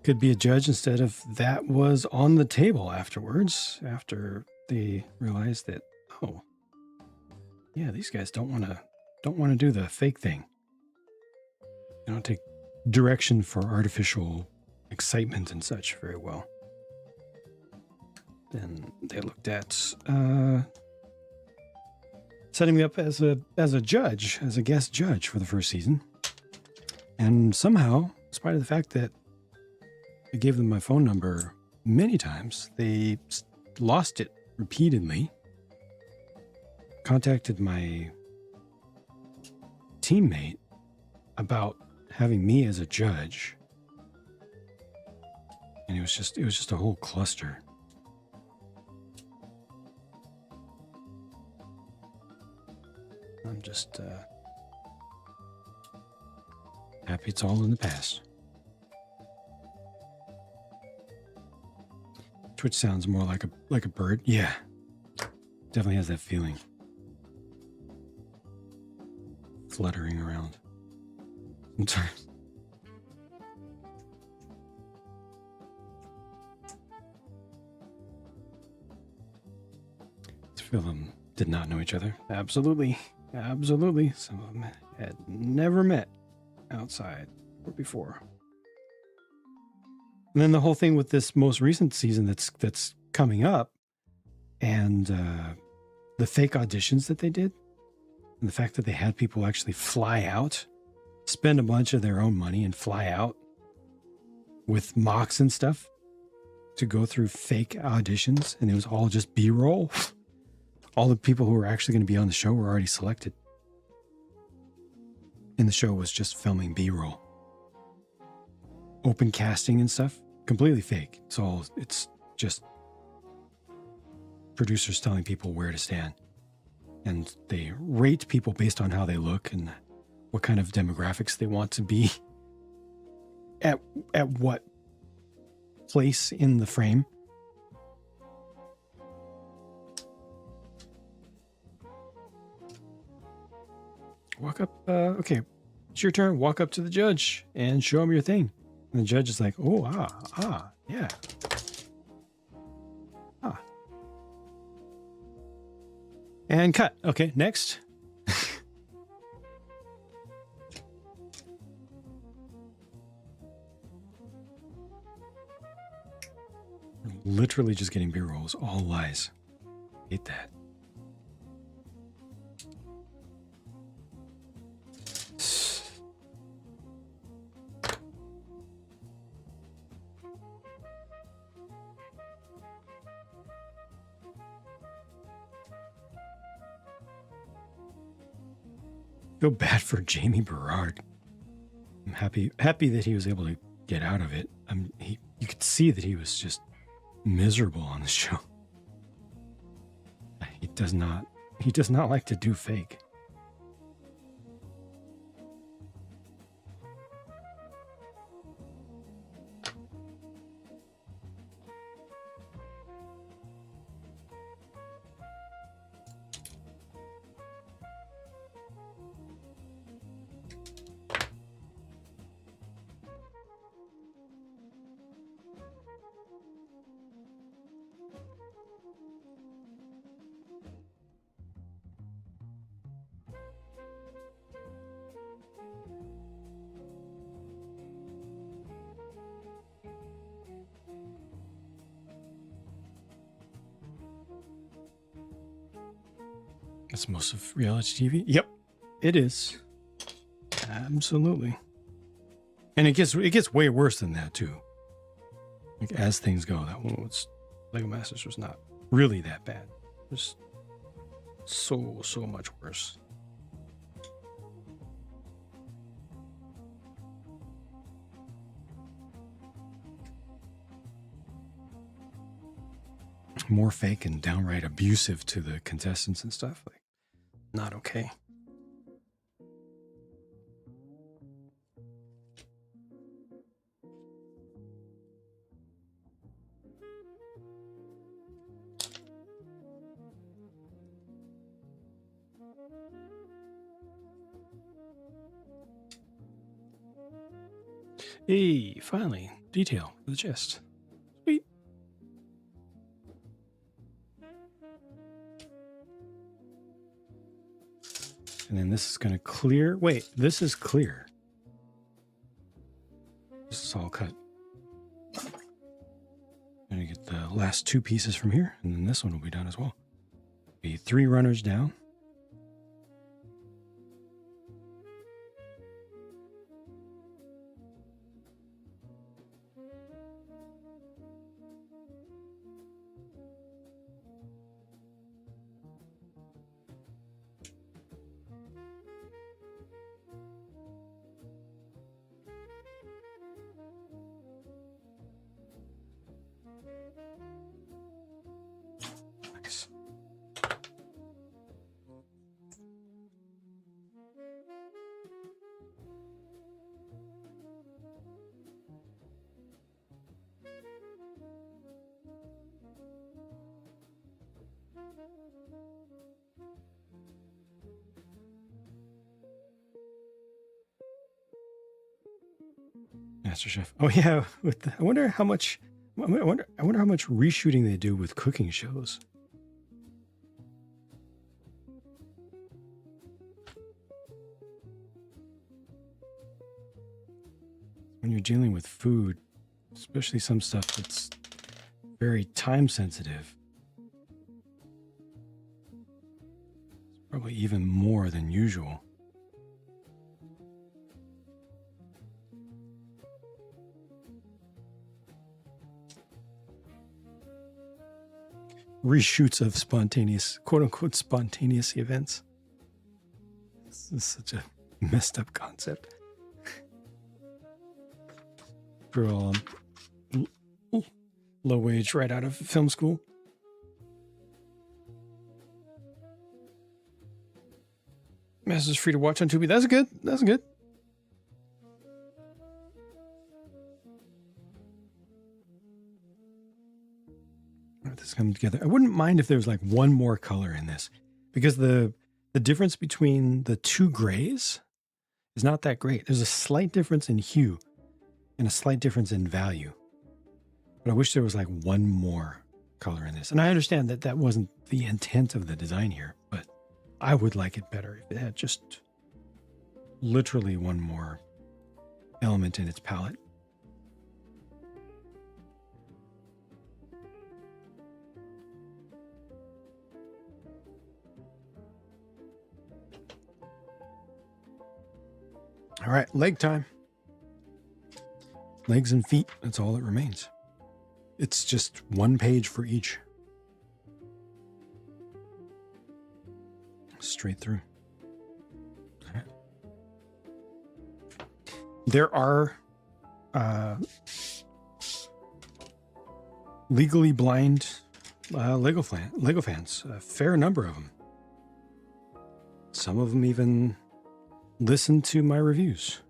Could be a judge instead of that was on the table afterwards, after they realized that, oh, yeah, these guys don't want to do the fake thing. They don't take direction for artificial excitement and such very well. Then they looked at setting me up as a judge, as a guest judge for the first season. And somehow, in spite of the fact that I gave them my phone number many times, they lost it repeatedly. Contacted my teammate about having me as a judge. And it was just a whole cluster. I'm just happy it's all in the past. Twitch sounds more like a bird. Yeah. Definitely has that feeling. Fluttering around. Sometimes. Two of them did not know each other. Absolutely. Absolutely. Some of them had never met outside or before. And then the whole thing with this most recent season that's coming up, and the fake auditions that they did, and the fact that they had people actually fly out, spend a bunch of their own money and fly out with mocks and stuff to go through fake auditions, and it was all just B-roll. All the people who were actually going to be on the show were already selected. And the show was just filming B-roll. Open casting and stuff, completely fake. It's just producers telling people where to stand. And they rate people based on how they look and what kind of demographics they want to be at what place in the frame. Walk up, okay, it's your turn. Walk up to the judge and show him your thing. And the judge is like, oh, yeah. And cut. Okay, next. Literally just getting B-rolls, all lies. Hate that. Feel bad for Jamie Berard. I'm happy that he was able to get out of it. You could see that he was just miserable on the show. He does not like to do fake. That's most of reality TV. Yep, it is. Absolutely. And it gets way worse than that too. Like as things go, that one was Lego Masters was not really that bad. It was so much worse. More fake and downright abusive to the contestants and stuff. Like, not okay. Hey, finally, detail for the chest. Sweet. And then this is going to clear. Wait, this is clear. This is all cut. I'm going to get the last two pieces from here, and then this one will be done as well. Be 3 runners down. Master Chef. Oh yeah, I wonder how much. I wonder how much reshooting they do with cooking shows. When you're dealing with food, especially some stuff that's very time sensitive, it's probably even more than usual. Reshoots of spontaneous, quote unquote, spontaneous events. This is such a messed up concept. For all low wage right out of film school. Masters free to watch on Tubi. That's good. That's good. This is coming together. I wouldn't mind if there was like one more color in this, because the difference between the two grays is not that great. There's a slight difference in hue and a slight difference in value. But I wish there was like one more color in this. And I understand that that wasn't the intent of the design here, but I would like it better if it had just literally one more element in its palette. All right, leg time. Legs and feet, that's all that remains. It's just one page for each. Straight through. All right. There are legally blind Lego fans, a fair number of them. Some of them even listen to my reviews.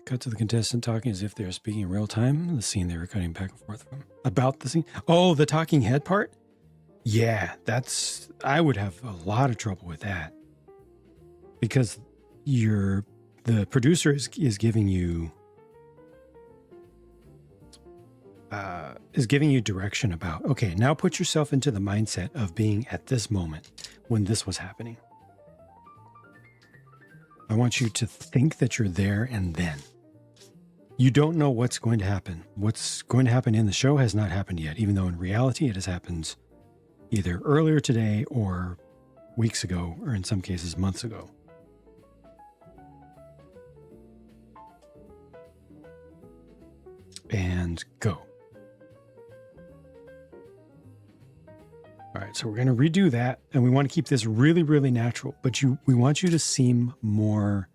Cut to the contestant talking as if they're speaking in real time. The scene they were cutting back and forth from. About the scene. Oh, the talking head part? Yeah, I would have a lot of trouble with that. Because the producer is giving you direction about, okay, now put yourself into the mindset of being at this moment when this was happening. I want you to think that you're there and then. You don't know what's going to happen. What's going to happen in the show has not happened yet, even though in reality it has happened either earlier today or weeks ago, or in some cases months ago. And go. All right, so we're going to redo that, and we want to keep this really, really natural, but we want you to seem more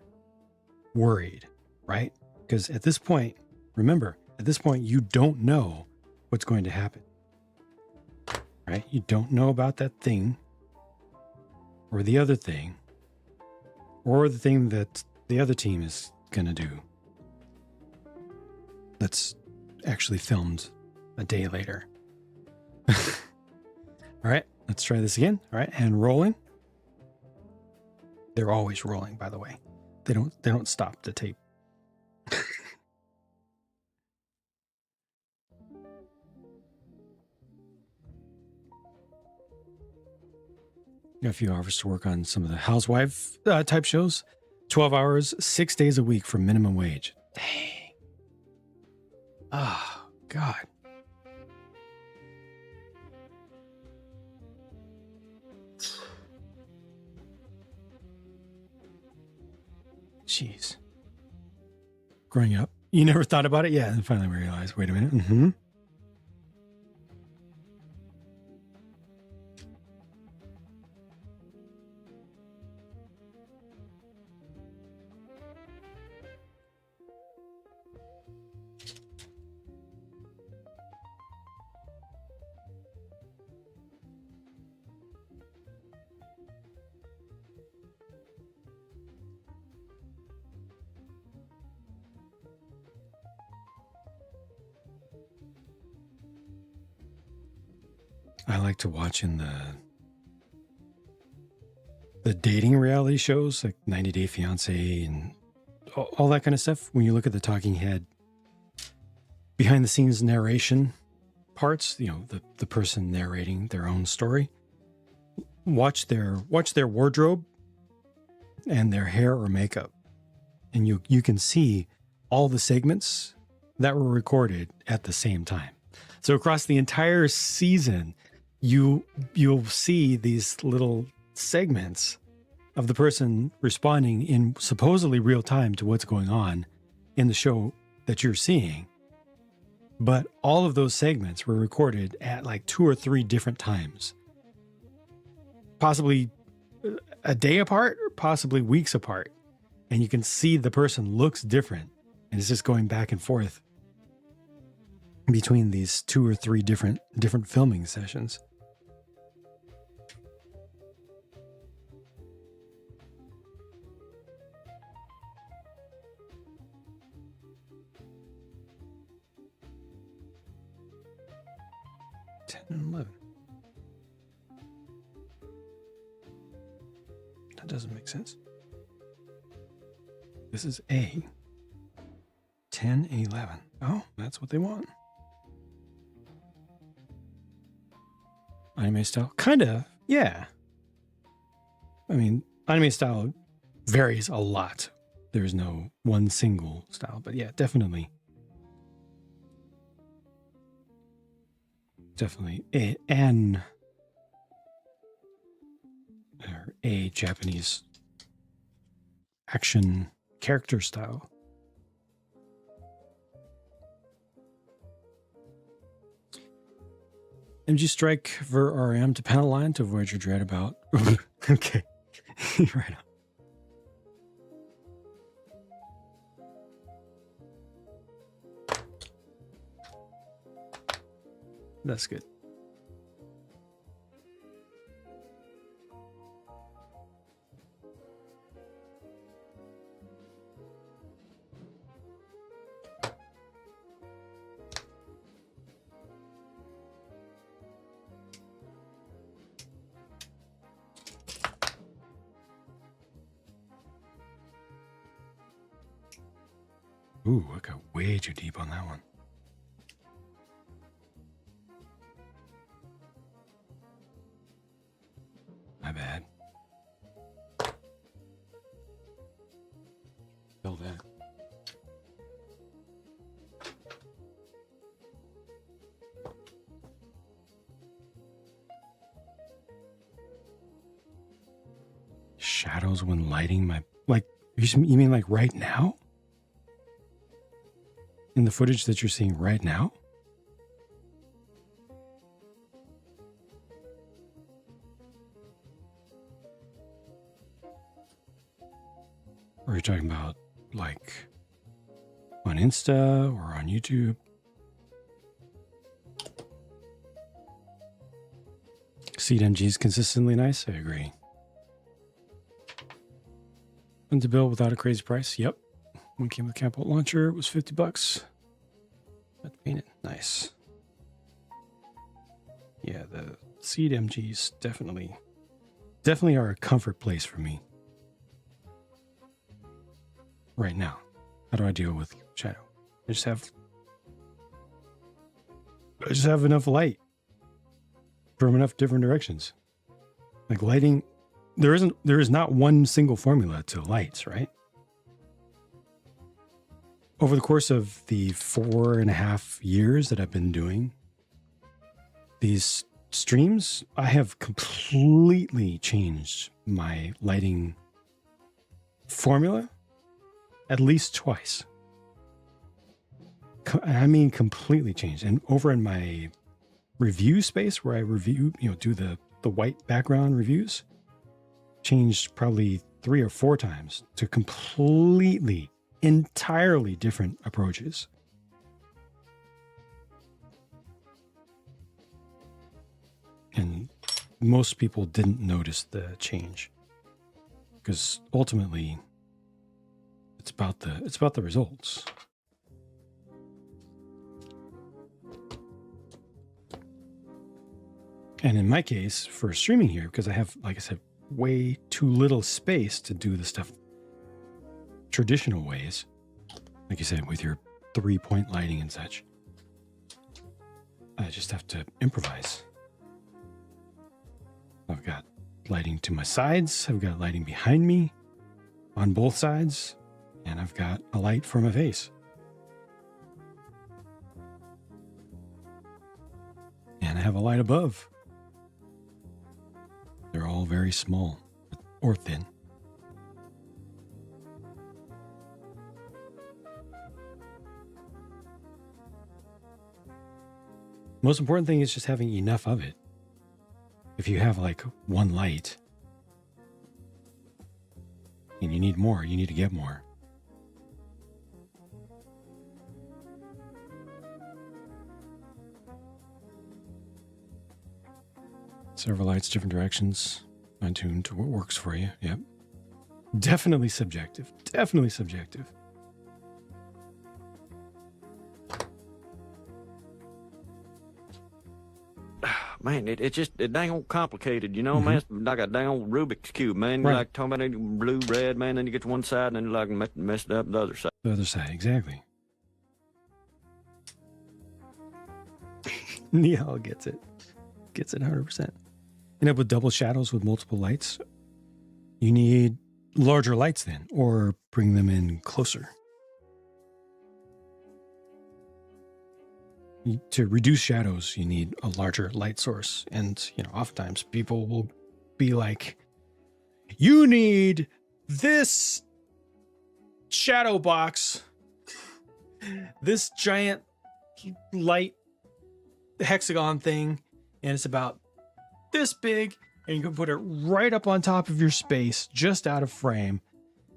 worried, right? Because at this point, remember, at this point, you don't know what's going to happen, right? You don't know about that thing or the other thing or the thing that the other team is going to do that's actually filmed a day later. All right, let's try this again. All right, and rolling. They're always rolling, by the way. They don't stop the tape. Got a few hours to work on some of the housewife type shows. 12 hours, 6 days a week for minimum wage. Dang. Oh, God. Jeez. Growing up, you never thought about it? Yeah, and finally realized, wait a minute. Mm-hmm. I like to watch in the dating reality shows like 90 Day Fiance and all that kind of stuff. When you look at the talking head behind the scenes narration parts, the person narrating their own story, watch their wardrobe and their hair or makeup, and you can see all the segments that were recorded at the same time. So across the entire season, you'll see these little segments of the person responding in supposedly real time to what's going on in the show that you're seeing. But all of those segments were recorded at like 2 or 3 different times, possibly a day apart, or possibly weeks apart. And you can see the person looks different, and it's just going back and forth between these 2 or 3 different filming sessions. And 11. That doesn't make sense. This is A. 10, 11. Oh, that's what they want. Anime style? Kinda, yeah. I mean, anime style varies a lot. There's no one single style, but yeah, definitely. Definitely a Japanese action character style. MG strike for RM to panel line to avoid your dread about. Okay. Right on. That's good. Ooh, I got way too deep on that one. My bad. Fill that. Shadows when lighting my... Like, you mean like right now? In the footage that you're seeing right now? Or are you talking about like on Insta or on YouTube? Seed MG is consistently nice. I agree. Went to build without a crazy price. Yep. One came with a Campout launcher. It was $50. Had to paint it. Nice. Yeah, the Seed MGs definitely are a comfort place for me. Right now. How do I deal with shadow? I just have enough light from enough different directions. Like lighting, there is not one single formula to lights, right? Over the course of the 4.5 years that I've been doing these streams, I have completely changed my lighting formula at least twice. I mean, completely changed. And over in my review space where I review, do the white background reviews, changed probably 3 or 4 times to completely, entirely different approaches. And most people didn't notice the change because ultimately it's about the results. And in my case, for streaming here, because I have, like I said, way too little space to do the stuff traditional ways, like you said, with your 3-point lighting and such, I just have to improvise. I've got lighting to my sides, I've got lighting behind me on both sides, and I've got a light for my face. And I have a light above. They're all very small or thin. Most important thing is just having enough of it. If you have like one light and you need more, you need to get more. Several lights, different directions, fine-tuned to what works for you. Yep. Definitely subjective. Definitely subjective. Man, it's just dang old complicated, you know, man. It's like a dang old Rubik's Cube, man. Right. You're like talking about blue, red, man, then you get to one side, and then you like messed up the other side. The other side, exactly. Nihal gets it. Gets it 100%. End up with double shadows with multiple lights. You need larger lights then, or bring them in closer. To reduce shadows, you need a larger light source. And, you know, oftentimes people will be like, you need this shadow box, this giant light hexagon thing, and it's about this big, and you can put it right up on top of your space, just out of frame.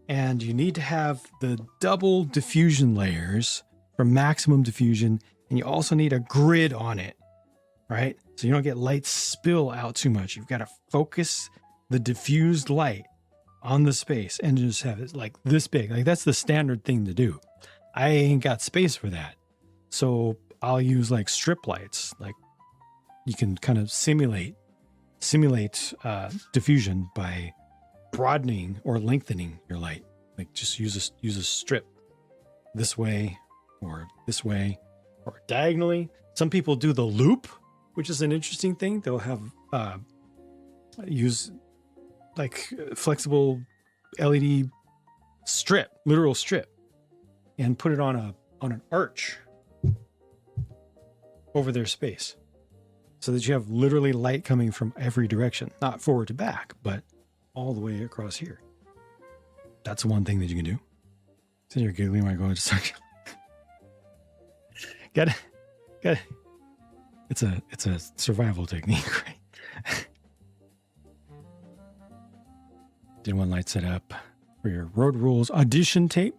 And you need to have the double diffusion layers for maximum diffusion. And you also need a grid on it, right? So you don't get light spill out too much. You've got to focus the diffused light on the space and just have it like this big. Like that's the standard thing to do. I ain't got space for that. So I'll use like strip lights. Like you can kind of simulate diffusion by broadening or lengthening your light. Like just use a strip this way or diagonally. Some people do the loop, which is an interesting thing. They'll have use like flexible LED strip, literal strip, and put it on an arch over their space, so that you have literally light coming from every direction, not forward to back, but all the way across here. That's one thing that you can do. So you're giggling when I go into circle. Got it. It's a survival technique, right? Did one light set up for your road rules audition tape.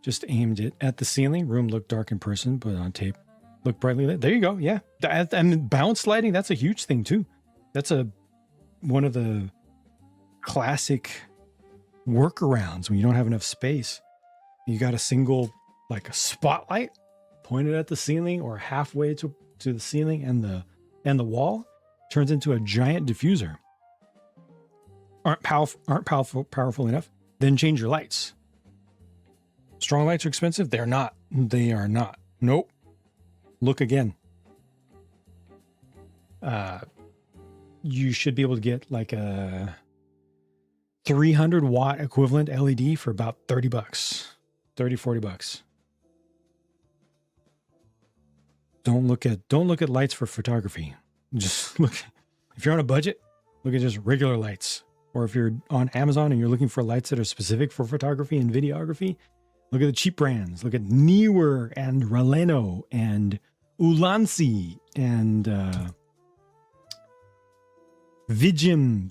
Just aimed it at the ceiling. Room looked dark in person, but on tape looked brightly lit. There you go. Yeah, and bounce lighting. That's a huge thing too. That's one of the classic workarounds when you don't have enough space. You got a single like a spotlight pointed at the ceiling or halfway to the ceiling, and the wall turns into a giant diffuser. Aren't powerful enough? Then change your lights. Strong lights are expensive? They're not. They are not. Nope. Look again. You should be able to get like a 300 watt equivalent LED for about $30, 30, $40. Don't look at lights for photography. Just look, if you're on a budget, look at just regular lights. Or if you're on Amazon and you're looking for lights that are specific for photography and videography, look at the cheap brands. Look at Neewer and Raleno and Ulanzi and Vijim,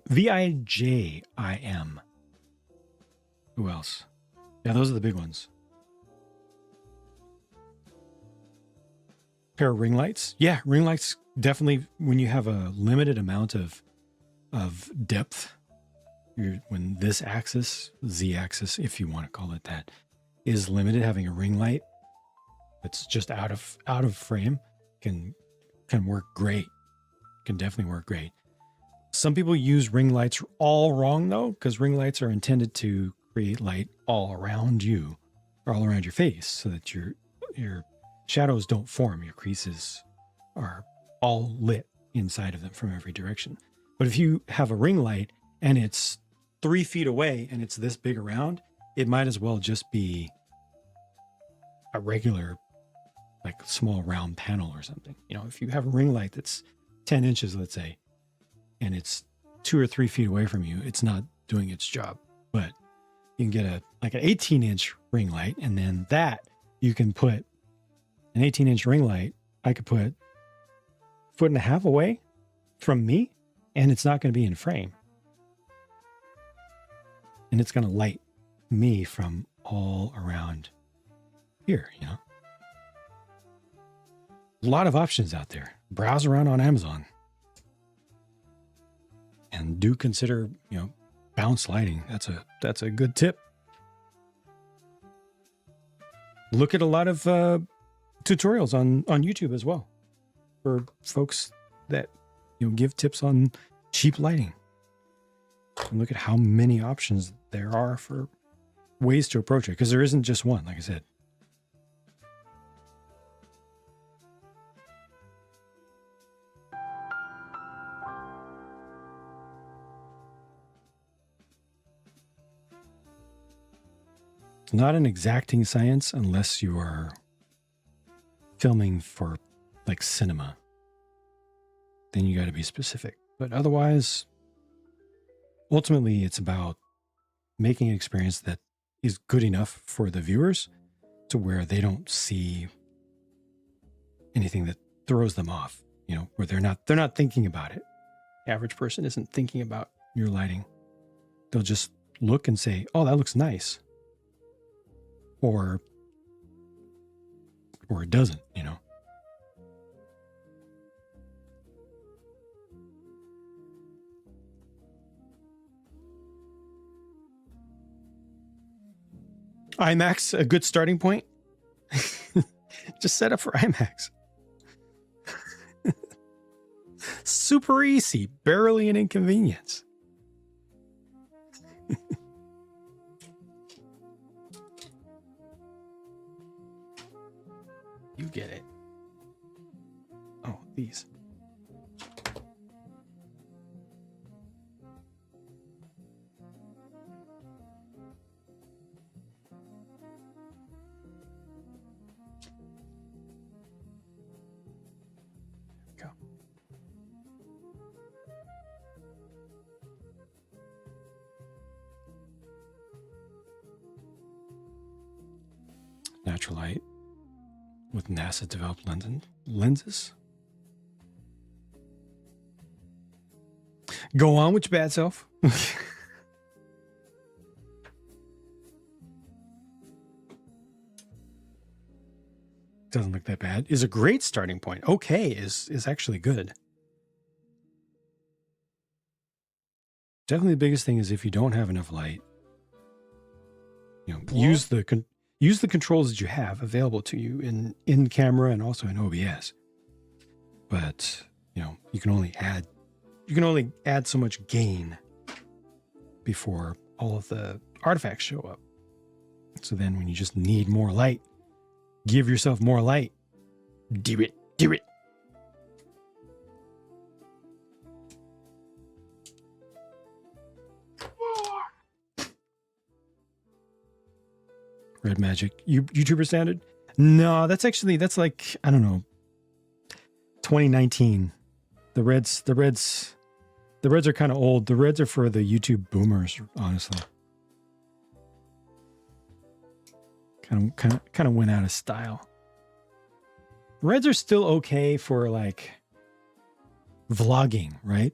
Vijim. Who else? Yeah, those are the big ones. Pair of ring lights. Yeah, ring lights definitely, when you have a limited amount of depth, when this axis, z-axis, if you want to call it that, is limited, having a ring light that's just out of frame can work great. can definitely work great. Some people use ring lights all wrong though, because ring lights are intended to create light all around you or all around your face so that your shadows don't form. Your creases are all lit inside of them from every direction. But if you have a ring light and it's 3 feet away and it's this big around, it might as well just be a regular, like small round panel or something. You know, if you have a ring light that's 10 inches, let's say, and it's 2 or 3 feet away from you, it's not doing its job. But you can get an 18-inch ring light, and then that you can put an 18-inch ring light. I could put 1.5 feet away from me, and it's not going to be in frame. And it's going to light me from all around here, you know. A lot of options out there. Browse around on Amazon. And do consider, you know, bounce lighting. That's a good tip. Look at a lot of tutorials on YouTube as well for folks that, you know, give tips on cheap lighting. And look at how many options there are for ways to approach it, because there isn't just one, like I said. It's not an exacting science unless you are filming for like cinema. Then you got to be specific. But otherwise, ultimately, it's about making an experience that is good enough for the viewers to where they don't see anything that throws them off, you know, where they're not thinking about it. The average person isn't thinking about your lighting. They'll just look and say, oh, that looks nice. Or it doesn't, you know. IMAX, a good starting point. Just set up for IMAX. Super easy, barely an inconvenience. You get it. Oh, these. Go. Natural light with NASA developed lenses. Go on with your bad self. Doesn't look that bad. Is a great starting point. Okay is actually good. Definitely the biggest thing is if you don't have enough light, you know, use the controls that you have available to you in camera and also in OBS. But, you know, you can only add so much gain before all of the artifacts show up. So then when you just need more light, give yourself more light. Do it. Red Magic. YouTuber standard? No, that's like, I don't know, 2019. The reds are kind of old. The reds are for the YouTube boomers, honestly. Kind of went out of style. Reds are still okay for like vlogging, right?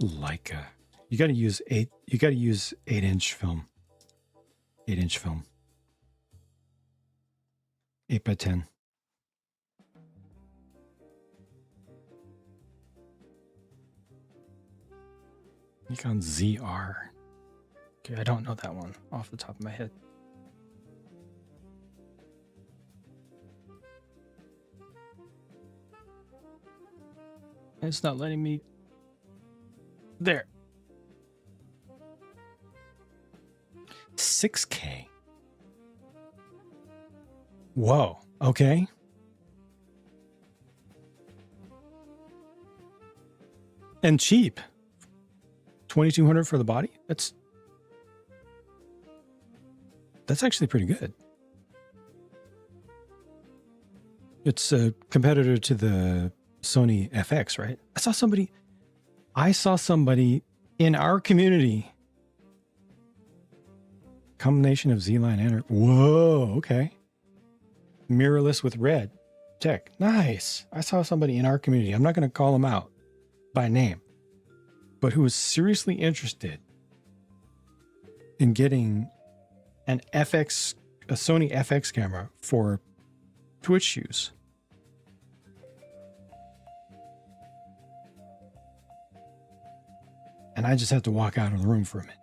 Leica. You got to use 8-inch film. 8-inch film. 8 by 10. Nikon ZR. Okay, I don't know that one off the top of my head. It's not letting me. There. 6K. Whoa. Okay. And cheap. 2,200 for the body. That's actually pretty good. It's a competitor to the Sony FX, right? I saw somebody in our community. Combination of Z-line and... Whoa, okay. Mirrorless with red tech. Nice. I saw somebody in our community. I'm not going to call them out by name, but who was seriously interested in getting a Sony FX camera for Twitch use. And I just had to walk out of the room for a minute.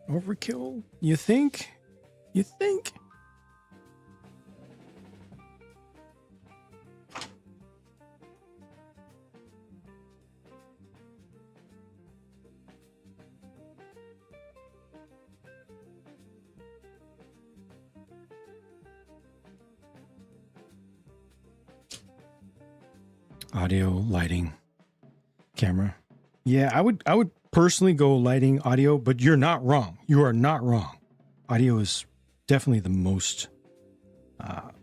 Overkill? You think? You think? Audio, lighting, camera. Yeah, I would personally go lighting, audio, but you're not wrong. You are not wrong. Audio is definitely the most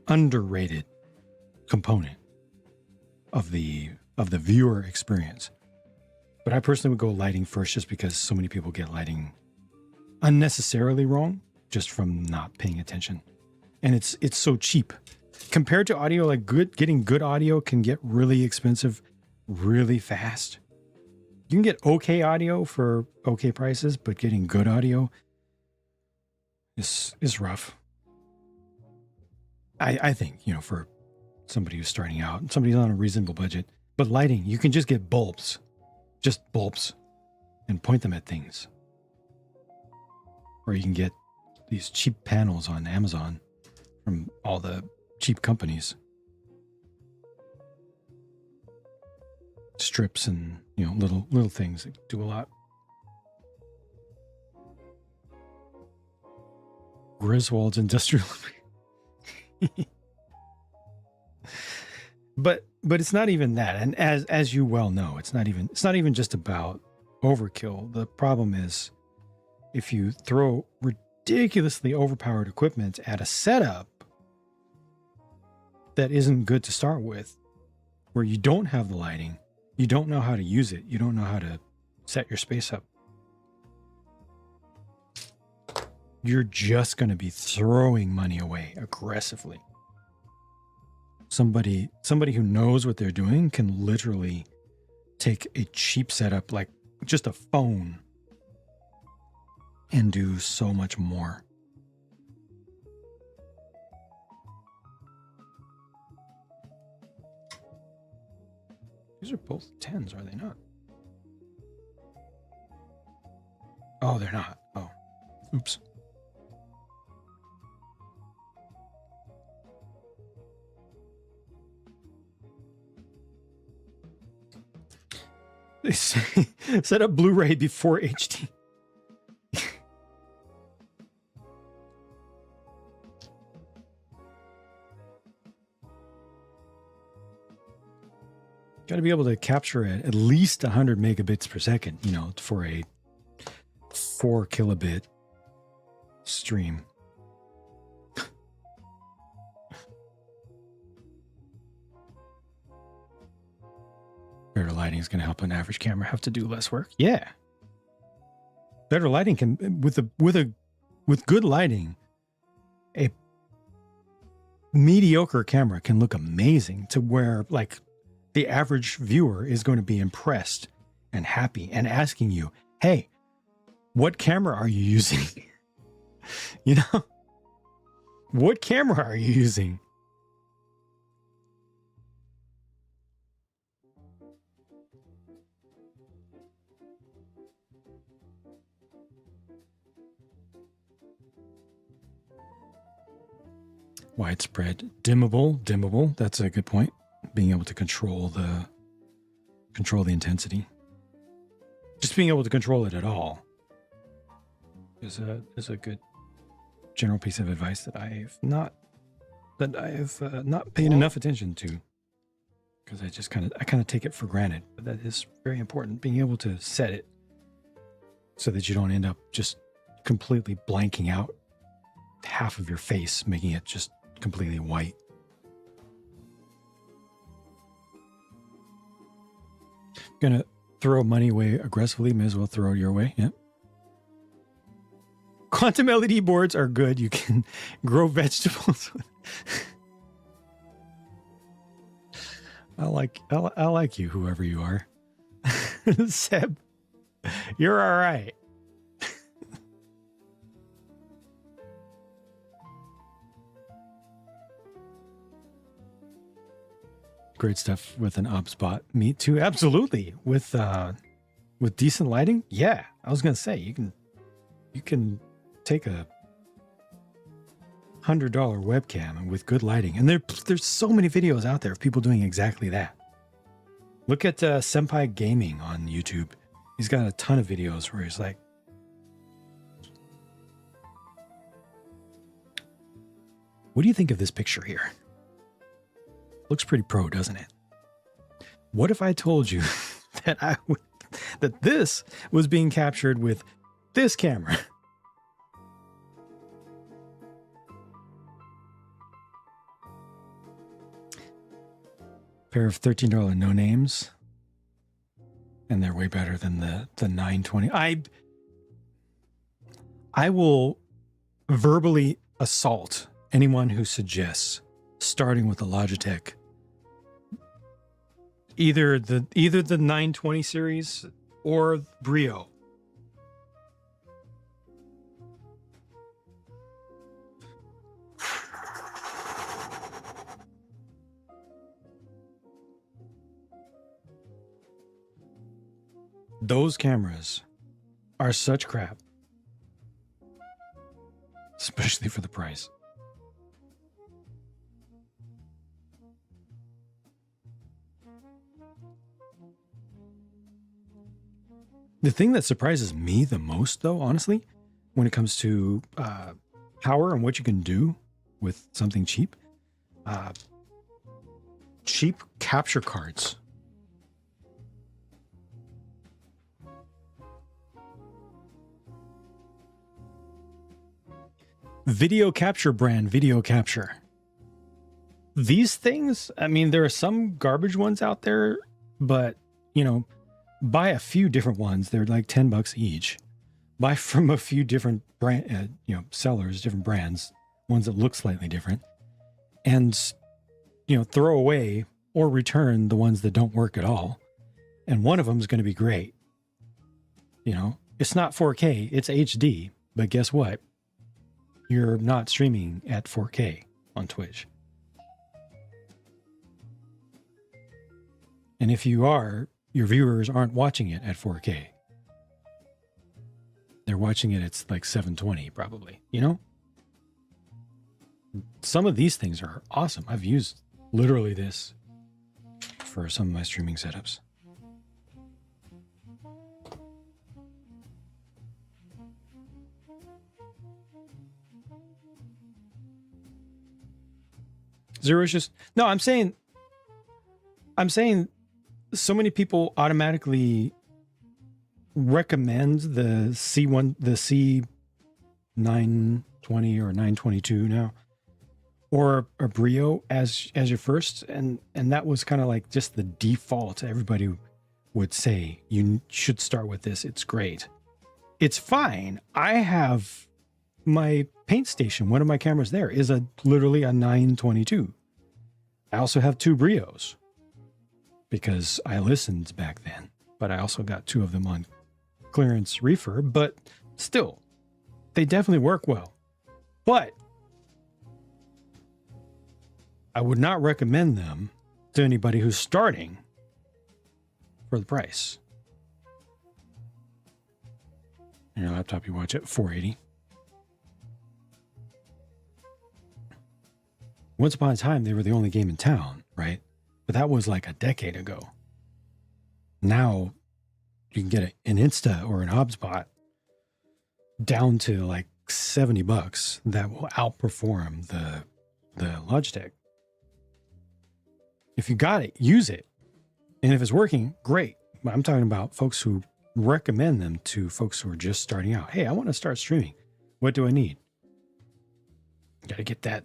underrated component of the viewer experience. But I personally would go lighting first, just because so many people get lighting unnecessarily wrong just from not paying attention, and it's so cheap. Compared to audio, like getting good audio can get really expensive really fast. You can get okay audio for okay prices, but getting good audio is rough. I think, for somebody who's starting out, somebody's on a reasonable budget. But lighting, you can just get bulbs, and point them at things. Or you can get these cheap panels on Amazon from all the cheap companies. Strips and little things that do a lot. Griswold's Industrial. but it's not even that, and as you well know, it's not even just about overkill. The problem is if you throw ridiculously overpowered equipment at a setup that isn't good to start with, where you don't have the lighting, you don't know how to use it, you don't know how to set your space up, you're just going to be throwing money away aggressively. Somebody who knows what they're doing can literally take a cheap setup, like just a phone, and do so much more. These are both 10s, are they not? Oh, they're not. Oh, oops. They say set up Blu-ray before HD. Got to be able to capture at least 100 megabits per second, for a 4 kilobit stream. lighting is going to help an average camera have to do less work. Yeah. Better lighting can with good lighting, a mediocre camera can look amazing to where like the average viewer is going to be impressed and happy and asking you, "Hey, what camera are you using?" You know? What camera are you using? Widespread, dimmable. That's a good point. Being able to control the intensity. Just being able to control it at all is a good general piece of advice that I have not paid enough attention to, because I kind of take it for granted. But that is very important. Being able to set it so that you don't end up just completely blanking out half of your face, making it just completely white. Gonna throw money away aggressively, may as well throw it your way. Yep. Quantum LED boards are good. You can grow vegetables. I like you, whoever you are. Seb, you're all right. Great stuff with an op spot. Me too. Absolutely. With decent lighting. Yeah. I was going to say, you can take a $100 webcam and with good lighting. And there's so many videos out there of people doing exactly that. Look at Senpai Gaming on YouTube. He's got a ton of videos where he's like, what do you think of this picture here? Looks pretty pro, doesn't it? What if I told you that that this was being captured with this camera? Pair of $13 no names, and they're way better than the 920. I will verbally assault anyone who suggests starting with the Logitech, either the 920 series or Brio. Those cameras are such crap, especially for the price. The thing that surprises me the most, though, honestly, when it comes to power and what you can do with something cheap, cheap capture cards. Video capture brand, Video Capture. These things, I mean, there are some garbage ones out there, but, you know, buy a few different ones. They're like $10 each. Buy from a few different brand, sellers, different brands, ones that look slightly different, and, throw away or return the ones that don't work at all. And one of them is going to be great. It's not 4K, it's HD, but guess what? You're not streaming at 4K on Twitch. And if you are, your viewers aren't watching it at 4K. They're watching it at like 720 probably, Some of these things are awesome. I've used literally this for some of my streaming setups. Zero is just, no, I'm saying so many people automatically recommend the C1, the C920 or 922 now, or a Brio as your first, and that was kind of like just the default. Everybody would say you should start with this. It's great. It's fine. I have my paint station. One of my cameras there is literally a 922. I also have 2 Brios because I listened back then, but I also got 2 of them on clearance refurb, but still, they definitely work well. But I would not recommend them to anybody who's starting for the price. On your laptop, you watch it 480. Once upon a time, they were the only game in town, right? But that was like a decade ago. Now, you can get an Insta or an HubSpot down to like $70 that will outperform the Logitech. If you got it, use it. And if it's working, great. But I'm talking about folks who recommend them to folks who are just starting out. Hey, I want to start streaming. What do I need? Got to get that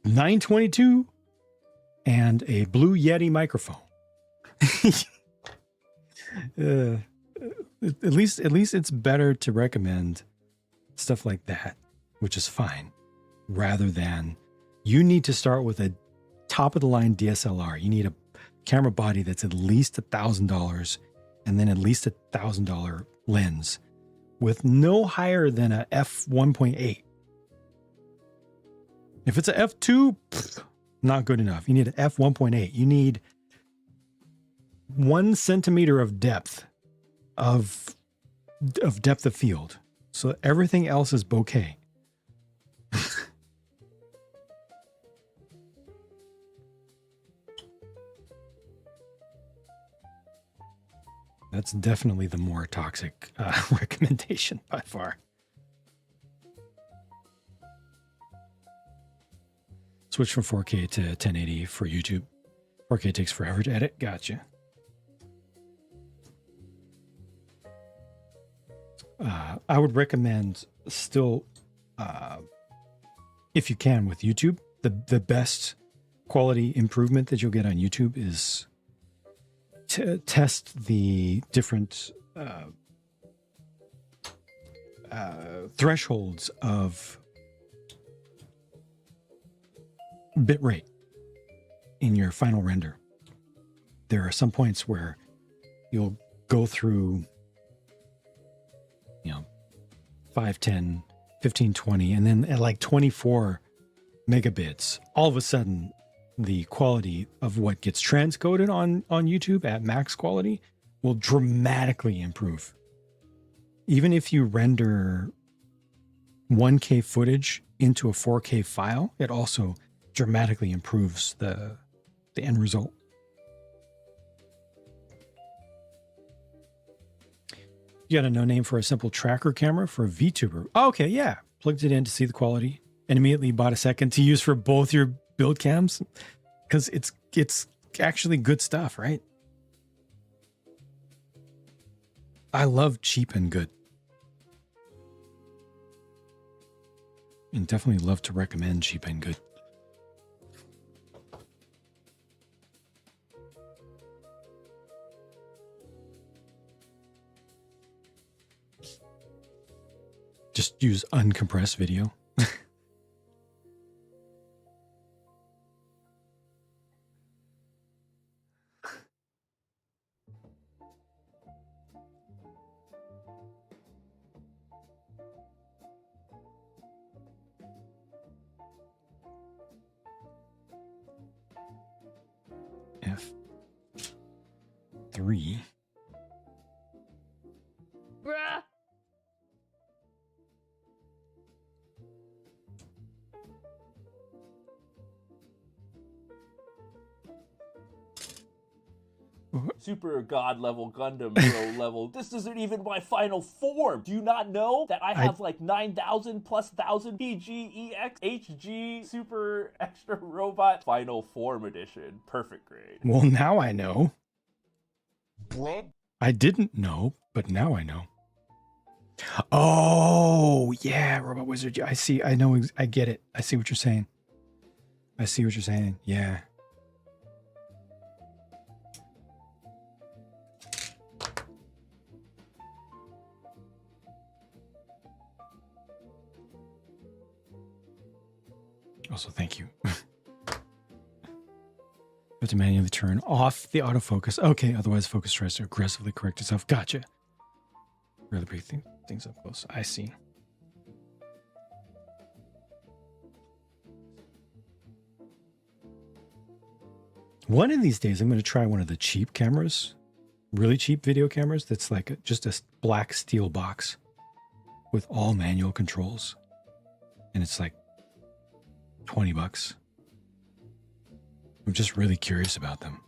922 and a Blue Yeti microphone. At least it's better to recommend stuff like that, which is fine, rather than you need to start with a top of the line DSLR. You need a camera body that's at least $1,000 and then at least $1,000 lens with no higher than a f1.8. If it's a f2, not good enough. You need an f1.8. You need 1 centimeter of depth of depth of field. So everything else is bokeh. That's definitely the more toxic recommendation by far. Switch from 4K to 1080 for YouTube. 4K takes forever to edit. Gotcha. I would recommend still, if you can with YouTube, the best quality improvement that you'll get on YouTube is to test the different thresholds of bit rate in your final render. There are some points where you'll go through 5, 10, 15, 20, and then at like 24 megabits, all of a sudden the quality of what gets transcoded on YouTube at max quality will dramatically improve. Even if you render 1K footage into a 4K file, it also dramatically improves the end result. You got a no name for a simple tracker camera for a VTuber. Oh, okay, yeah. Plugged it in to see the quality and immediately bought a second to use for both your build cams because it's actually good stuff, right? I love cheap and good. And definitely love to recommend cheap and good. Just use uncompressed video. F3. Bruh. Super god level Gundam Pro level. This isn't even my final form. Do you not know that I have like 9,000 plus 1,000 PG, EX, HG, Super Extra Robot Final Form Edition. Perfect grade. Well, now I know. I didn't know, but now I know. Oh, yeah, Robot Wizard. I see. I know. I get it. I see what you're saying. I see what you're saying. Yeah. Also, thank you. Have to manually turn off the autofocus. Okay, otherwise focus tries to aggressively correct itself. Gotcha. Really bring things up close. I see. One of these days, I'm going to try one of the cheap cameras, really cheap video cameras that's like just a black steel box with all manual controls. And it's like $20. I'm just really curious about them.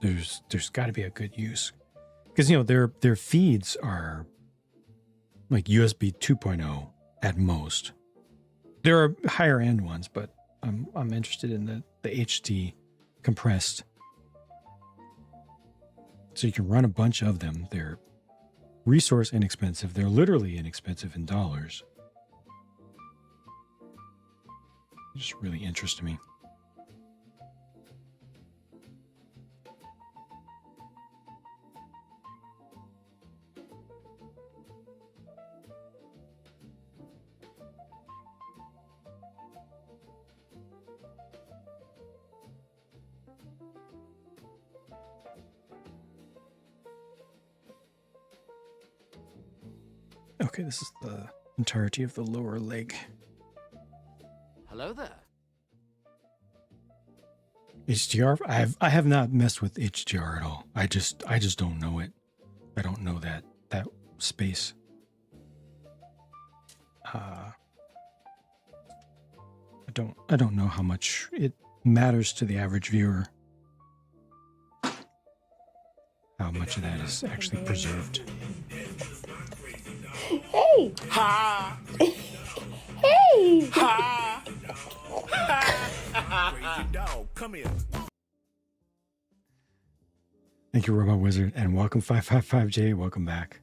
There's got to be a good use, because their feeds are like USB 2.0 at most. There are higher end ones, but I'm interested in the HD compressed. So you can run a bunch of them. They're resource inexpensive. They're literally inexpensive in dollars. It just really interests me. Okay, this is the entirety of the lower leg. Hello there. HDR? I have not messed with HDR at all. I just don't know it. I don't know that space. I don't know how much it matters to the average viewer. How much of that is actually preserved. Hey! Ha! Hey! Ha! Crazy dog, come here. Thank you, Robot Wizard, and welcome 555J. Welcome back.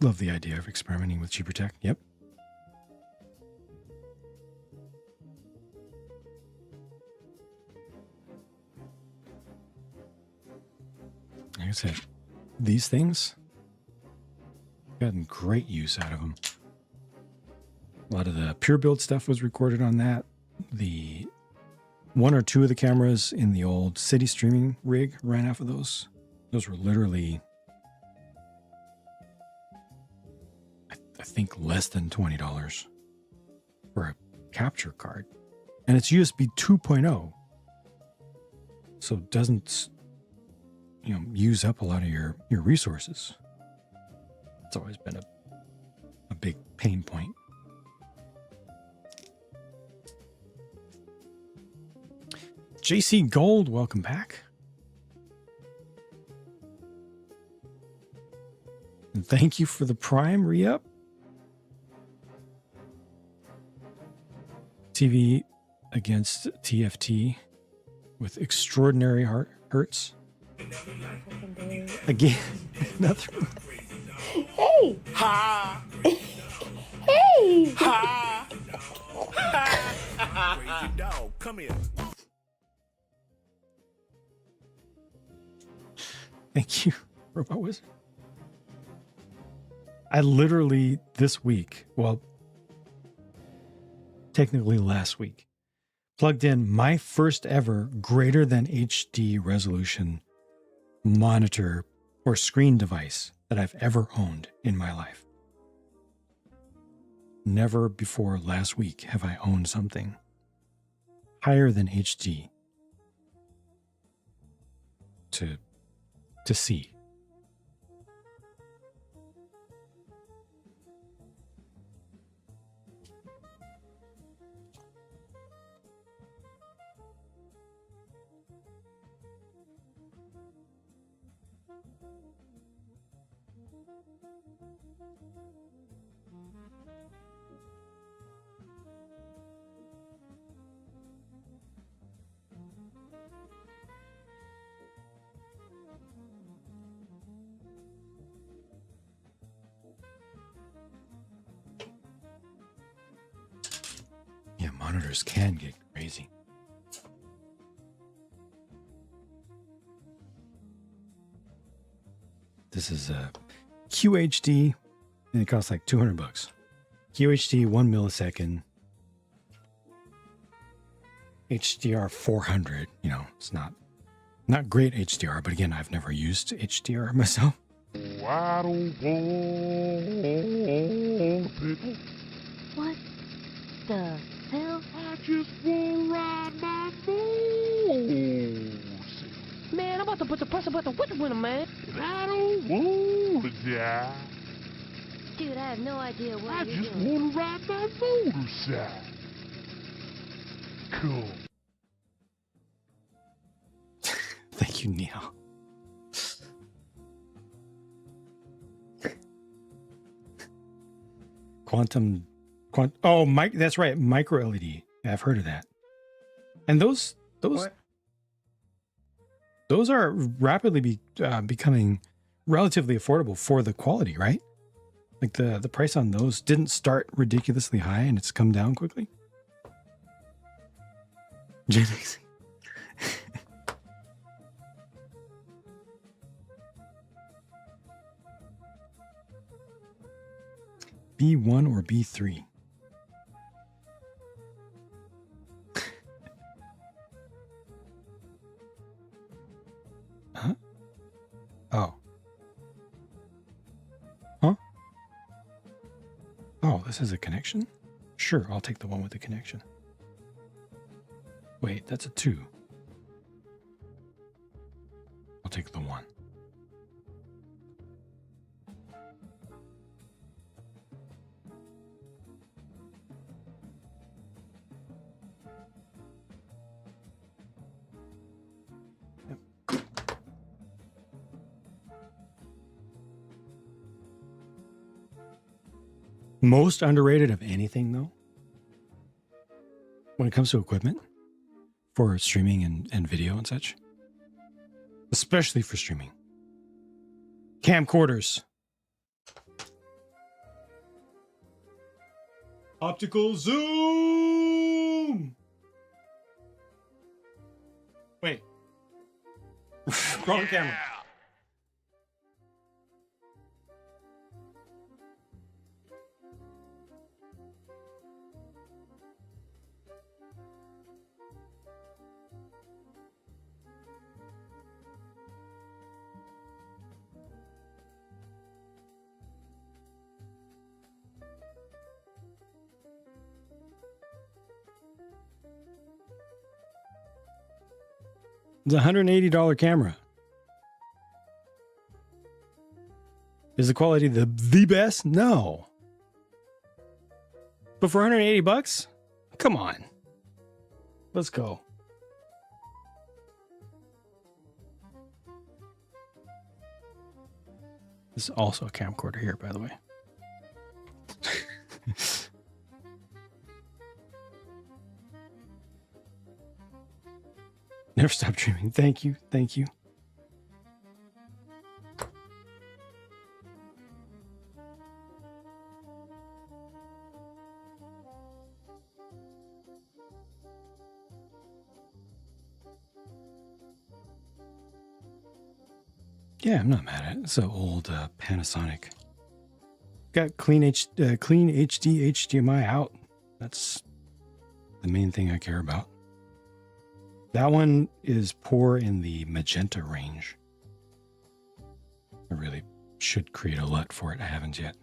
Love the idea of experimenting with cheaper tech. Yep. Like I said, these things, gotten great use out of them. A lot of the pure build stuff was recorded on that. The one or two of the cameras in the old city streaming rig ran off of those. Those were literally, I think, less than $20 for a capture card. And it's USB 2.0. So it doesn't, use up a lot of your resources. It's always been a big pain point. JC Gold, welcome back. And thank you for the Prime re-up. TV against TFT with extraordinary hertz. Again, nothing. Hey! Ha! Hey! Ha! Crazy dog, come here. Thank you, Robot Wizard. I literally this week, well, technically last week, plugged in my first ever greater than HD resolution monitor or screen device that I've ever owned in my life. Never before last week have I owned something higher than HD to see. Yeah, monitors can get crazy. This is a QHD and it costs like $200. QHD 1 millisecond. HDR 400. You know, it's not great HDR, but again, I've never used HDR myself. Oh, I don't want pickle. What the hell? I just want to ride my motorcycle. Man, I'm about to put the pressure button with the winner, man. And I don't want to die. Dude, I have no idea what I you're just doing. want to ride my motorcycle. Cool. Thank you, Neil. Oh, Mike, that's right, micro LED. Yeah, I've heard of that. And those are rapidly becoming relatively affordable for the quality, right? Like the price on those didn't start ridiculously high and it's come down quickly. Genix. B1 or B3? Huh? Oh. Huh? Oh, this is a connection? Sure, I'll take the one with the connection. Wait, that's a 2. I'll take the 1. Most underrated of anything, though, when it comes to equipment for streaming and video and such, especially for streaming, camcorders. Optical zoom. Wait. Wrong camera. It's a $180 camera. Is the quality the best? No. But for $180? Come on. Let's go. This is also a camcorder here, by the way. Never stop dreaming. Thank you. Thank you. Yeah, I'm not mad at it. It's an old Panasonic. Got clean HD HDMI out. That's the main thing I care about. That one is poor in the magenta range. I really should create a LUT for it. I haven't yet.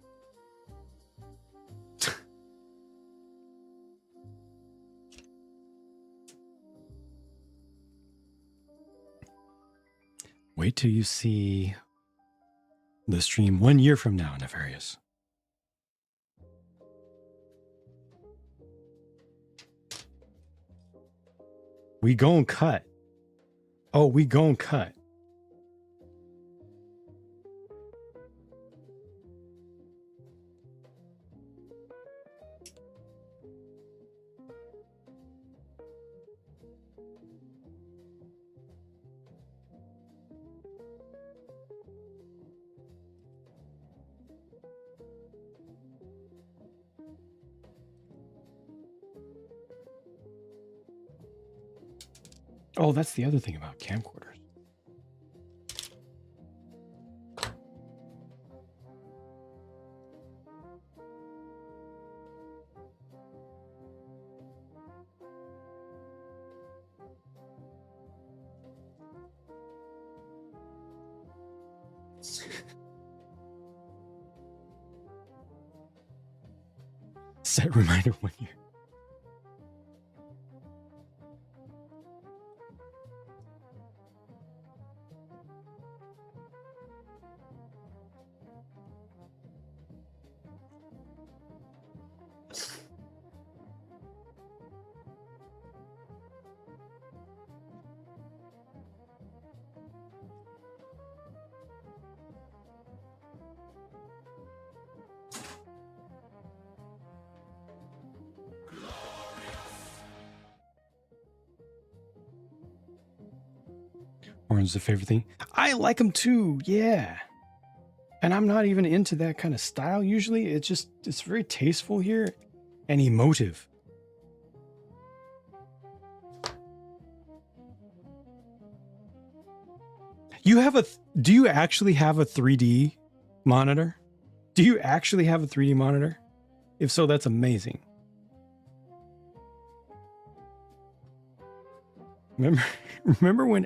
Wait till you see the stream 1 year from now, Nefarious. We gon' cut. Oh, we gon' cut. Oh, that's the other thing about camcorders. Set reminder 1 year. Orange is the favorite thing. I like them too, yeah. And I'm not even into that kind of style usually. It's very tasteful here and emotive. Do you actually have a 3D monitor? Do you actually have a 3D monitor? If so, that's amazing. Remember when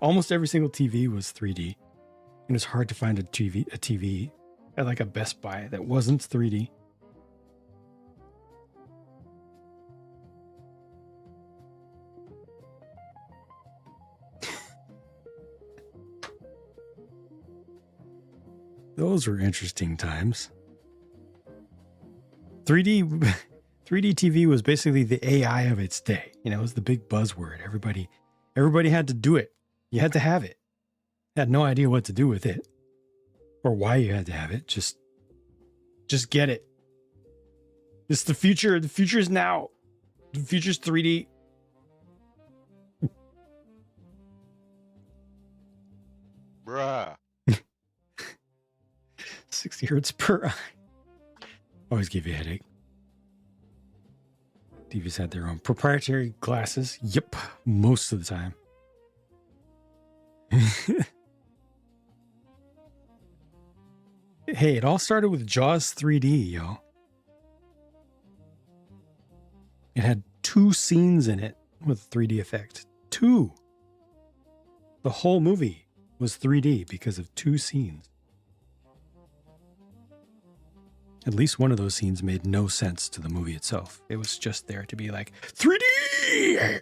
almost every single TV was 3D? And it was hard to find a TV at like a Best Buy that wasn't 3D. Those were interesting times. 3D TV was basically the AI of its day. You know, it was the big buzzword. Everybody had to do it. You had to have it. Had no idea what to do with it or why you had to have it. Just get it. It's the future. The future is now. The future's 3D. 60 hertz per eye. Always give you a headache. TVs had their own proprietary glasses. Yep, most of the time. Hey, it all started with Jaws 3D, yo. It had 2 scenes in it with 3D effect. 2. The whole movie was 3D because of 2 scenes. At least one of those scenes made no sense to the movie itself. It was just there to be like, 3D!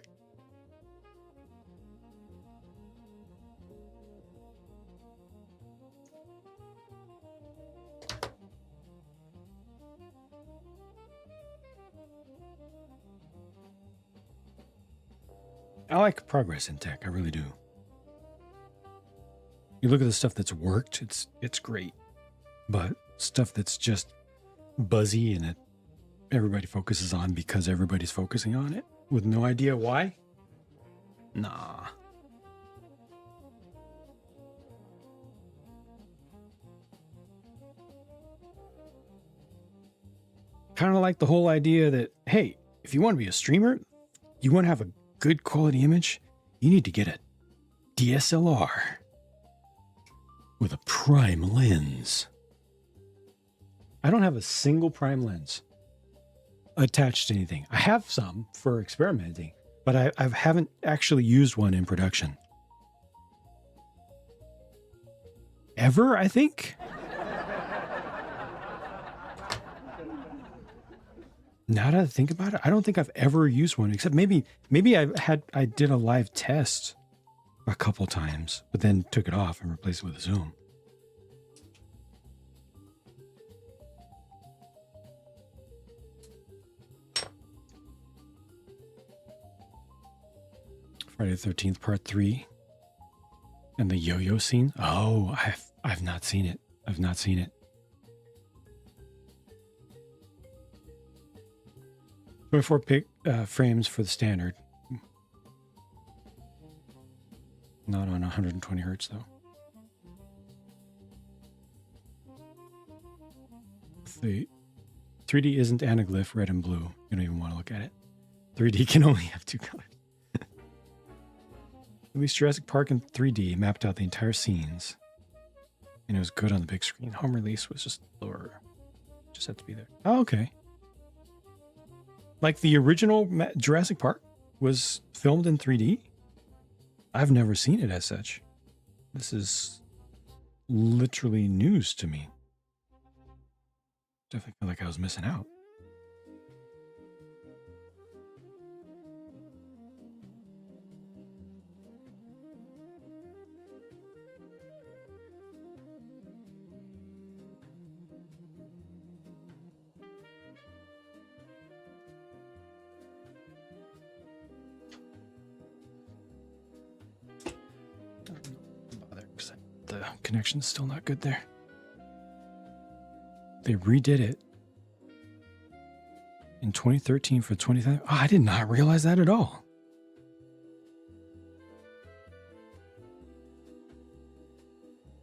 I like progress in tech. I really do. You look at the stuff that's worked, it's great. But stuff that's just buzzy and that everybody focuses on because everybody's focusing on it with no idea why? Nah. Kind of like the whole idea that, hey, if you want to be a streamer, you want to have a good quality image, you need to get a DSLR with a prime lens. I don't have a single prime lens attached to anything. I have some for experimenting, but I haven't actually used one in production. Ever, I think? Now that I think about it, I don't think I've ever used one, except maybe I did a live test a couple times, but then took it off and replaced it with a zoom. Friday the 13th Part 3 and the yo-yo scene. Oh, I've not seen it. I've not seen it. 24 frames for the standard. Not on 120 hertz though. The 3D isn't anaglyph, red and blue. You don't even want to look at it. 3D can only have 2 colors. At least Jurassic Park in 3D mapped out the entire scenes. And it was good on the big screen. Home release was just lower. Just had to be there. Oh, okay. Like the original Jurassic Park was filmed in 3D? I've never seen it as such. This is literally news to me. Definitely feel like I was missing out. the connection's still not good there. They redid it in 2013 for 20,000. Oh, I did not realize that at all.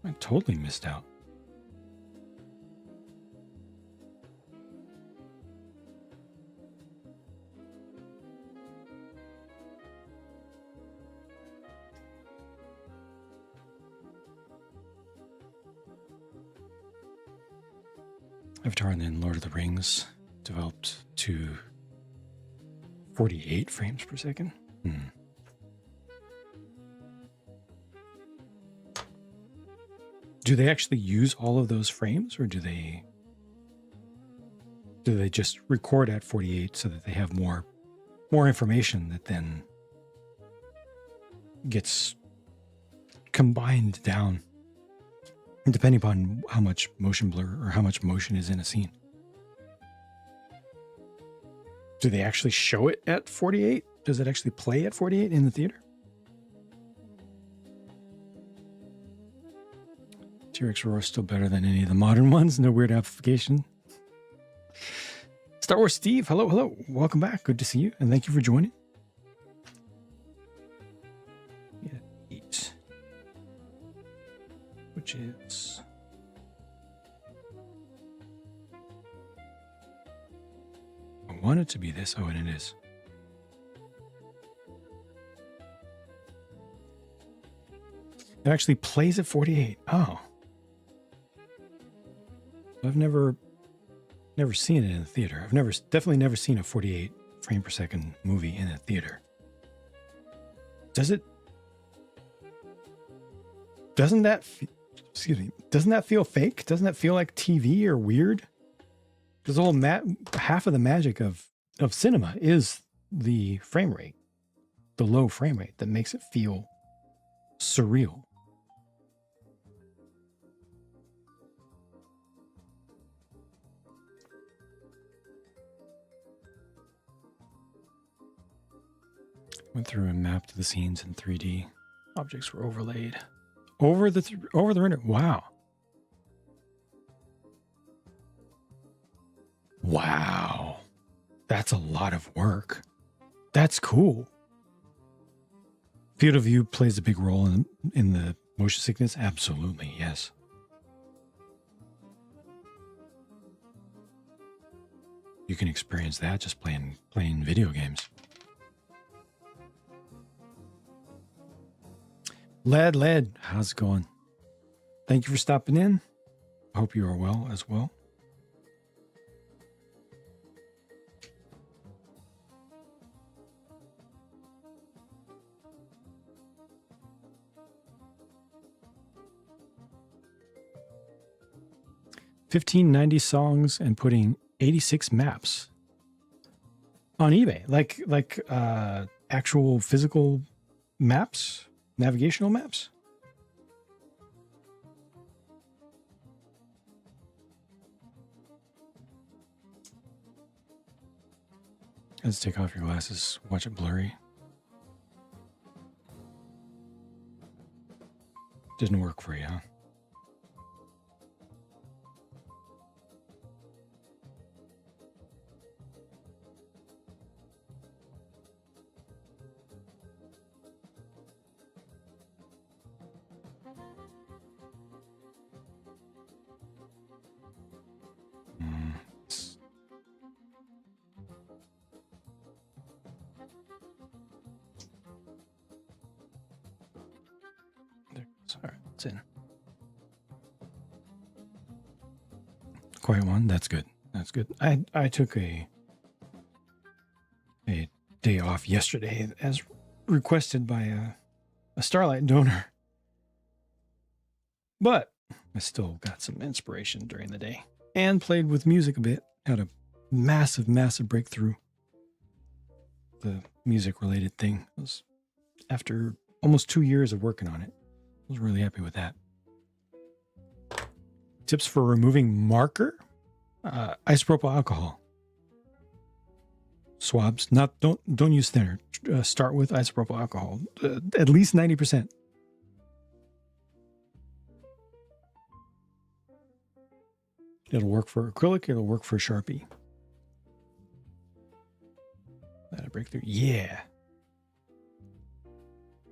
I totally missed out. Avatar and then Lord of the Rings developed to 48 frames per second. Do they actually use all of those frames, or do they just record at 48 so that they have more information that then gets combined down depending upon how much motion blur or how much motion is in a scene? Do they actually show it at 48? Does it actually play at 48 in the theater? T-Rex Roar is still better than any of the modern ones. No weird amplification. Star Wars Steve, hello. Welcome back. Good to see you. And thank you for joining. Yeah, eat. Which is... I want it to be this. Oh, and it is. It actually plays at 48. Oh. I've never seen it in a theater. I've definitely never seen a 48 frame per second movie in a theater. Doesn't that feel fake? Doesn't that feel like TV or weird? Because the whole half of the magic of cinema is the frame rate, the low frame rate that makes it feel surreal. Went through and mapped the scenes in 3D. Objects were overlaid over the render. Wow. Wow. That's a lot of work. That's cool. Field of view plays a big role in the motion sickness. Absolutely, yes. You can experience that just playing video games. Led, how's it going? Thank you for stopping in. I hope you are well as well. $15.90 songs and putting 86 maps on eBay, like actual physical maps. Navigational maps? Let's take off your glasses. Watch it blurry. Didn't work for you, huh? In. Quiet one. That's good. That's good. I took a day off yesterday as requested by a Starlight donor, but I still got some inspiration during the day and played with music a bit. Had a massive breakthrough. The music related thing was after almost 2 years of working on it. I was really happy with that. Tips for removing marker: isopropyl alcohol swabs. Don't use thinner. Start with isopropyl alcohol, at least 90%. It'll work for acrylic. It'll work for Sharpie. That a breakthrough? Yeah.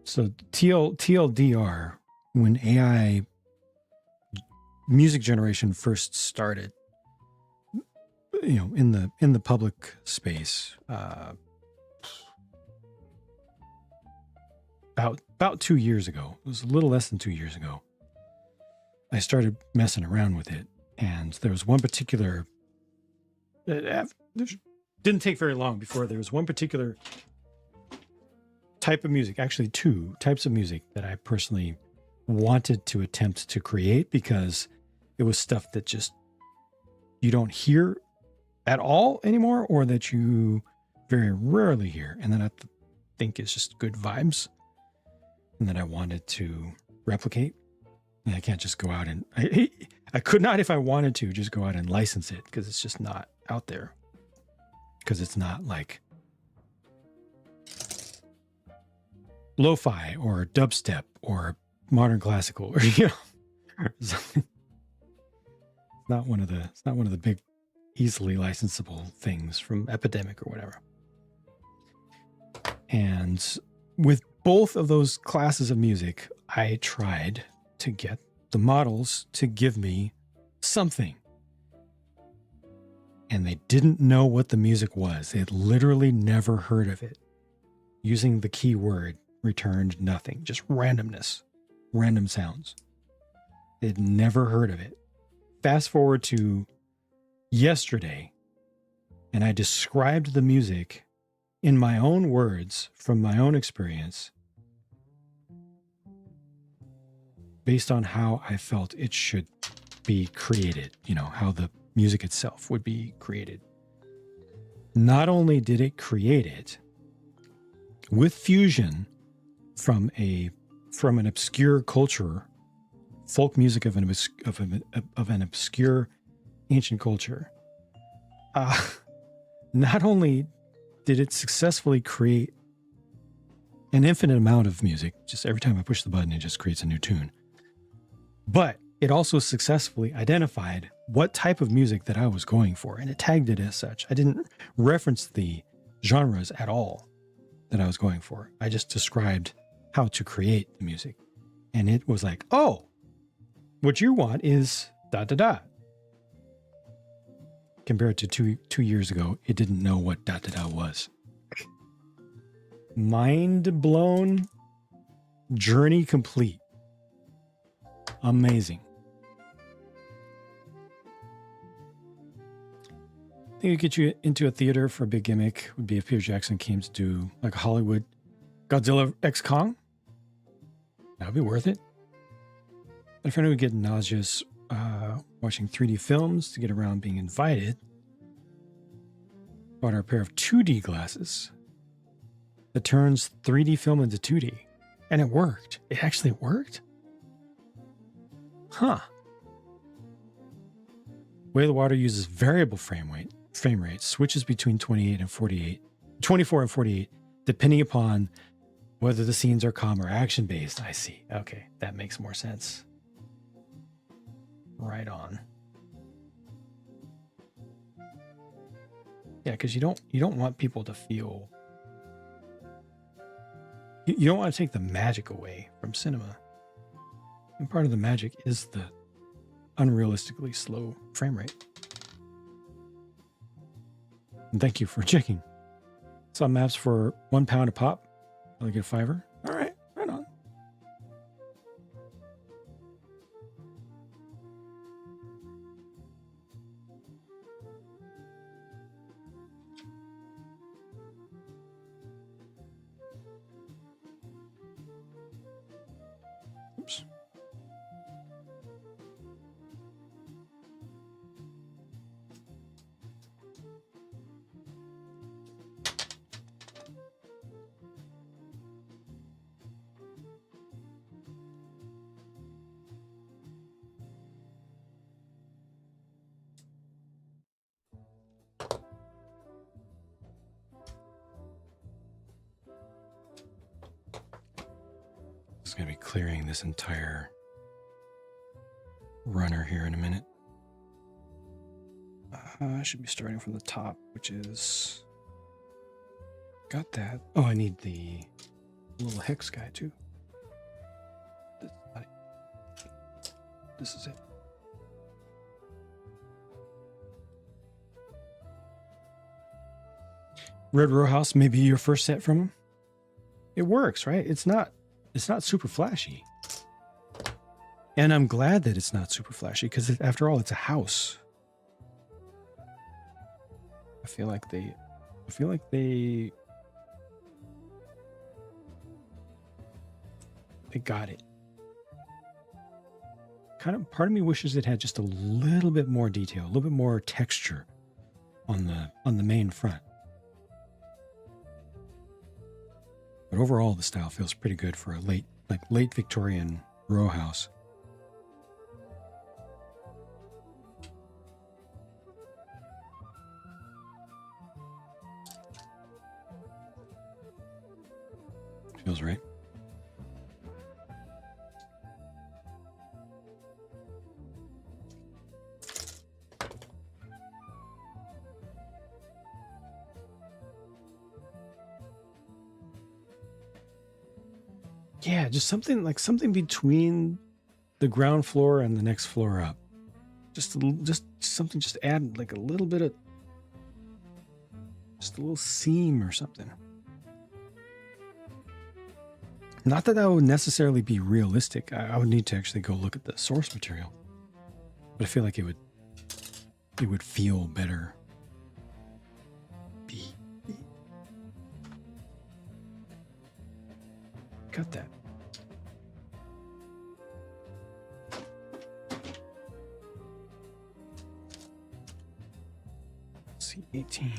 So TLDR, when AI music generation first started, you know, in the public space, about 2 years ago, it was a little less than 2 years ago, I started messing around with it, and there was one particular. Didn't take very long before there was one particular type of music, actually 2 types of music that I personally wanted to attempt to create, because it was stuff that just you don't hear at all anymore, or that you very rarely hear, and then I think it's just good vibes, and that I wanted to replicate. And I can't just go out and I could not, if I wanted to, just go out and license it, because it's just not out there, because it's not like lo-fi or dubstep or modern classical, or you know, or something. It's not one of the big easily licensable things from Epidemic or whatever. And with both of those classes of music, I tried to get the models to give me something. And they didn't know what the music was. They had literally never heard of it. Using the keyword returned nothing, just randomness, random sounds. They'd never heard of it. Fast forward to yesterday, and I described the music in my own words from my own experience, based on how I felt it should be created, you know, how the music itself would be created. Not only did it create it with fusion from an obscure culture, folk music of an obscure ancient culture, not only did it successfully create an infinite amount of music, just every time I push the button, it just creates a new tune, but it also successfully identified what type of music that I was going for, and it tagged it as such. I didn't reference the genres at all that I was going for. I just described how to create the music. And it was like, oh, what you want is da da da. Compared to two years ago, it didn't know what da da da was. Mind blown, journey complete. Amazing. I think it get you into a theater for a big gimmick would be if Peter Jackson came to do like a Hollywood Godzilla X Kong. That would be worth it. But if anyone would get nauseous watching 3D films to get around being invited, bought her a pair of 2D glasses that turns 3D film into 2D. And it worked. It actually worked. Huh. Way of the Water uses variable frame rate, switches between 24 and 48, depending upon whether the scenes are calm or action based. I see. Okay, that makes more sense. Right on. Yeah, because you don't want people to feel. You don't want to take the magic away from cinema. And part of the magic is the unrealistically slow frame rate. And thank you for checking. Saw maps for £1 a pop. I'll get a $5. All right, right on. Oops. It's going to be clearing this entire runner here in a minute. I should be starting from the top, which is... Got that. Oh, I need the little hex guy, too. This is not it. This is it. Red Row House may be your first set from him. It works, right? It's not super flashy. And I'm glad that it's not super flashy, because after all, it's a house. I feel like they got it. Part of me wishes it had just a little bit more detail, a little bit more texture on the main front. But overall, the style feels pretty good for a late Victorian row house. Feels right. Yeah, just something between the ground floor and the next floor up. Just something, just add like a little bit of, just a little seam or something. Not that would necessarily be realistic. I would need to actually go look at the source material. But I feel like it would feel better. Got that. C18.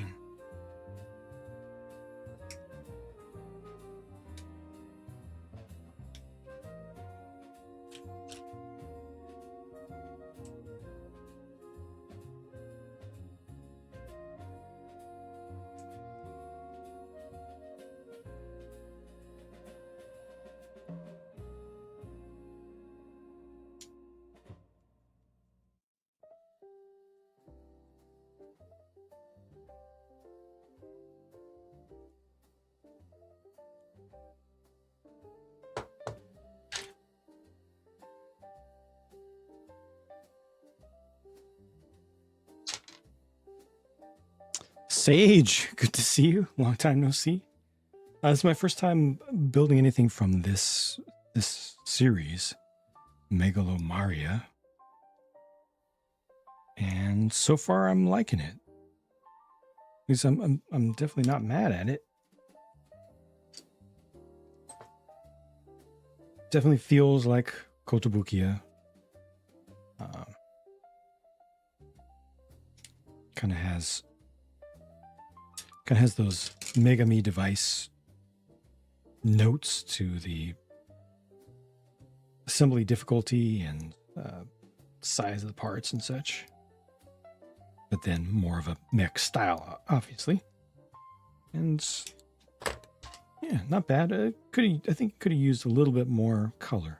Sage, good to see you. Long time no see. This is my first time building anything from this series, Megalomaria, and so far I'm liking it. At least I'm definitely not mad at it. Definitely feels like Kotobukiya. Kind of has those Megami device notes to the assembly difficulty and size of the parts and such, but then more of a mech style, obviously. And yeah, not bad. I think could have used a little bit more color.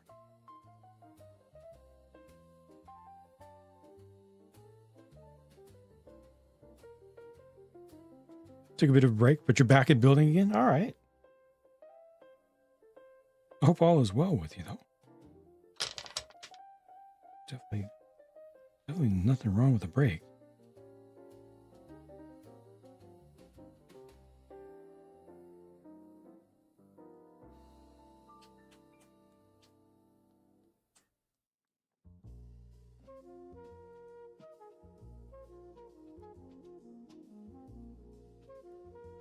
Took a bit of a break, but you're back at building again? All right. I hope all is well with you, though. Definitely nothing wrong with a break.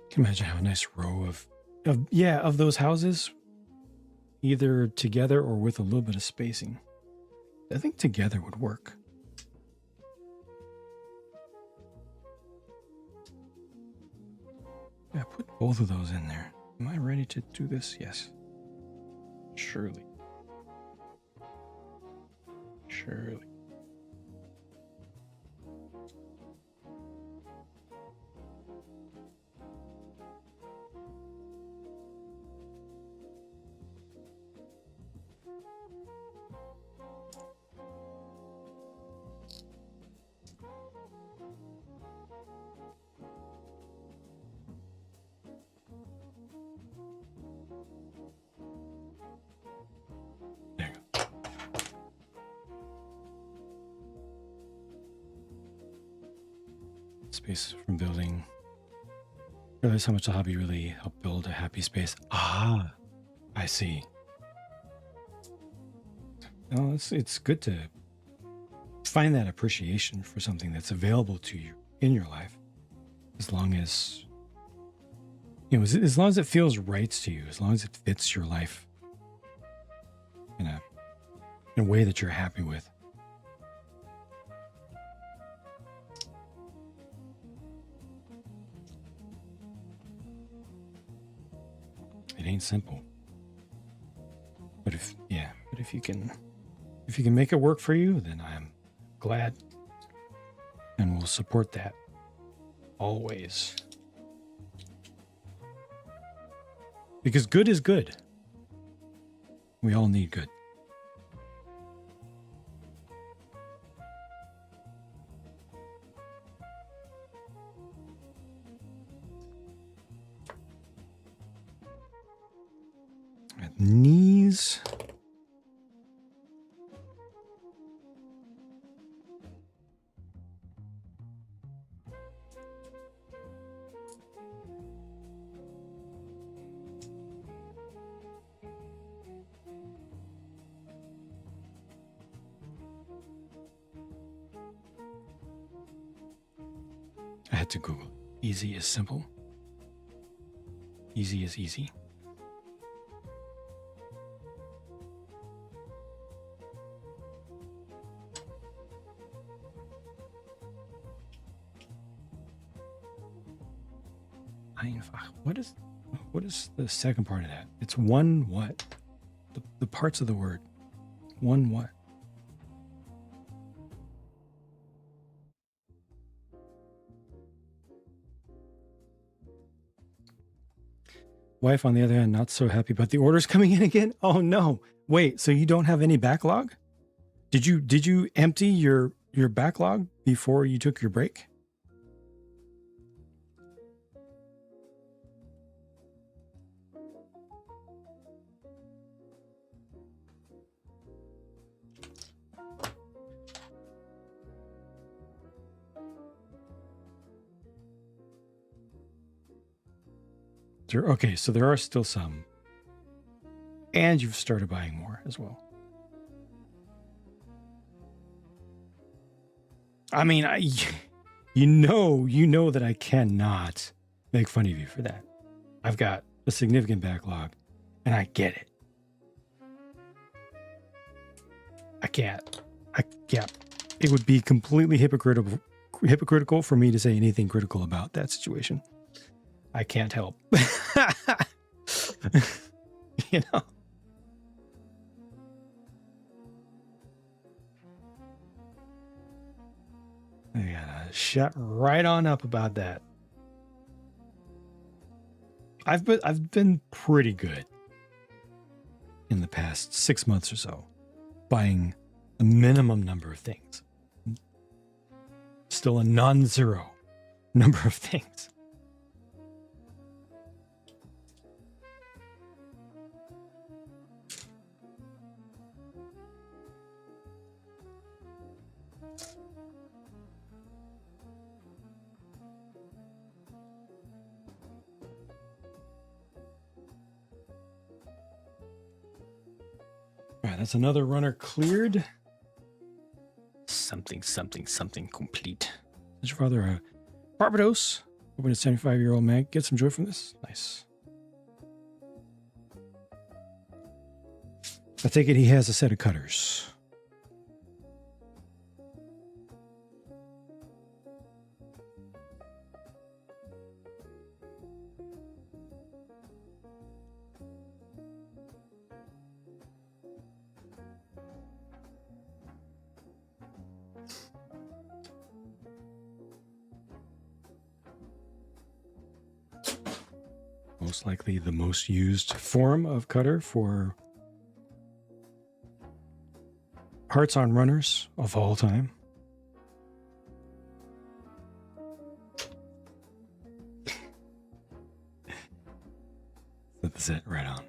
Can imagine how a nice row of those houses, either together or with a little bit of spacing. I think together would work. Yeah, put both of those in there. Am I ready to do this? Yes. Surely. Surely. Space from building. Realize how much the hobby really helped build a happy space. Ah, I see. No, it's good to find that appreciation for something that's available to you in your life, as long as as long as it feels right to you, as long as it fits your life in a way that you're happy with. It ain't simple, but if you can make it work for you, then I'm glad, and will support that always. Because good is good. We all need good. At knees. I had to Google. Easy is simple. Easy is easy. What is the second part of that? It's one what? The parts of the word. One what? Wife, on the other hand, not so happy about the orders coming in again. Oh no. Wait, so you don't have any backlog? Did you empty your backlog before you took your break? Okay, so there are still some. And you've started buying more as well. I mean, you know that I cannot make fun of you for that. I've got a significant backlog, and I get it. I can't. It would be completely hypocritical for me to say anything critical about that situation. I can't help. You know. I gotta shut right on up about that. I've been pretty good in the past 6 months or so, buying a minimum number of things. Still a non-zero number of things. All right, that's another runner cleared. Something complete. Is your father a Barbados? Hoping a 75-year-old man get some joy from this? Nice. I take it he has a set of cutters. Most likely the most used form of cutter for parts on runners of all time. That's it, right on.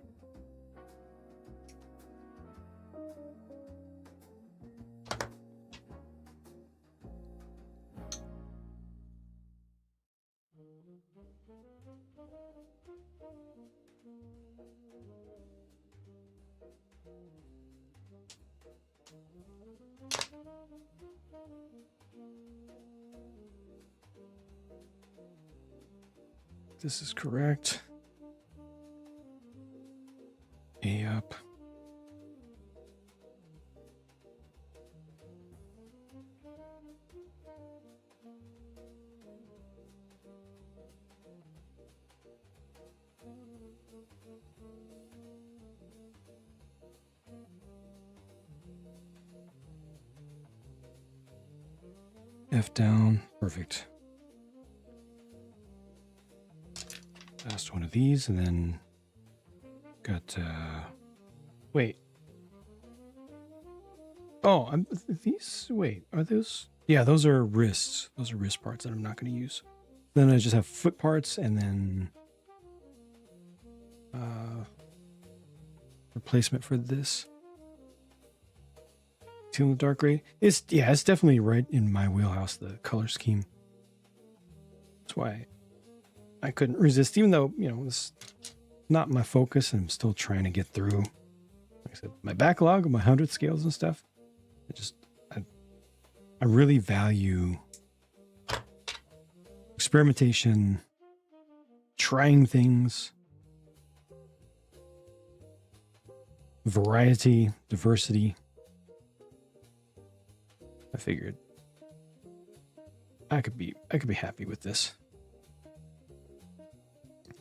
this is correct. A up. F down. Perfect. Last one of these, and then got wait. Oh, these, wait, are those? Yeah, those are wrists. Those are wrist parts that I'm not going to use. Then I just have foot parts, and then replacement for this. Teal and dark gray. It's definitely right in my wheelhouse, the color scheme. That's why I couldn't resist, even though, you know, it's not my focus, and I'm still trying to get through, like I said, my backlog of my 100 scales and stuff. I really value experimentation, trying things, variety, diversity. I figured I could be happy with this.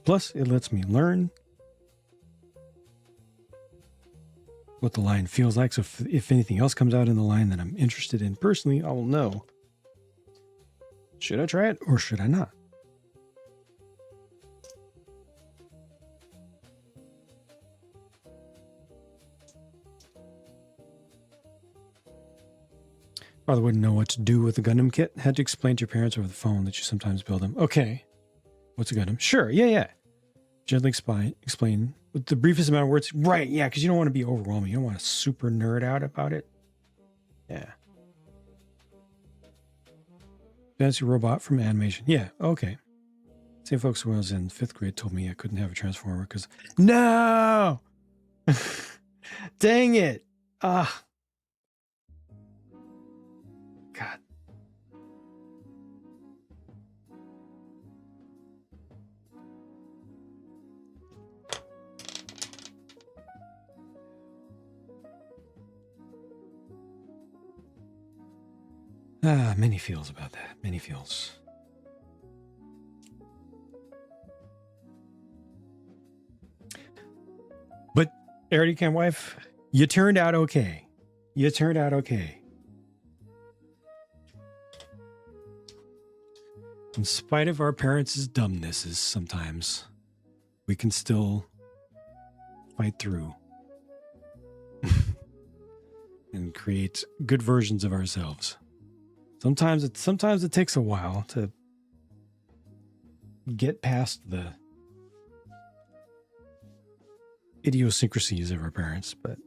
Plus, it lets me learn what the line feels like. So if anything else comes out in the line that I'm interested in personally, I will know. Should I try it or should I not? Father wouldn't know what to do with the Gundam kit. Had to explain to your parents over the phone that you sometimes build them. Okay. What's a Gundam? Sure. Yeah. Gently explain with the briefest amount of words. Right. Yeah. Because you don't want to be overwhelming. You don't want to super nerd out about it. Yeah. Fancy robot from animation. Yeah. Okay. Same folks when I was in 5th grade told me I couldn't have a transformer because no. Dang it. Ah. God. Many feels about that. Many feels. But, Arity Camp Wife, you turned out okay. You turned out okay. In spite of our parents' dumbnesses sometimes, we can still fight through and create good versions of ourselves. Sometimes it takes a while to get past the idiosyncrasies of our parents, but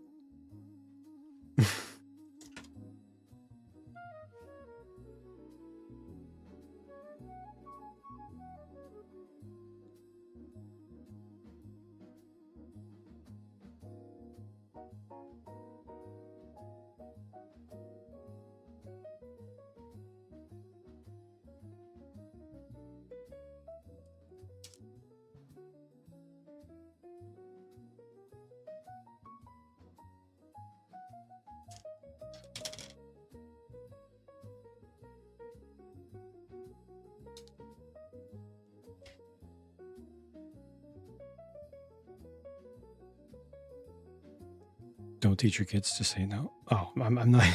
don't teach your kids to say no. Oh, I'm not.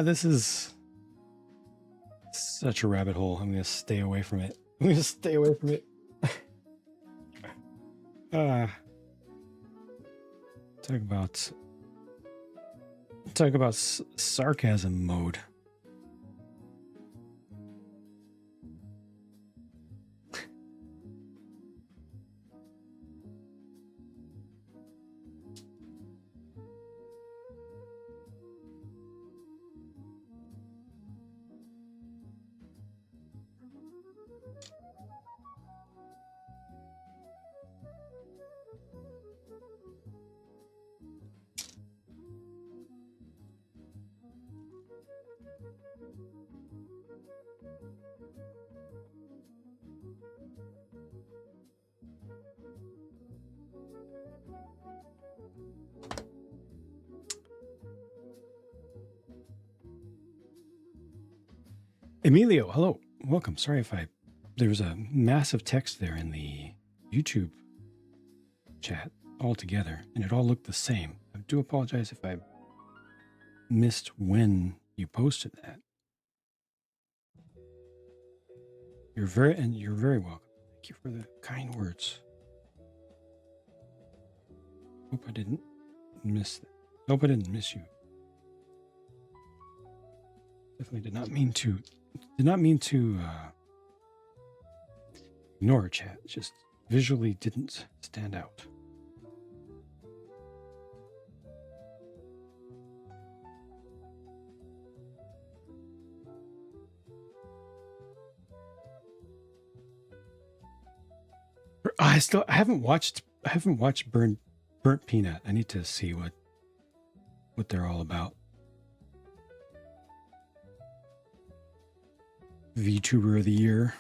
This is such a rabbit hole. I'm going to stay away from it. Talk about sarcasm mode. Emilio, hello. Welcome. Sorry if there was a massive text there in the YouTube chat altogether, and it all looked the same. I do apologize if I missed when you posted that. You're very welcome. Thank you for the kind words. Hope I didn't miss that. Hope I didn't miss you. Definitely did not mean to ignore chat. It just visually didn't stand out. I haven't watched Burnt Peanut. I need to see what they're all about. VTuber of the year.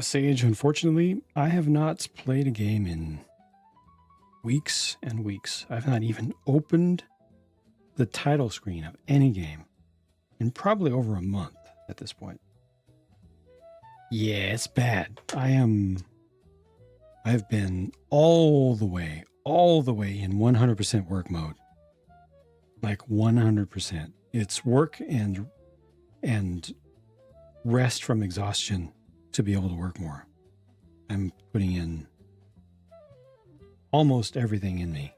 Sage, unfortunately, I have not played a game in weeks and weeks. I've not even opened the title screen of any game in probably over a month at this point. Yeah, it's bad. I've been all the way in 100% work mode. Like 100%. It's work and rest from exhaustion to be able to work more. I'm putting in almost everything in me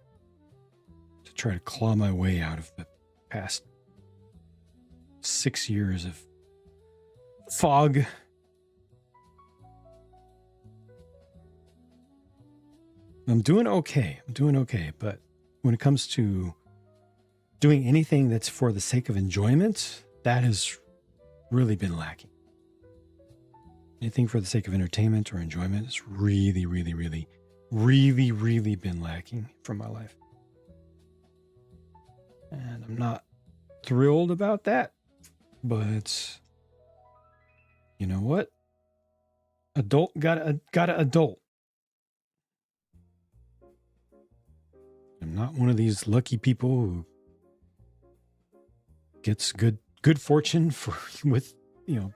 to try to claw my way out of the past 6 years of fog. I'm doing okay, but when it comes to doing anything that's for the sake of enjoyment, that has really been lacking. Anything for the sake of entertainment or enjoyment has really been lacking from my life. And I'm not thrilled about that, but you know what? Adult gotta adult. I'm not one of these lucky people who gets good fortune with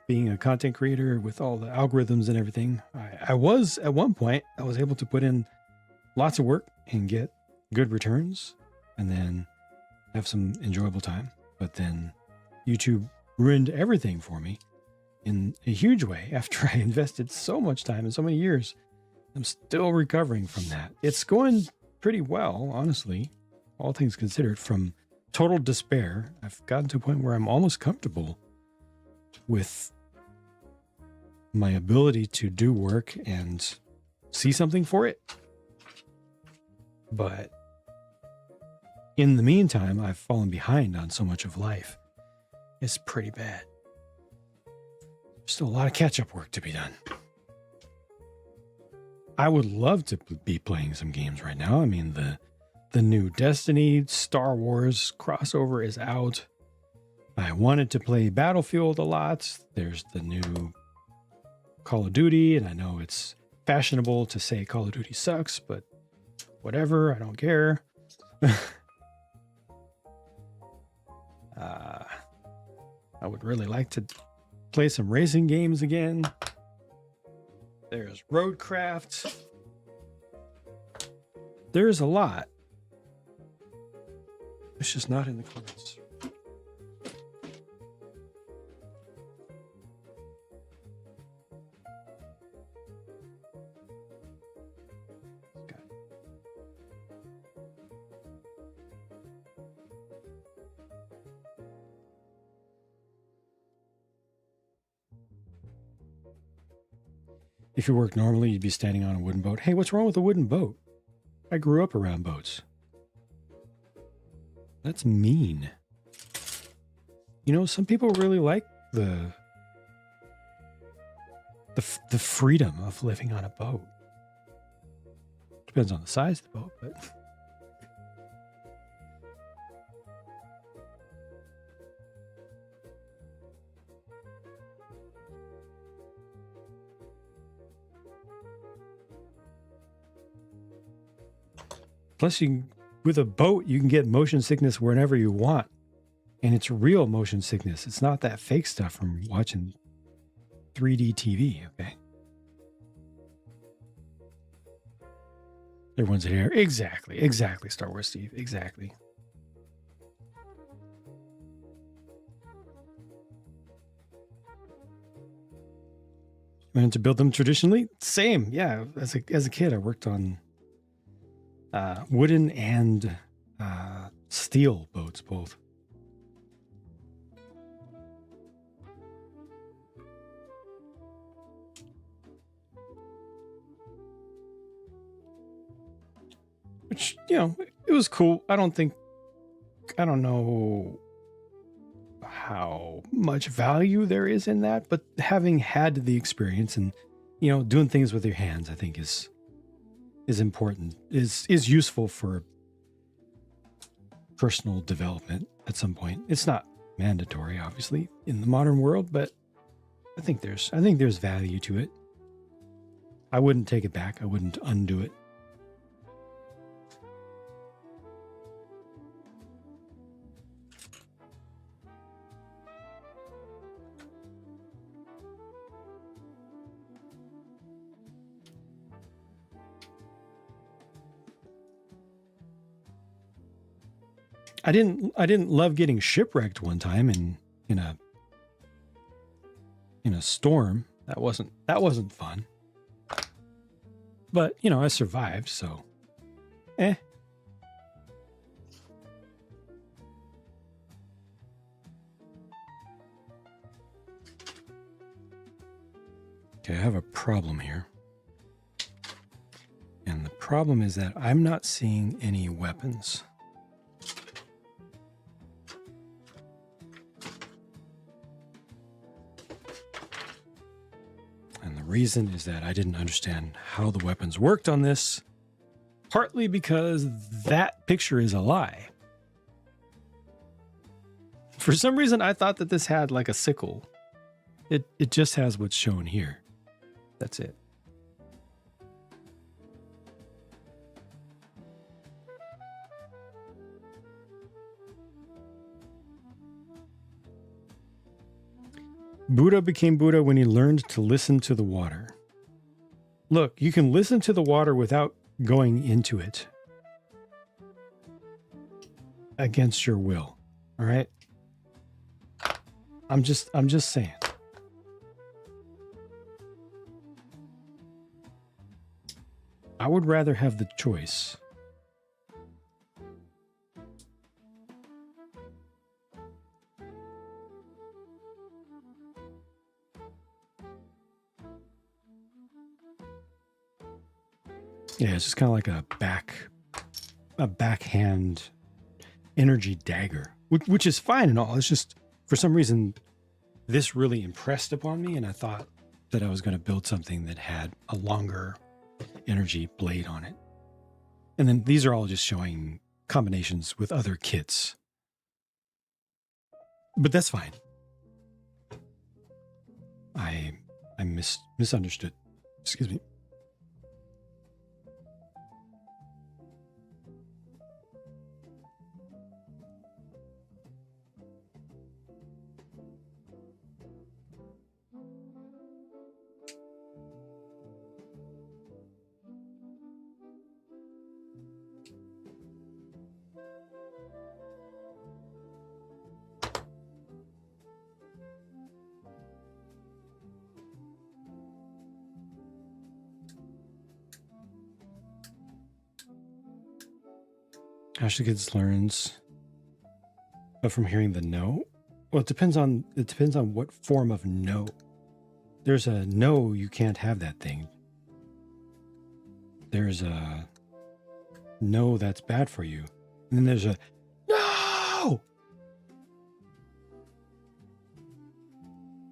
being a content creator with all the algorithms and everything. I was at one point, I was able to put in lots of work and get good returns and then have some enjoyable time. But then YouTube ruined everything for me in a huge way after I invested so much time and so many years. I'm still recovering from that. It's going pretty well, honestly, all things considered. From total despair, I've gotten to a point where I'm almost comfortable with my ability to do work and see something for it. But in the meantime, I've fallen behind on so much of life. It's pretty bad. Still a lot of catch-up work to be done. I would love to be playing some games right now. I mean, the new Destiny Star Wars crossover is out. I wanted to play Battlefield a lot. There's the new Call of Duty, and I know it's fashionable to say Call of Duty sucks, but whatever, I don't care. I would really like to play some racing games again. There's Roadcraft. There's a lot. It's just not in the cards. If you work normally, you'd be standing on a wooden boat. Hey, what's wrong with a wooden boat? I grew up around boats. That's mean. you know, some people really like the freedom of living on a boat. Depends on the size of the boat, but plus with a boat you can get motion sickness whenever you want. And it's real motion sickness. It's not that fake stuff from watching 3D TV, okay? Everyone's here. Exactly, Star Wars Steve, exactly. And to build them traditionally, same, yeah. As a kid, I worked on wooden and steel boats, both. Which, you know, it was cool. I don't know how much value there is in that, but having had the experience and, you know, doing things with your hands, I think is important, is useful for personal development at some point. It's not mandatory, obviously, in the modern world, but I think there's value to it. I wouldn't take it back. I wouldn't undo it. I didn't love getting shipwrecked one time in a storm. That wasn't fun. But, you know, I survived, so Okay, I have a problem here. And the problem is that I'm not seeing any weapons. And the reason is that I didn't understand how the weapons worked on this, partly because that picture is a lie. For some reason, I thought that this had like a sickle. It just has what's shown here. That's it. Buddha became Buddha when he learned to listen to the water. Look, you can listen to the water without going into it against your will. All right? I'm just saying. I would rather have the choice. Yeah, it's just kind of like a backhand energy dagger, which is fine and all. It's just, for some reason, this really impressed upon me, and I thought that I was going to build something that had a longer energy blade on it. And then these are all just showing combinations with other kits. But that's fine. I misunderstood. Excuse me. Ashley Kids learns from hearing the no. Well, it depends on what form of no. There's a no, you can't have that thing. There's a no, that's bad for you. And then there's a no.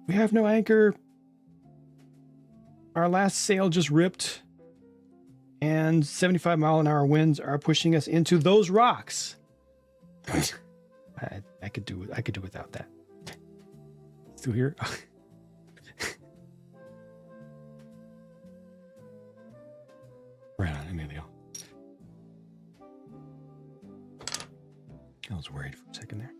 We have no anchor. Our last sail just ripped. And 75-mile-an-hour winds are pushing us into those rocks. I could do without that. Still here? Right on, Emilio. I was worried for a second there.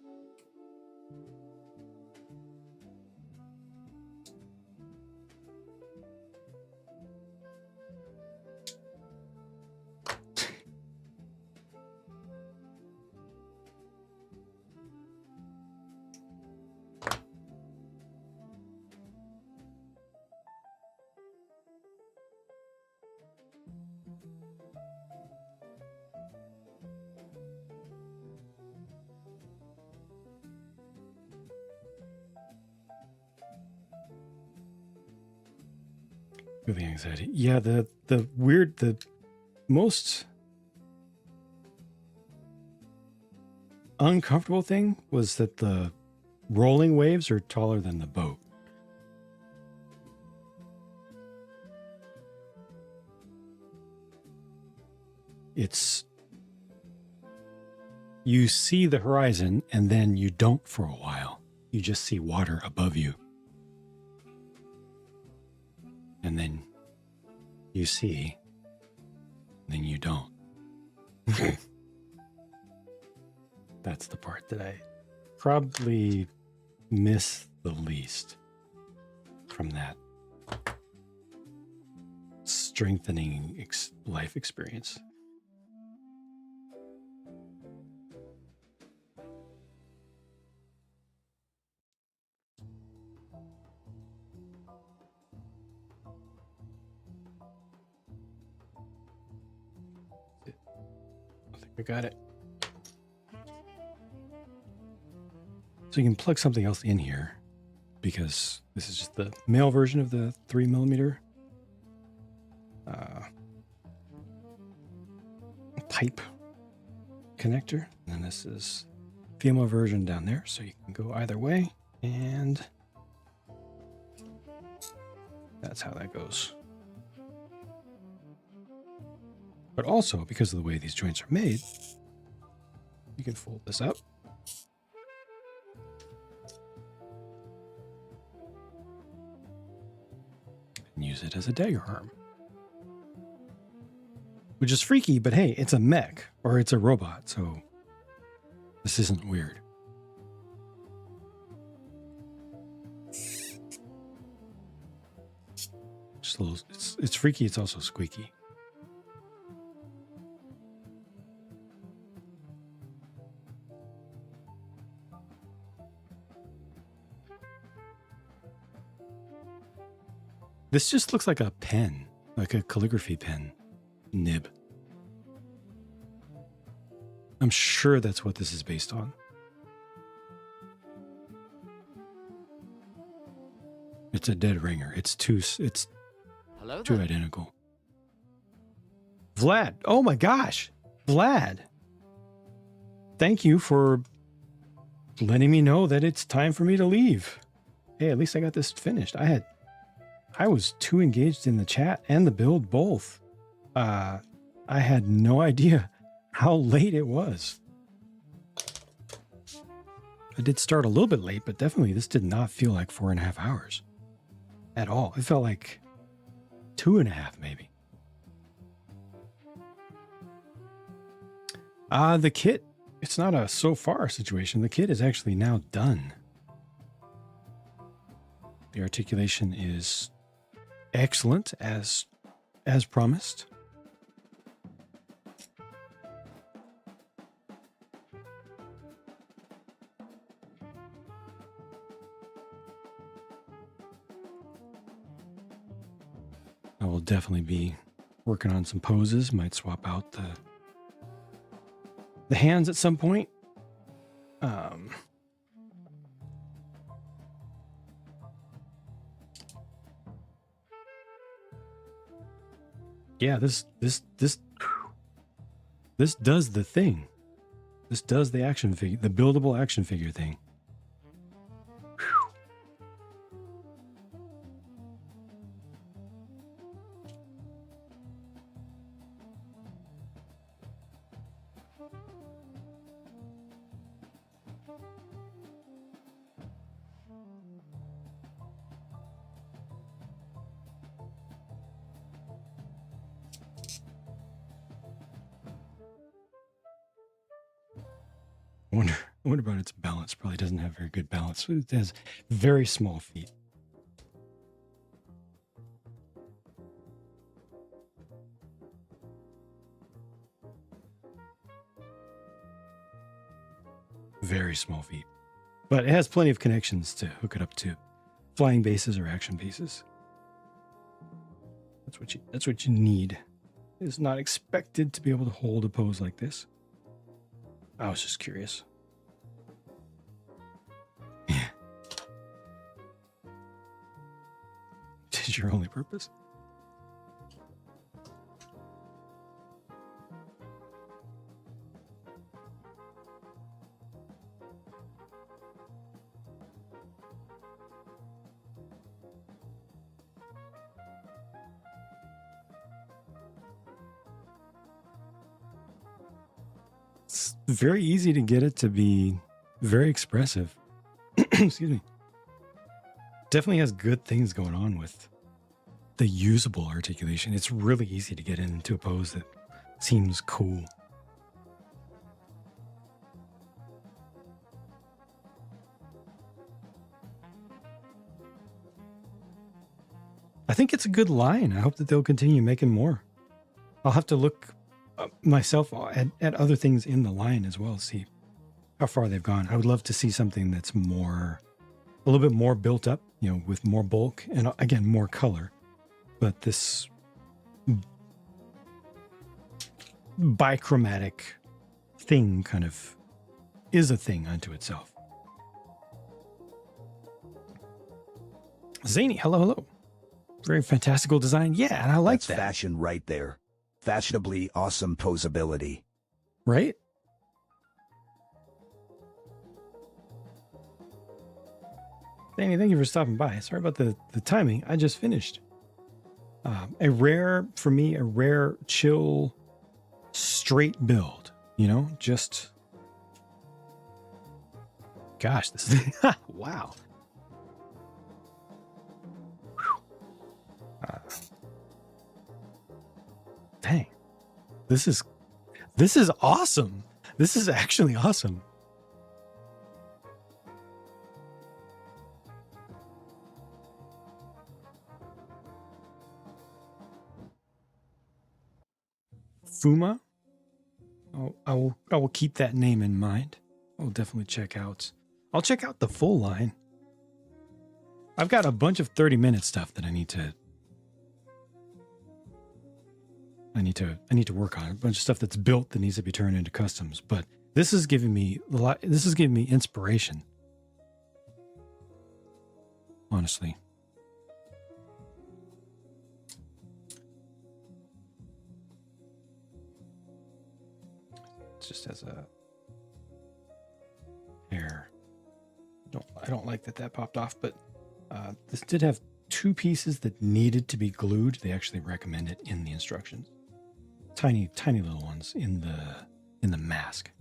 The anxiety. Yeah, the most uncomfortable thing was that the rolling waves are taller than the boat. You see the horizon and then you don't for a while. You just see water above you. And then you see, then you don't. That's the part that I probably miss the least from that strengthening life experience. I got it. So you can plug something else in here because this is just the male version of the 3mm pipe connector. And then this is female version down there. So you can go either way. And that's how that goes. But also, because of the way these joints are made, you can fold this up. And use it as a dagger arm. Which is freaky, but hey, it's a mech, or it's a robot, so this isn't weird. Just a little, it's freaky, it's also squeaky. This just looks like a pen, like a calligraphy pen nib. I'm sure that's what this is based on. It's a dead ringer. It's too identical. Vlad. Oh my gosh. Vlad. Thank you for letting me know that it's time for me to leave. Hey, at least I got this finished. I was too engaged in the chat and the build both. I had no idea how late it was. I did start a little bit late, but definitely this did not feel like 4.5 hours at all. It felt like 2.5 maybe. The kit, it's not a so far situation. The kit is actually now done. The articulation is excellent as promised. I will definitely be working on some poses. Might swap out the hands at some point. Yeah, this does the thing. This does the action figure, the buildable action figure thing. wonder about its balance. Probably doesn't have very good balance. It has very small feet. Very small feet. But it has plenty of connections to hook it up to flying bases or action bases. That's what you need. It's not expected to be able to hold a pose like this. I was just curious. Is your only purpose? It's very easy to get it to be very expressive. Excuse me. Definitely has good things going on with the usable articulation. It's really easy to get into a pose that seems cool. I think it's a good line. I hope that they'll continue making more. I'll have to look myself at other things in the line as well, see how far they've gone. I would love to see something that's a little bit more built up, with more bulk and again, more color. But this bichromatic thing kind of is a thing unto itself. Zany, hello. Very fantastical design. Yeah, and I like that. Fashion right there. Fashionably awesome posability. Right? Danny, thank you for stopping by. Sorry about the timing. I just finished. A rare, chill, straight build. Just... Gosh, this is... Wow. Dang. This is awesome. This is actually awesome. Fuma. Oh, I will keep that name in mind. I'll definitely I'll check out the full line. I've got a bunch of 30-minute stuff that I need to work on. A bunch of stuff that's built that needs to be turned into customs. But this is giving me inspiration. Honestly. It just has a hair. I don't like that popped off, but this did have 2 pieces that needed to be glued. They actually recommend it in the instructions. Tiny little ones in the mask.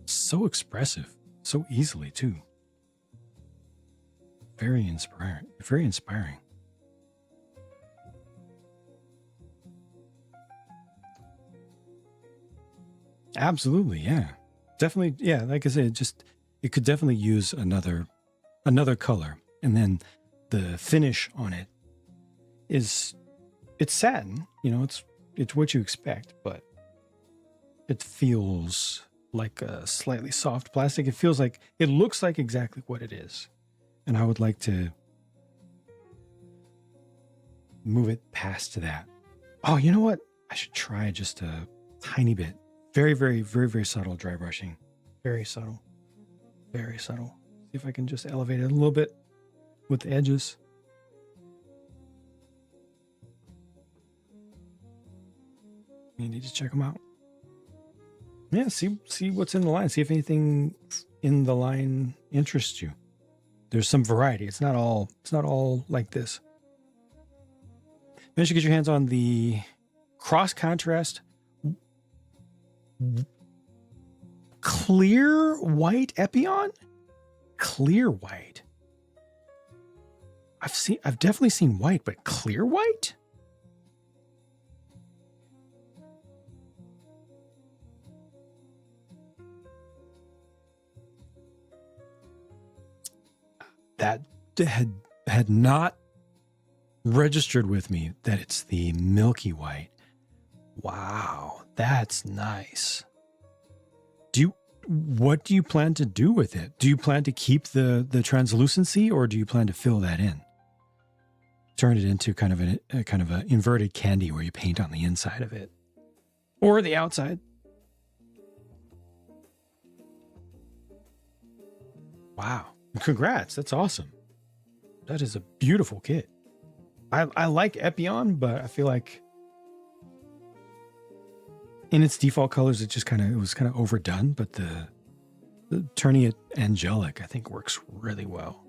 So expressive, so easily too. Very inspiring. Absolutely, yeah. Definitely, yeah, like I said, it could definitely use another color. And then the finish on it it's satin, it's what you expect, but it feels like a slightly soft plastic. It looks like exactly what it is. And I would like to move it past that. Oh, you know what? I should try just a tiny bit. Very, very, very, very subtle dry brushing. Very subtle. Very subtle. See if I can just elevate it a little bit with the edges. You need to check them out. Yeah, see what's in the line. See if anything in the line interests you. There's some variety. It's not all like this. Manage to get your hands on the cross contrast clear white Epion? Clear white. I've definitely seen white, but clear white? had not registered with me that it's the milky white. Wow, that's nice. What do you plan to do with it? Do you plan to keep the translucency, or do you plan to fill that in? Turn it into kind of an inverted candy where you paint on the inside of it or the outside. Wow. Congrats. That's awesome. That is a beautiful kit. I like Epion, but I feel like in its default colors, it was kind of overdone, but the turning it angelic, I think, works really well.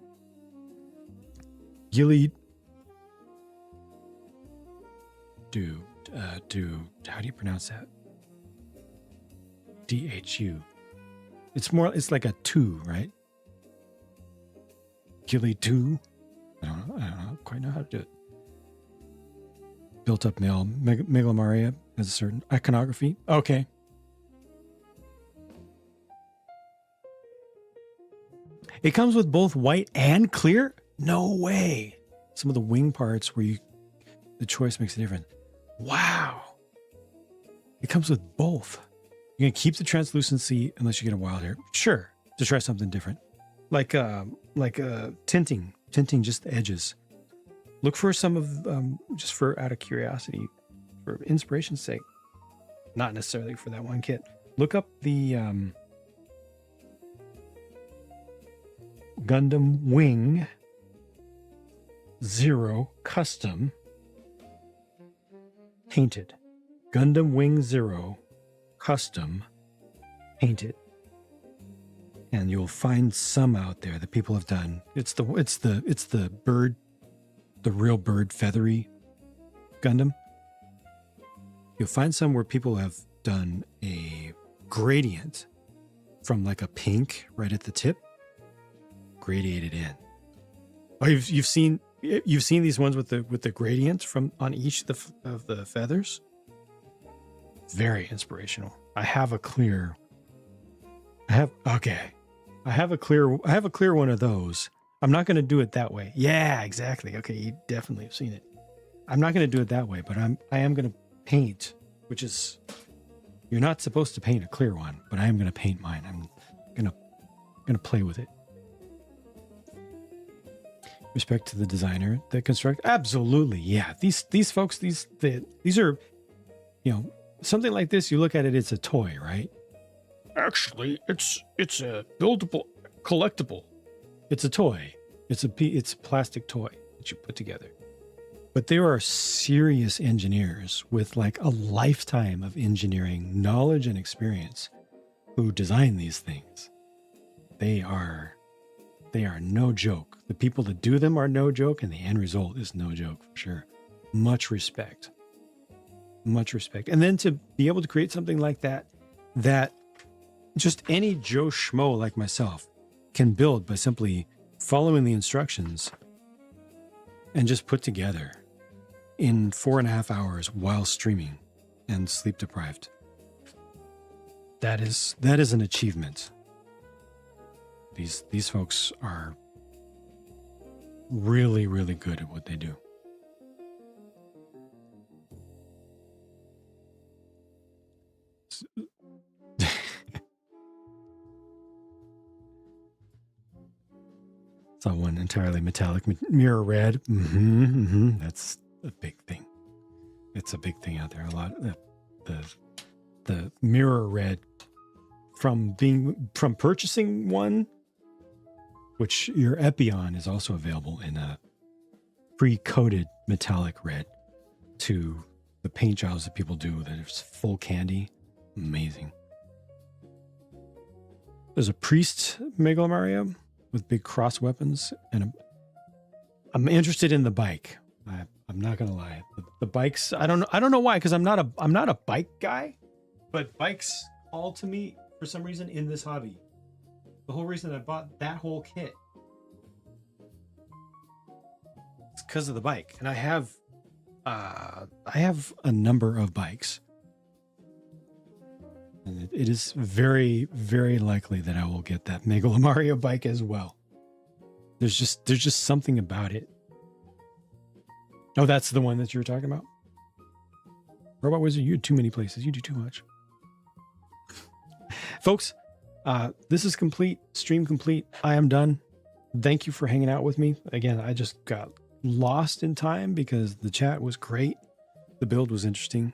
Gilly how do you pronounce that? DHU. It's like a 2, right? Gilly 2. I don't quite know how to do it. Built up male Megalomaria has a certain iconography. Okay. It comes with both white and clear? No way. Some of the wing parts where the choice makes a difference. Wow. It comes with both. You're going to keep the translucency unless you get a wild hair. Sure. To try something different. Like tinting just the edges. Look for some of, just for out of curiosity, for inspiration's sake, not necessarily for that one kit. Look up the Gundam Wing 0 Custom Painted. Gundam Wing 0 Custom Painted. And you'll find some out there that people have done. It's the bird, the real bird feathery Gundam. You'll find some where people have done a gradient from like a pink right at the tip, gradiated in. Oh, you've seen these ones with the gradients from on each of the feathers. Very inspirational. I have a clear one of those. I'm not going to do it that way. Yeah, exactly. Okay, you definitely have seen it. I'm not going to do it that way, but I am going to paint, which is, you're not supposed to paint a clear one, but I am going to paint mine. I'm going to play with it. Respect to the designer that construct. Absolutely. Yeah. These folks, these are, something like this, you look at it, it's a toy, right? Actually, it's a buildable, collectible. It's a toy. It's a plastic toy that you put together. But there are serious engineers with like a lifetime of engineering knowledge and experience who design these things. They are no joke. The people that do them are no joke, and the end result is no joke for sure. Much respect. Much respect. And then to be able to create something like that just any Joe Schmo like myself can build by simply following the instructions and just put together in 4.5 hours while streaming and sleep deprived. That is an achievement. These folks are really, really good at what they do. Saw one entirely metallic mirror red. That's a big thing. It's a big thing out there. A lot the mirror red from purchasing one, which your Epion is also available in a pre-coated metallic red, to the paint jobs that people do that is full candy. Amazing. There's a priest Megalomaria with big cross weapons, and I'm interested in the bike. I'm not gonna lie. The bikes, I don't know why, because I'm not a bike guy, but bikes call to me for some reason in this hobby. The whole reason I bought that whole kit is because of the bike, and I have a number of bikes, and it is very, very likely that I will get that Megalomaria bike as well. There's just something about it. Oh, that's the one that you were talking about? Robot Wizard, you had too many places. You do too much. Folks, this is complete. Stream complete. I am done. Thank you for hanging out with me. Again, I just got lost in time because the chat was great. The build was interesting.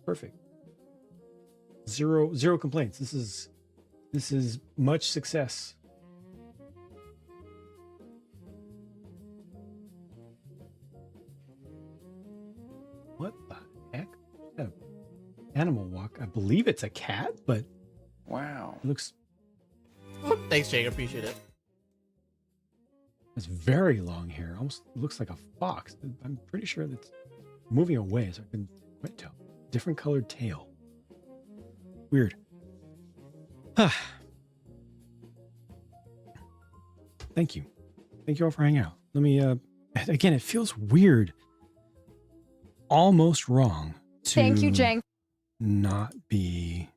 Perfect. Zero complaints. This is much success. What the heck? Animal walk. I believe it's a cat, but wow, it looks. Thanks, Jake. I appreciate it. It's very long hair. Almost looks like a fox. I'm pretty sure that's moving away, so I can quite tell. Different colored tail. Weird. Thank you. Thank you all for hanging out. Let me, again, it feels weird. Almost wrong to Thank you, Jang. not be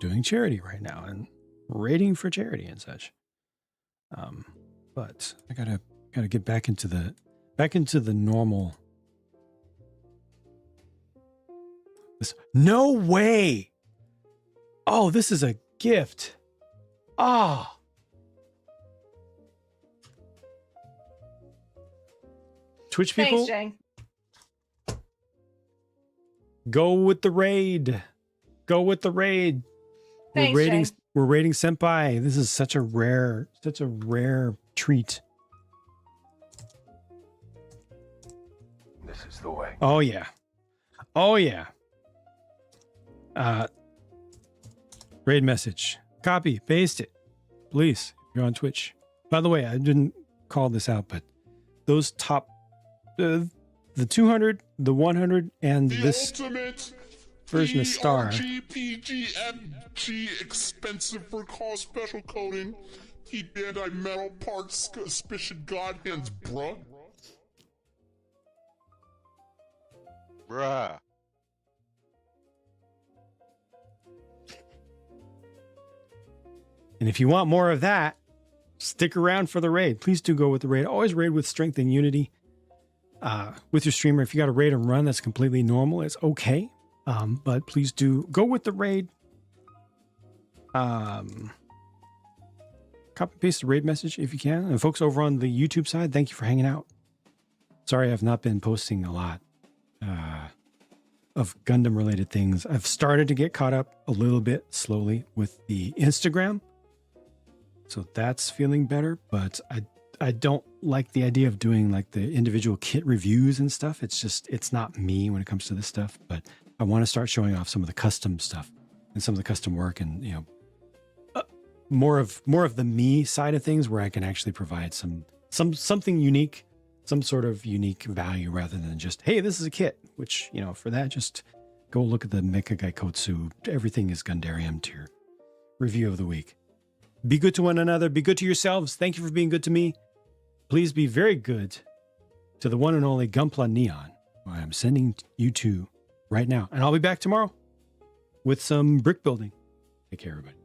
doing charity right now and rating for charity and such. But I gotta get back into the normal. No way. Oh, this is a gift. Ah. Twitch people. Thanks, Jang. Go with the raid. Go with the raid. Thanks, We're raiding Senpai. This is such a rare treat. this is the way. Oh yeah. Oh yeah. Raid message. Copy, paste it. Please, if you're on Twitch. By the way, I didn't call this out, but those top the 200, the 100, and this version of Star. PGMG expensive for cost special coding. Heat anti-metal parts suspicion god hands, bruh. Bruh. And if you want more of that, stick around for the raid. Please do go with the raid. Always raid with strength and unity. With your streamer, if you got a raid and run, that's completely normal. It's okay. But please do go with the raid. Copy paste the raid message if you can. And folks over on the YouTube side, thank you for hanging out. Sorry, I've not been posting a lot of Gundam related things. I've started to get caught up a little bit slowly with the Instagram. So that's feeling better, but I don't like the idea of doing like the individual kit reviews and stuff. It's not me when it comes to this stuff, but I want to start showing off some of the custom stuff and some of the custom work and, you know, more of the me side of things where I can actually provide something unique, some sort of unique value rather than just, hey, this is a kit, which, you know, for that, just go look at the Mecha Gaikotsu. Everything is Gundarium tier. Review of the week. Be good to one another. Be good to yourselves. Thank you for being good to me. Please be very good to the one and only Gunpla Neon, who I am sending you to right now. And I'll be back tomorrow with some brick building. Take care, everybody.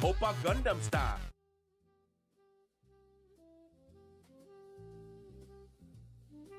Oppa Gundam style.